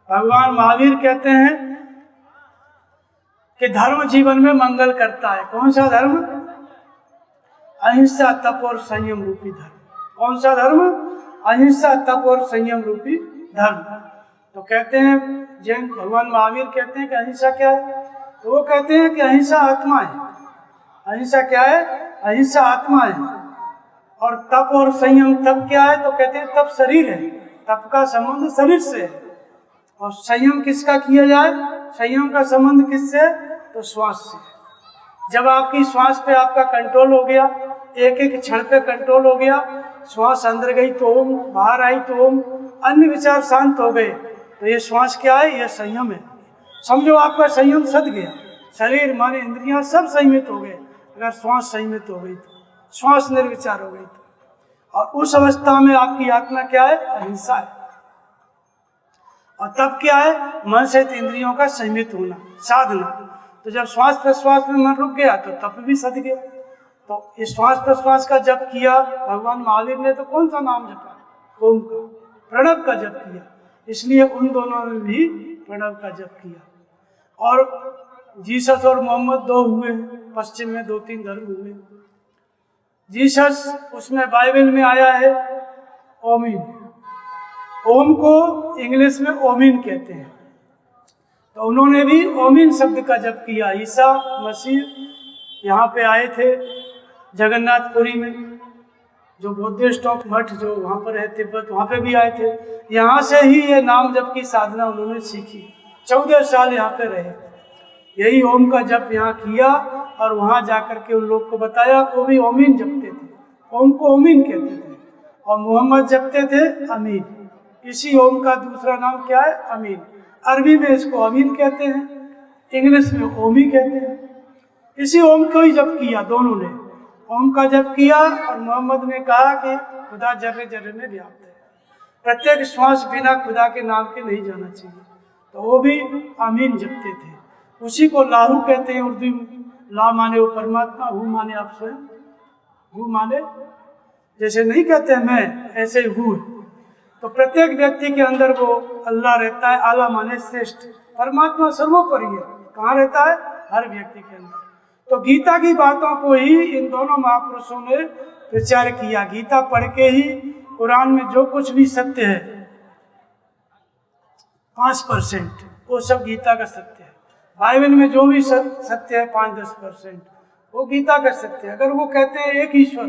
भगवान महावीर कहते हैं कि धर्म जीवन में मंगल करता है। कौन सा धर्म? अहिंसा, तप और संयम रूपी धर्म। कौन सा धर्म? अहिंसा, तप और संयम रूपी धर्म। तो कहते हैं जैन भगवान महावीर कहते हैं कि अहिंसा क्या है? तो वो कहते हैं कि अहिंसा आत्मा है। अहिंसा क्या है? अहिंसा आत्मा है। और तप और संयम, तप क्या है? तो कहते हैं तप शरीर है, तप का संबंध शरीर से है। और संयम किसका किया जाए? संयम का संबंध किससे है? तो श्वास से। जब आपकी श्वास पे आपका कंट्रोल हो गया, एक एक क्षण पे कंट्रोल हो गया, श्वास अंदर गई तो ओम, बाहर आई तो ओम, अन्य विचार शांत हो गए, तो ये श्वास क्या है? यह संयम है। समझो आपका संयम सध गया, शरीर मन इंद्रियां सब संयमित हो गए। अगर श्वास संयमित हो गई तो, श्वास निर्विचार हो गई तो, और उस अवस्था में आपकी आत्मा क्या है? अहिंसा है। और तब क्या है? मन सहित इंद्रियों का संयमित होना, साधना। तो जब श्वास प्रश्वास में मन रुक गया तो तप भी सध गया। तो इस श्वास प्रश्वास का जप किया भगवान महावीर ने, तो कौन सा नाम जपा? ओम का, प्रणव का जप किया। इसलिए उन दोनों ने भी प्रणव का जप किया। और जीसस और मोहम्मद 2 हुए, पश्चिम में 2-3 धर्म हुए। जीसस, उसमें बाइबल में आया है ओमिन, ओम को इंग्लिश में ओमिन कहते हैं, तो उन्होंने भी ओमिन शब्द का जप किया। ईसा मसीह यहाँ पे आए थे जगन्नाथपुरी में, जो बुद्धिस्टों मठ जो वहाँ पर है तिब्बत, वहाँ पे भी आए थे। यहाँ से ही ये नाम जप की साधना उन्होंने सीखी। 14 साल यहाँ पे रहे, यही ओम का जप यहाँ किया और वहाँ जाकर के उन लोग को बताया। वो भी ओमिन जपते थे, ओम को ओमिन कहते थे। और मोहम्मद जपते थे अमीन। इसी ओम का दूसरा नाम क्या है? अमीन। अरबी में इसको अमीन कहते हैं, इंग्लिश में ओमी कहते हैं। इसी ओम को ही जप किया दोनों ने, ओम का जप किया। और मोहम्मद ने कहा कि खुदा जर्रे जर्रे में व्याप्त है, प्रत्येक श्वास बिना खुदा के नाम के नहीं जाना चाहिए। तो वो भी अमीन जपते थे। उसी को लाहू कहते हैं उर्दू में। ला माने वो परमात्मा, हु माने आप स्वयं, हु माने जैसे नहीं कहते मैं, ऐसे हु। तो प्रत्येक व्यक्ति के अंदर वो अल्लाह रहता है। आला माने श्रेष्ठ, परमात्मा सर्वोपरि है। कहाँ रहता है? हर व्यक्ति के अंदर। तो गीता की बातों को ही इन दोनों महापुरुषों ने प्रचार किया। गीता पढ़ के ही कुरान में जो कुछ भी सत्य है 5% वो सब गीता का सत्य है। बाइबल में जो भी सत्य है 5-10% वो गीता का सत्य है। अगर वो कहते हैं एक ईश्वर,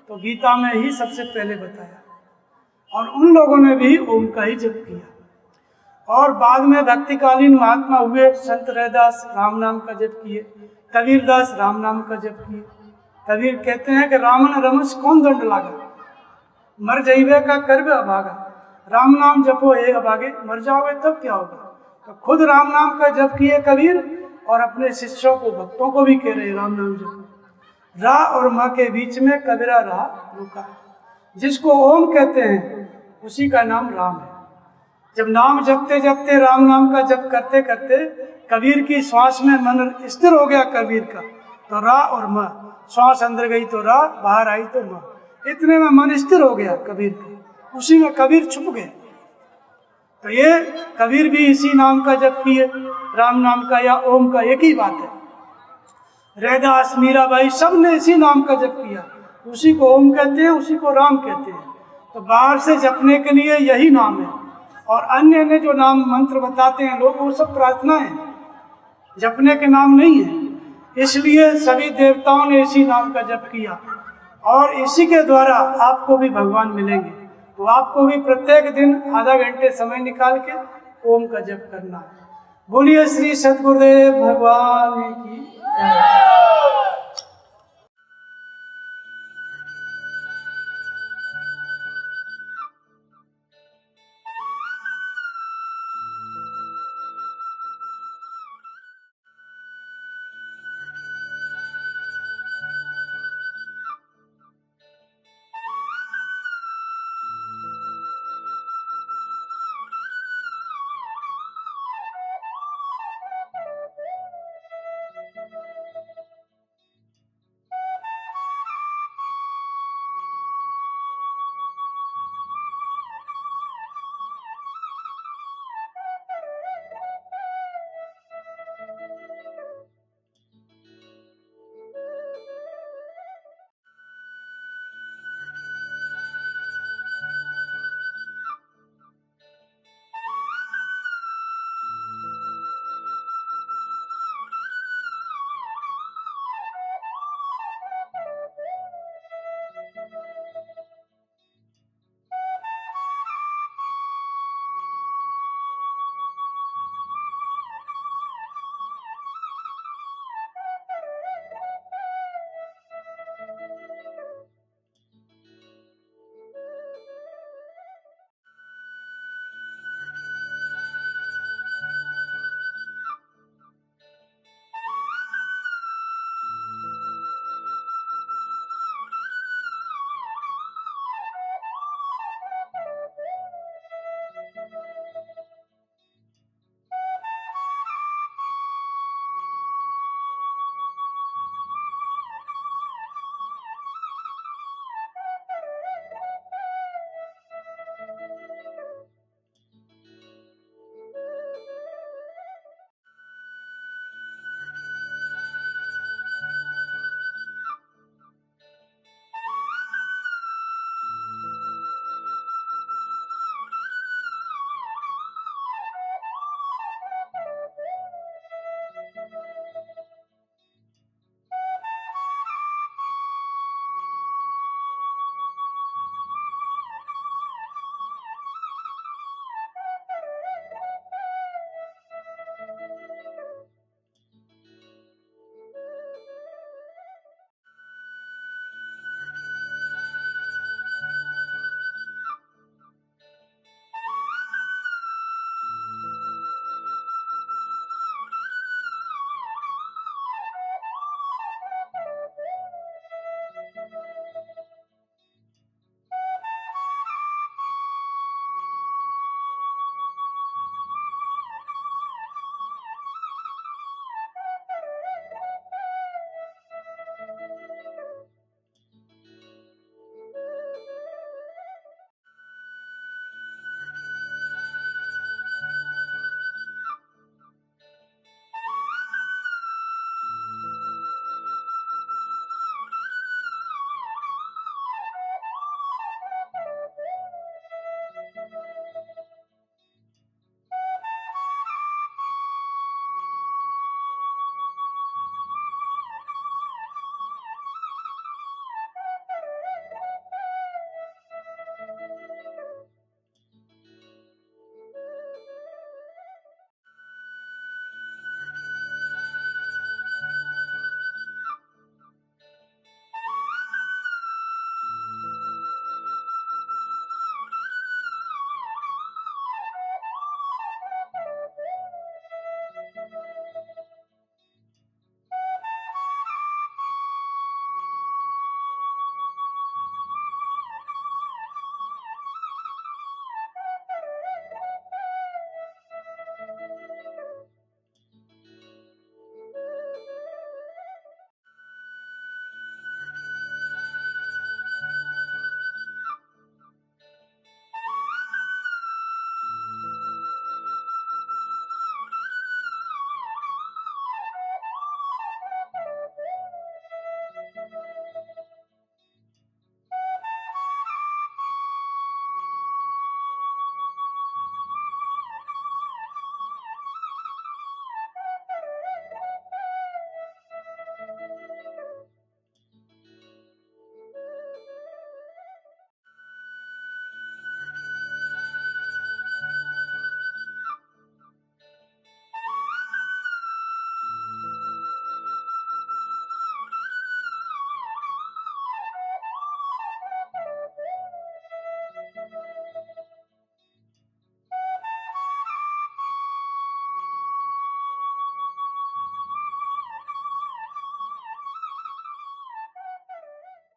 तो गीता में ही सबसे पहले बताया। और उन लोगों ने भी ओम का ही जप किया। और बाद में भक्तिकालीन महात्मा हुए, संत रैदास राम नाम का जप किए, कबीरदास राम नाम का जप किए। कबीर कहते हैं कि रामन रमस कौन दंड लागा, मर जाइबे का करबे अभागा। राम नाम जपो हे अभागे, मर जाओगे तब क्या होगा। तो खुद राम नाम का जप किए कबीर, और अपने शिष्यों को, भक्तों को भी कह रहे राम नाम जपो। रा और माँ के बीच में कबीरा रहा रुका। जिसको ओम कहते हैं उसी का नाम राम है। जब नाम जपते जपते, राम नाम का जप करते करते कबीर की श्वास में मन स्थिर हो गया कबीर का, तो रा और माँ, श्वास अंदर गई तो रा, बाहर आई तो माँ, इतने में मन स्थिर हो गया कबीर का, उसी में कबीर छुप गए। तो ये कबीर भी इसी नाम का जप किए, राम नाम का या ओम का, एक ही बात है। रैदास, मीराबाई, सब ने इसी नाम का जप किया। उसी को ओम कहते हैं, उसी को राम कहते हैं। तो बाहर से जपने के लिए यही नाम है। और अन्य अन्य जो नाम मंत्र बताते हैं लोग, वो सब प्रार्थना है, जपने के नाम नहीं है। इसलिए सभी देवताओं ने इसी नाम का जप किया और इसी के द्वारा आपको भी भगवान मिलेंगे। तो आपको भी प्रत्येक दिन आधा घंटे समय निकाल के ओम का जप करना है। बोलिए श्री सद्गुरुदेव भगवान की जय।